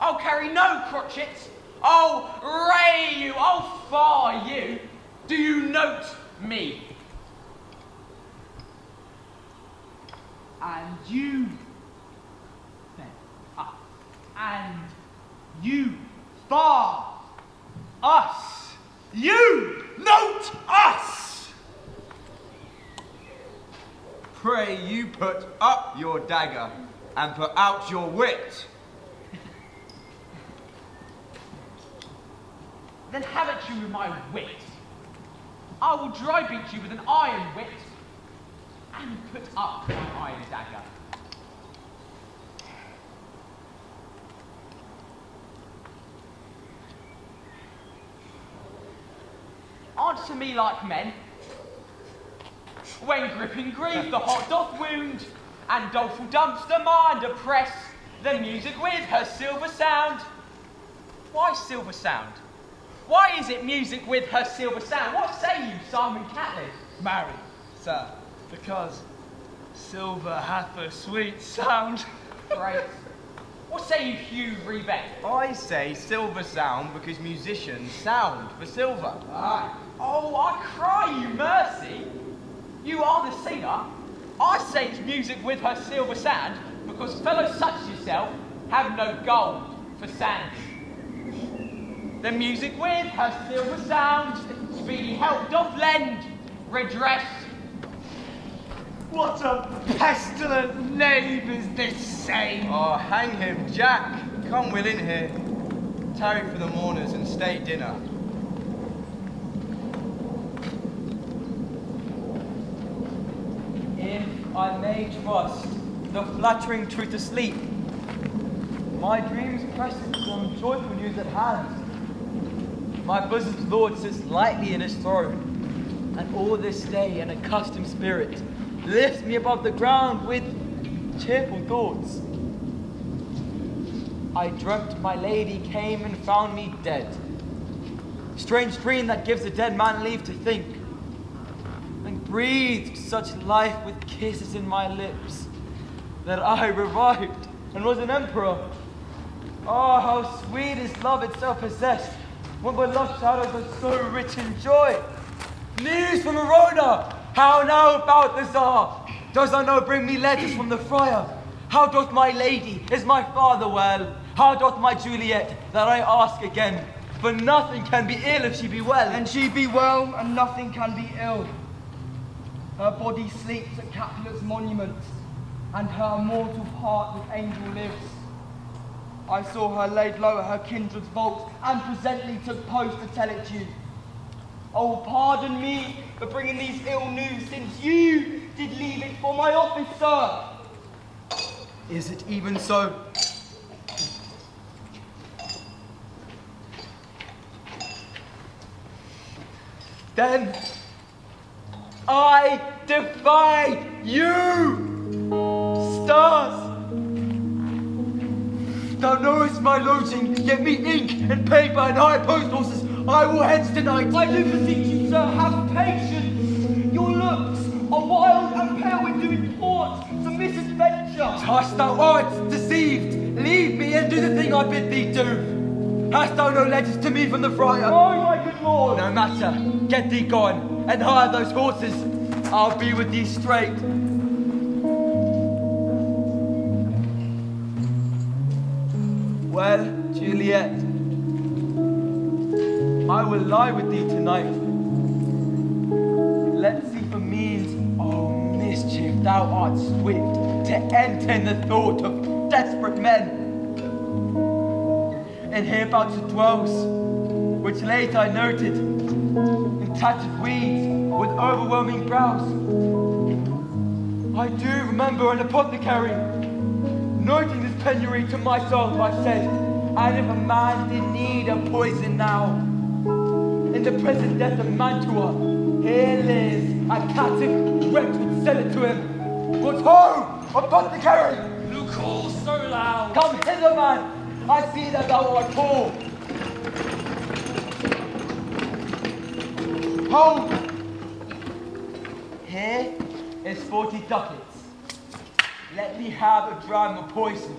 I'll carry no crotchets. I'll ray you. I'll fire you. Do you note me? And you, then, and you, far, us, you, note us! Pray you put up your dagger and put out your wit. Then have it you with my wit. I will dry beat you with an iron wit and put up my iron dagger. Aren't hearts to me like men. When gripping grief the heart doth wound, and doleful dumps the mind oppress, the music with her silver sound. Why silver sound? Why is it music with her silver sound? What say you, Simon Catlett? Marry, sir, because silver hath a sweet sound. Great. What say you, Hugh Rebeck? I say silver sound because musicians sound for silver. Ah. Oh, I cry you mercy. You are the singer. I say it's music with her silver sound because fellows such as yourself have no gold for sand. The music with her silver sound speedy help doth lend redress. What a pestilent knave is this same! Oh, hang him, Jack. Come Will in here. Tarry for the mourners and stay dinner. If I may trust the flattering truth asleep, my dreams present some joyful news at hand. My bosom's Lord sits lightly in his throne, and all this day an accustomed spirit lifts me above the ground with cheerful thoughts. I dreamt my lady came and found me dead. Strange dream that gives a dead man leave to think, and breathed such life with kisses in my lips that I revived and was an emperor. Oh, how sweet is love itself possessed, when beloved shadows are so rich in joy. News from Verona, how now about the Tsar? Does thou know bring me letters from the friar? How doth my lady, is my father well? How doth my Juliet, that I ask again? For nothing can be ill if she be well. And she be well, and nothing can be ill. Her body sleeps at Capulet's monument, and her immortal heart with angel lives. I saw her laid low at her kindred's vault, and presently took post to tell it you. Oh, pardon me for bringing these ill news, since you did leave it for my office, sir. Is it even so? Then I defy you, stars. Thou knowest my lodging, get me ink and paper and high post horses. I will hence tonight. I do beseech you, sir, have patience. Your looks are wild and pale when you report the misadventure. Hast thou art deceived? Leave me and do the thing I bid thee do. Hast thou no letters to me from the friar? Oh, my good lord. No matter, get thee gone and hire those horses. I'll be with thee straight. Well, Juliet, I will lie with thee tonight. Let's see for means, oh mischief, thou art swift to enter in the thought of desperate men. And hereabouts it dwells, which late I noted, in tattered weeds with overwhelming brows. I do remember an apothecary noting this penury to myself, I said, and if a man's in need of poison now, in the present death of Mantua, here lives a captive wretch would sell it to him. But ho, apothecary! Who calls so loud? Come hither, man! I see that thou art poor. Hold! Here is 40 ducats. Let me have a dram of poison,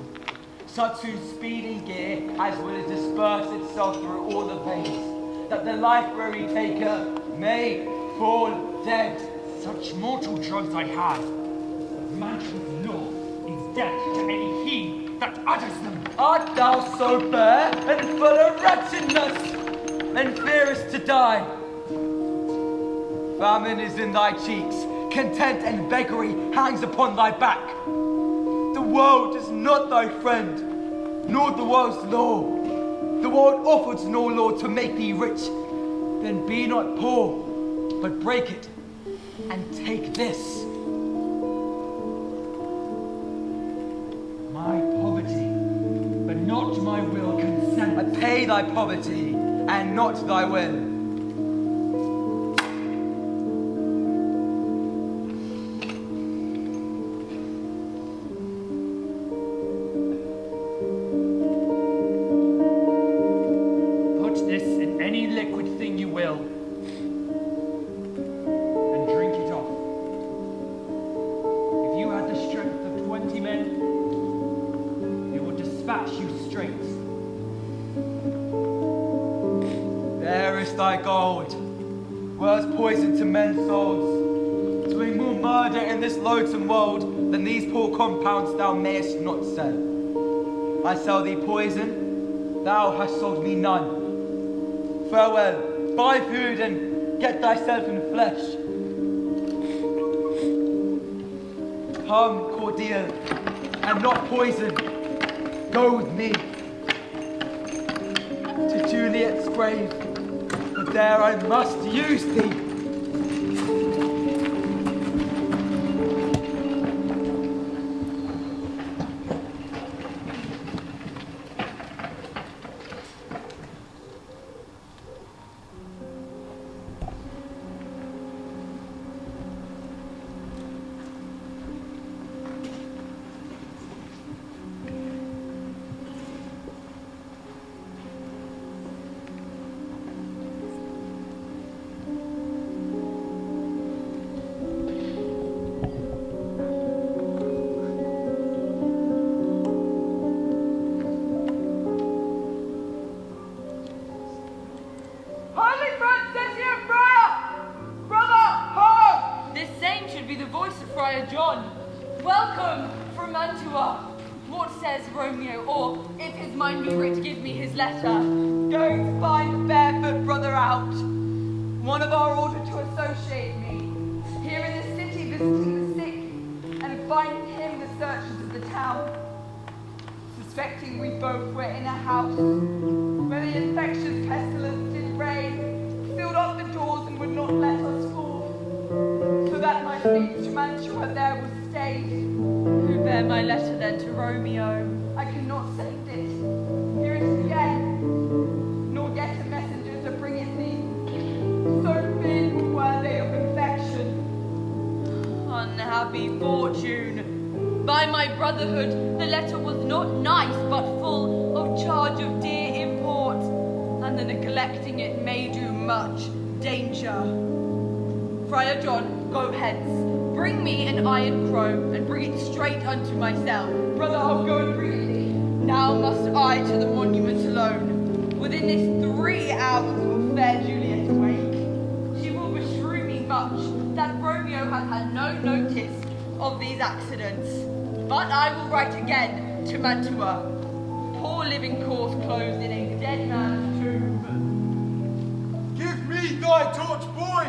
such whose speedy gear as will disperse itself through all the veins, that the life-weary taker may fall dead. Such mortal drugs I have. Mantua's law is death to any he that utters them. Art thou so bare and full of wretchedness, and fearest to die? Famine is in thy cheeks, content and beggary hangs upon thy back. The world is not thy friend, nor the world's law. The world offers no law to make thee rich. Then be not poor, but break it, and take this. My poverty, but not my will consent. I pay thy poverty, and not thy will. waste thy gold. Words poison to men's souls, doing more murder in this loathsome world than these poor compounds thou mayest not sell. I sell thee poison, thou hast sold me none. Farewell, buy food and get thyself in flesh. Come, cordial, and not poison, go with me to Juliet's grave, but there I must use thee. Romeo, or if his mind be writ, give me his letter. Going to find a barefoot brother out, one of our order to associate me, here in the city visiting the sick, and finding him the searchers of the town. Suspecting we both were in a house, where the infectious pestilence did reign, sealed up the doors and would not let us forth, so that my speech to Mantua there was stayed. Who bear my letter then to Romeo? I cannot send it. Here it is again, nor get a messenger to bring it thee. So fearful were they of infection. Unhappy fortune! By my brotherhood, the letter was not nice, but full of charge of dear import, and the neglecting it may do much danger. Friar John, go hence. Bring me an iron crow, and bring it straight unto myself. Brother, I'll go and bring it thee. Now must I to the monument alone. Within this 3 hours will fair Juliet awake. She will beshrew me much that Romeo hath had no notice of these accidents. But I will write again to Mantua. Poor living corpse closed in a dead man's tomb. Give me thy torch, boy!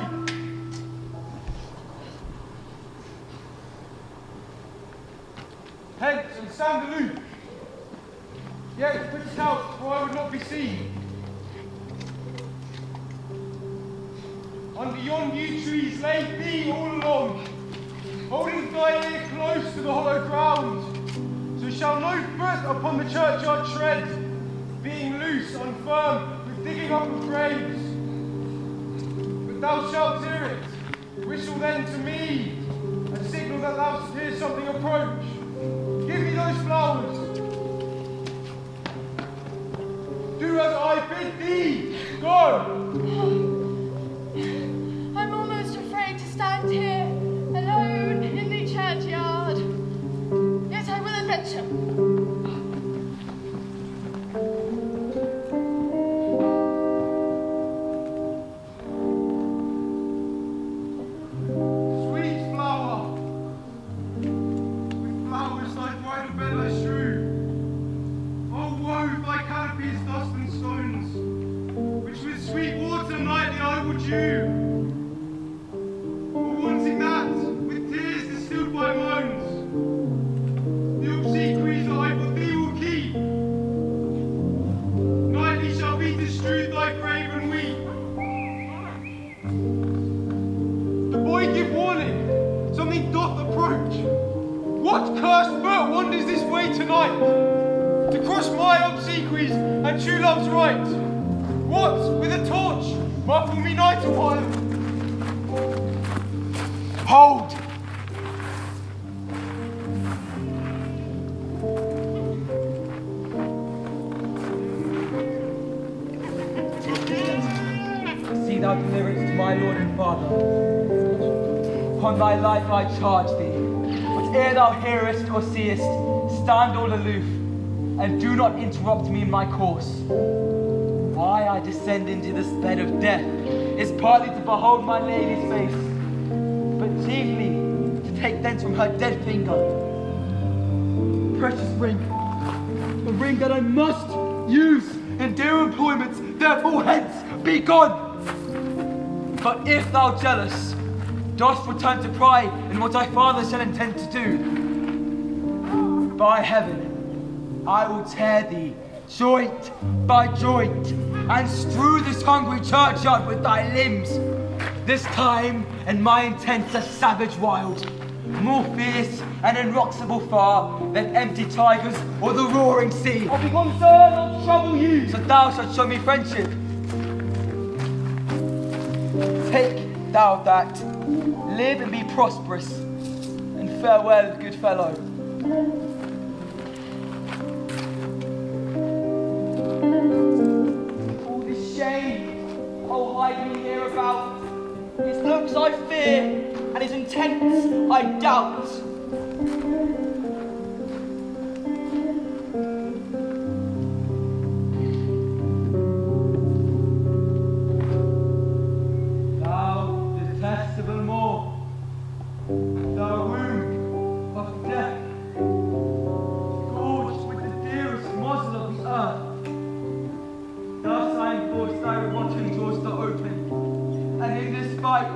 Hence and stand aloof. Yet put it out, for I would not be seen. Under yon yew trees lay thee all along, holding thy ear close to the hollow ground, so shall no foot upon the churchyard tread, being loose, unfirm, with digging up of graves. But thou shalt hear it, whistle then to me, and signal that thou hear something approach. Give me those flowers. Do as I bid thee. Go. I'm almost afraid to stand here, alone in the churchyard. Yet I will adventure. Upon thy life I charge thee, but ere thou hearest or seest, stand all aloof, and do not interrupt me in my course. why I descend into this bed of death is partly to behold my lady's face, but chiefly to take thence from her dead finger precious ring, a ring that I must use in dear employments, therefore hence be gone. But if thou jealous, dost return to pry in what thy father shall intend to do, by heaven, I will tear thee joint by joint and strew this hungry churchyard with thy limbs. This time, and my intent's a savage wild, more fierce and inroxable far than empty tigers or the roaring sea. I'll be gone, sir, not trouble you. So thou shalt show me friendship. Take thou that, live and be prosperous, and farewell, good fellow. All this shame, oh hide me hereabout. His looks I fear, and his intents I doubt. Thou detestable Moor, thou womb of death, gorged with the dearest morsel of the earth. Thus I enforce thy rotten doors to open, and in this fight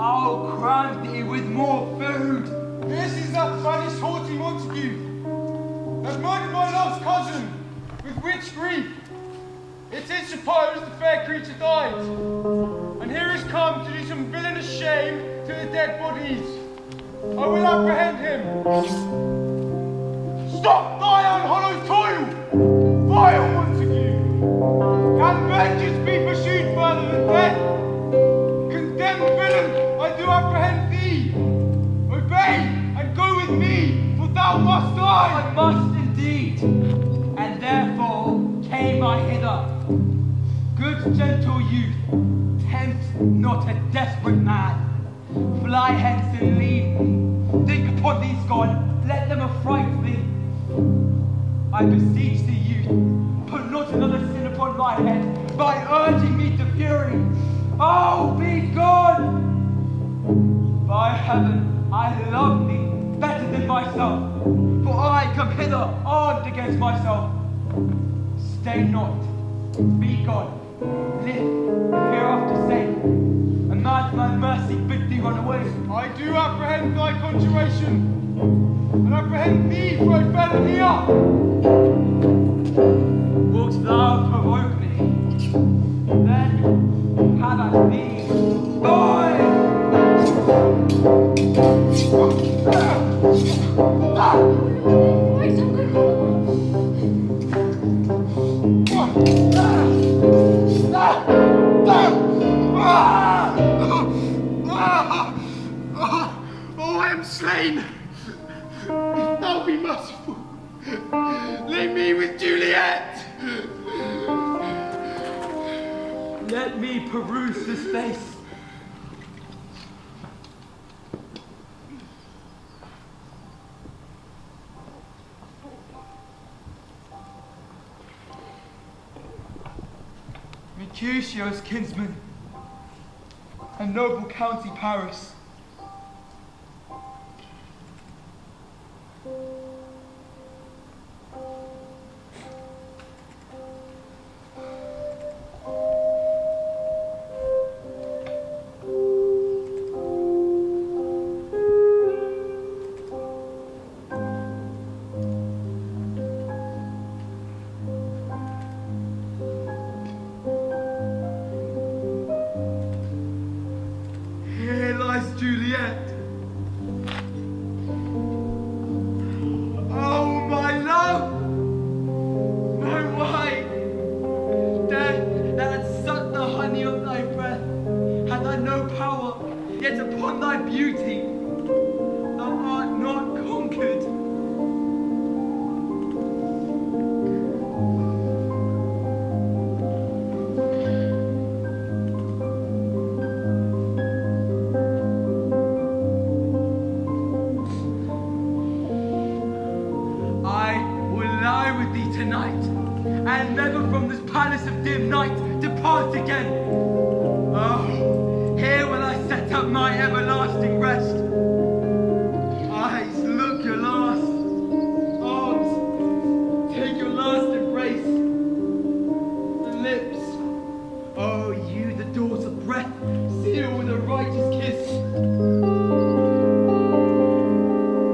I'll crown thee with more food. This is that banished haughty Montague, that murdered my love's cousin, with which grief it is supposed the fair creature died, and here is come to do some villainous shame to the dead bodies. I will apprehend him. Stop thy unhallowed toil, vile Montague! Can vengeance be pursued further than death? Condemned villain, I do apprehend thee. Obey and go with me, for thou must die. I must indeed, and therefore came I hither. Good gentle youth, tempt not a desperate man. Fly hence and leave me. Think upon these gone, let them affright me. I beseech thee, youth, put not another sin upon my head by urging me to fury. Oh, be gone! By heaven, I love thee better than myself, for I come hither armed against myself. Stay not, be gone, live hereafter safe, and not my mercy bid thee run away. I do apprehend thy conjuration, and apprehend thee for a felon here. Wilt thou provoke me? Then have at thee, boy! Oh, I am slain. If thou be merciful, leave me with Juliet. Let me peruse this face. Mercutio's kinsman, a noble county Paris. Tonight, and never from this palace of dim night part again. Oh, here will I set up my everlasting rest. Eyes, look your last. Arms, take your last embrace. The lips, oh, you, the doors of breath, seal with a righteous kiss.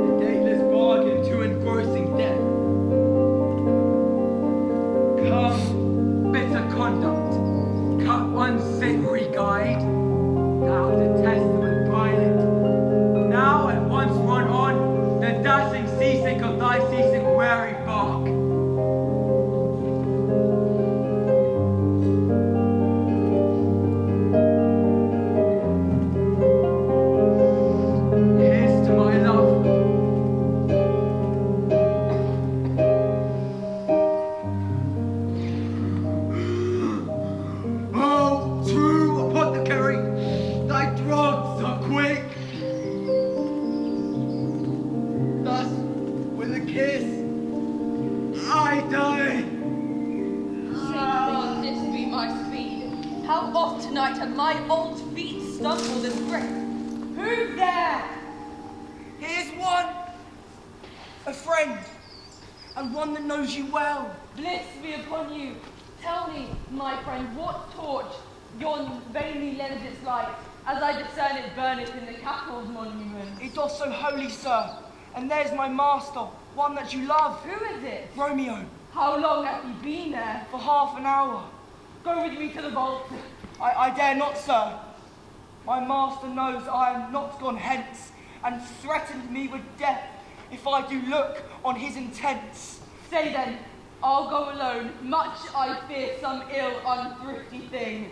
The dateless bargain to engrossing death. Come, bitter conduct, cut unsavory guide. Thou the testament pilot. Now at once run on, the dashing seasick of thy seasick weary bark. Here's to my love. Oh, true apothecary, thy drugs are quick. Thus, with a kiss, I die. Shall this be my speed? How oft tonight have my old feet stumbled and tripped? Who's there? Here's one, a friend, and one that knows you well. Bliss be upon you. Tell me, my friend, what torch yon vainly lends its light, as I discern it burneth in the Capitol's monument? It doth so holy, sir, and there's my master, one that you love. Who is it? Romeo. How long hath he been there? For half an hour. Go with me to the vault. I dare not, sir. My master knows I am not gone hence, and threatened me with death if I do look on his intents. Stay then, I'll go alone, much I fear some ill unthrifty thing.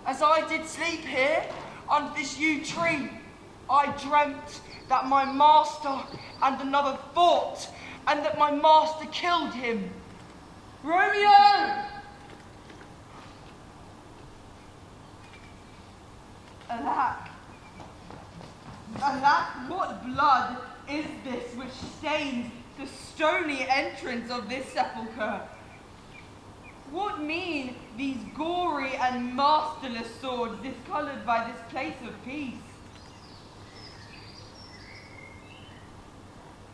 As I did sleep here, under this yew tree, I dreamt that my master and another fought, and that my master killed him. Romeo! Alack! Alack, what blood is this which stains the stony entrance of this sepulchre? What mean these gory and masterless swords discoloured by this place of peace?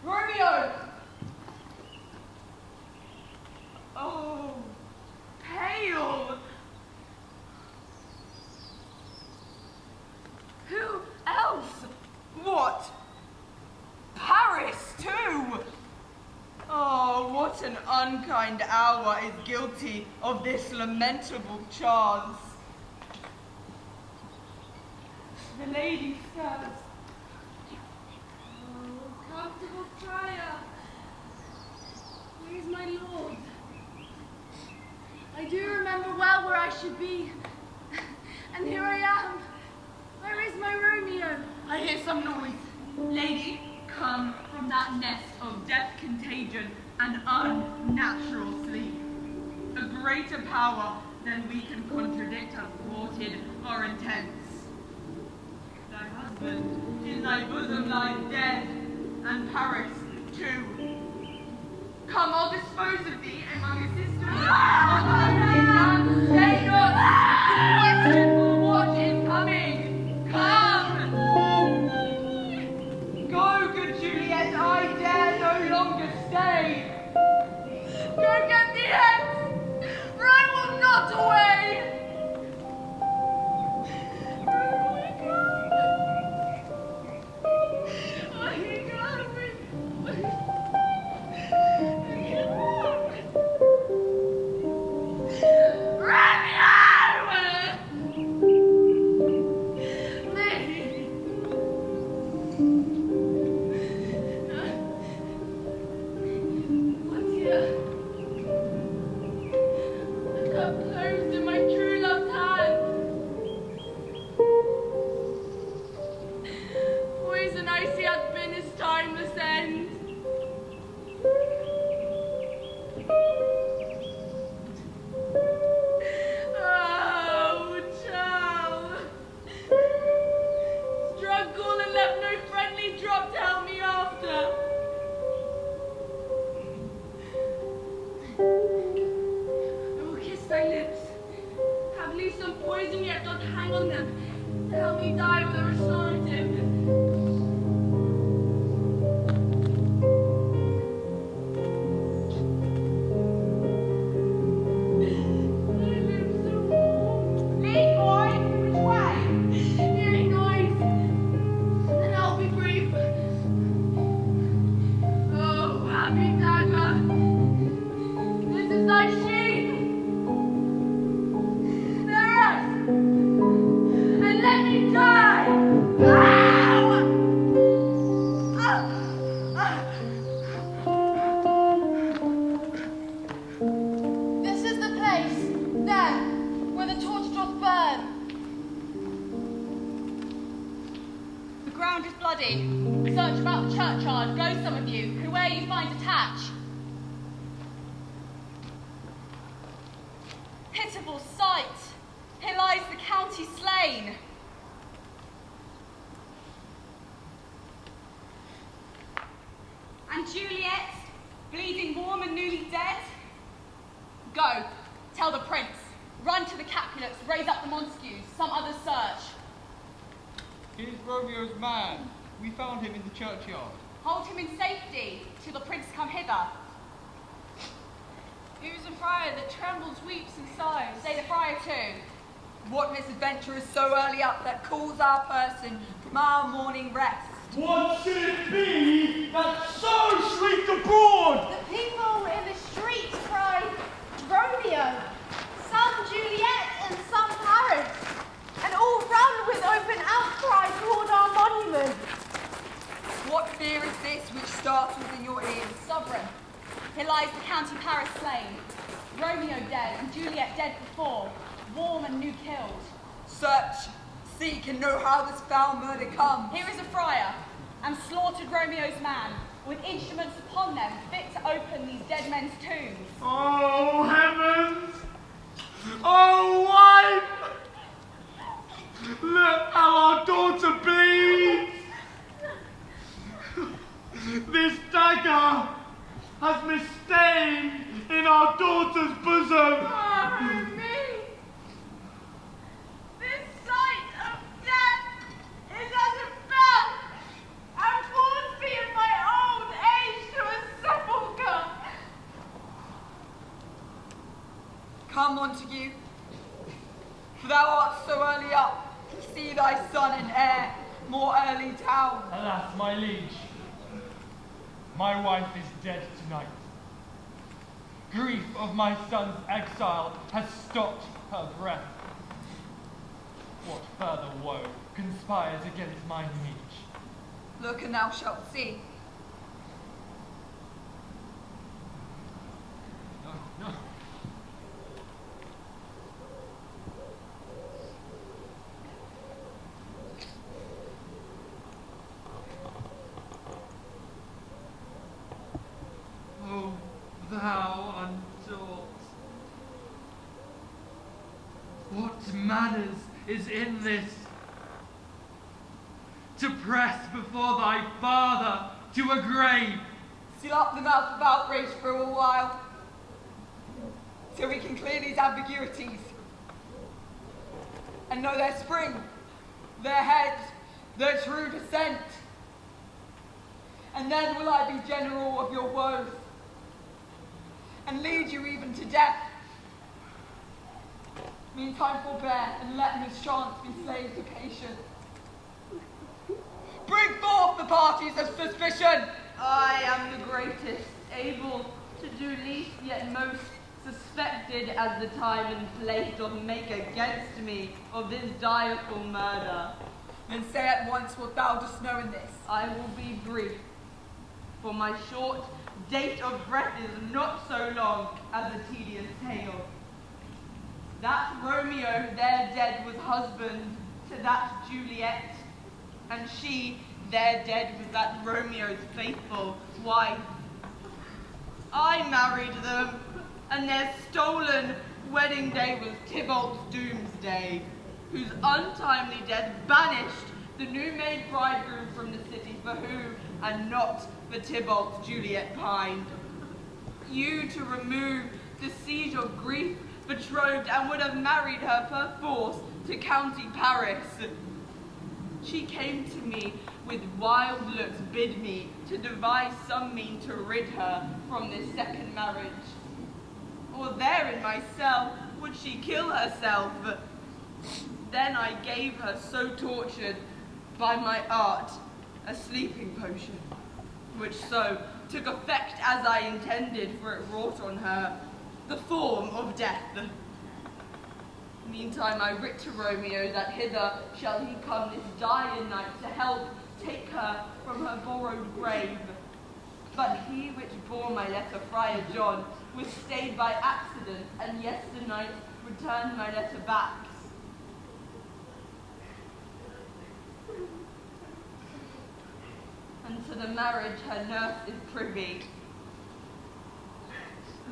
Romeo! Oh, pale! Who else? What? Paris, too! Oh, what an unkind hour is guilty of this lamentable chance. The lady stirs. Oh, comfortable friar. Where's my lord? I do remember well where I should be. And here I am. Where is my Romeo? I hear some noise. Lady, come from that nest of death contagion and unnatural sleep. A greater power than we can contradict has thwarted our intents. Thy husband in thy bosom lies dead, and Paris too. Come, I'll dispose of thee among your sisters. Stay not! Question for what is coming. Come! Go, good Juliet, I dare no longer stay. Go get thee hence, for I will not away. At least some poison yet don't hang on them. Help me die with a restorative. Lead, boy! Which way? Hearing noise. And I'll be brief. Oh, happy dagger. This is thy sheep. There! And let me die! Ow! This is the place, there, where the torch doth burn. The ground is bloody. Search about the churchyard. Go, some of you, whoe'er you find attach. Pitiful sight! Here lies the county slain. And Juliet, bleeding warm and newly dead? Go, tell the prince. Run to the Capulets, raise up the Montagues, some others search. Here's Romeo's man. We found him in the churchyard. Hold him in safety till the prince come hither. Who's a friar that trembles, weeps, and sighs? Say the friar too. What misadventure is so early up that calls our person from our morning rest? What should it be that so shrieked abroad? The people in the streets cry, Romeo, some Juliet, and some Clarridge, and all run with open outcry toward our monument. What fear is this which starts within your ears? Sovereign, here lies the county Paris slain. Romeo dead and Juliet dead before, warm and new killed. Search, seek, and know how this foul murder comes. Here is a friar, and slaughtered Romeo's man, with instruments upon them fit to open these dead men's tombs. Oh, heavens! Oh, wife! Look how our daughter bleeds! This dagger has misstained in our daughter's bosom. Oh, me! This sight of death is as a bell, and pulls me in my old age to a sepulchre. Come, Montague, for thou art so early up to see thy son and heir more early down. Alas, my liege, my wife is dead tonight. Grief of my son's exile has stopped her breath. What further woe conspires against my liege? Look and thou shalt see. No, no. Oh, thou untaught. What manners is in this? To press before thy father to a grave. Seal up the mouth of outrage for a while, till we can clear these ambiguities, and know their spring, their head, their true descent. And then will I be general of your woes, and lead you even to death. Meantime forbear, and let mischance be slaves to patience. Bring forth the parties of suspicion! I am the greatest, able to do least, yet most suspected as the time and place doth make against me of this direful murder. Then say at once what thou dost know in this. I will be brief, for my short date of breath is not so long as a tedious tale. That Romeo there dead was husband to that Juliet, and she there dead was that Romeo's faithful wife. I married them, and their stolen wedding day was Tybalt's doomsday, whose untimely death banished the new-made bridegroom from the city, for who, and not for Tybalt's Juliet pined. You to remove the siege of grief betrothed and would have married her perforce to County Paris. She came to me with wild looks, bid me to devise some mean to rid her from this second marriage. Or there in my cell would she kill herself. Then I gave her, so tortured by my art, a sleeping potion, which so took effect as I intended, for it wrought on her the form of death. Meantime I writ to Romeo that hither shall he come this dire night to help take her from her borrowed grave. But he which bore my letter, Friar John, was stayed by accident, and yesternight returned my letter back. And to the marriage her nurse is privy.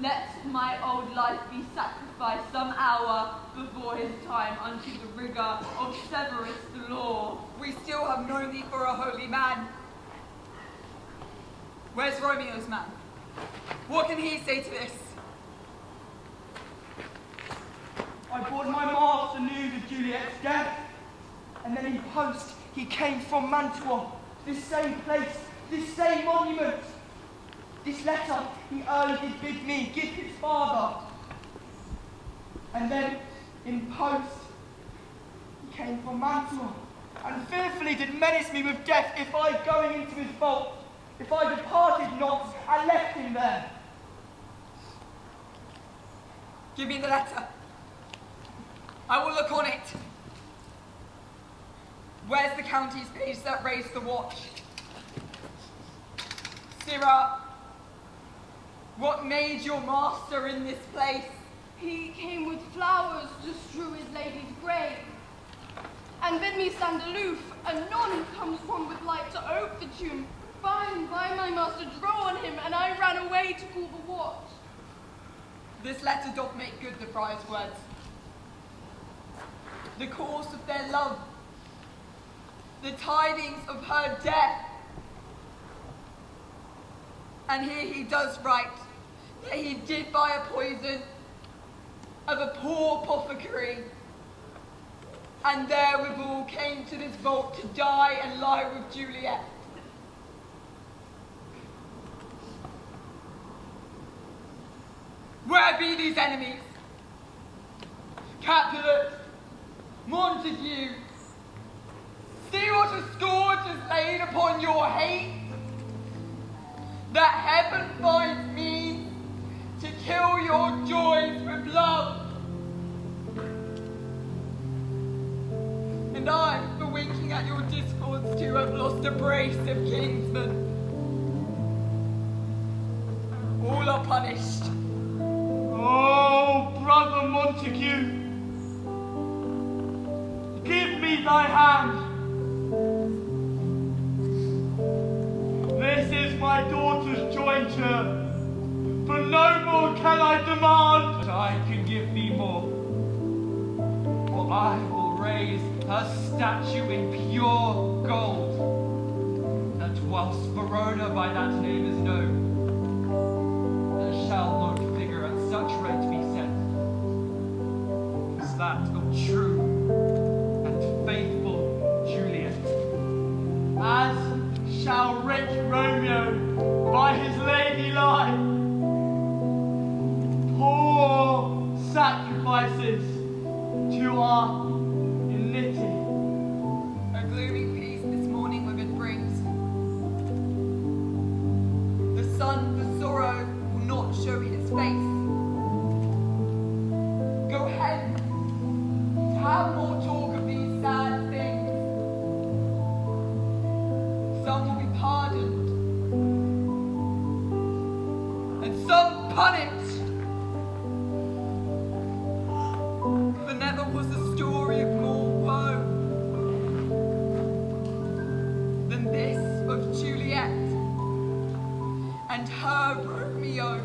Let my old life be sacrificed some hour before his time unto the rigour of Severus the law. We still have known thee for a holy man. Where's Romeo's man? What can he say to this? I brought my master news of Juliet's death, and then in post he came from Mantua, this same place, this same monument. This letter he early did bid me give his father. And then in post he came from Mantua, and fearfully did menace me with death if I going into his vault, if I departed not and left him there. Give me the letter. I will look on it. Where's the county's page that raised the watch? Sirrah, what made your master in this place? He came with flowers to strew his lady's grave, and bid me stand aloof, and none comes from with light to ope the tomb. By and by my master drew on him, and I ran away to call the watch. This letter doth make good the friar's words. The course of their love, the tidings of her death. And here he does write that he did buy a poison of a poor apothecary, and therewithal came to this vault to die and lie with Juliet. Where be these enemies? Capulet, Montague, see what a scourge is laid upon your hate, that heaven finds means to kill your joys with love. And I, for winking at your discords too, have lost a brace of kinsmen. All are punished. Oh, brother Montague, give me thy hand. This is my daughter's jointure, for no more can I demand. But I can give thee more, for I will raise her statue in pure gold, that whilst Verona by that name is known, there shall no figure at such rate be set as that of true and faithful Juliet. As shall rich Romeo by his lady lie, poor sacrifices to our enmity. A gloomy peace this morning with it brings. The sun for sorrow will not show his face. Go ahead, have more talk of these sad things. Some will be pardoned, and some punished. For never was a story of more woe than this of Juliet and her Romeo.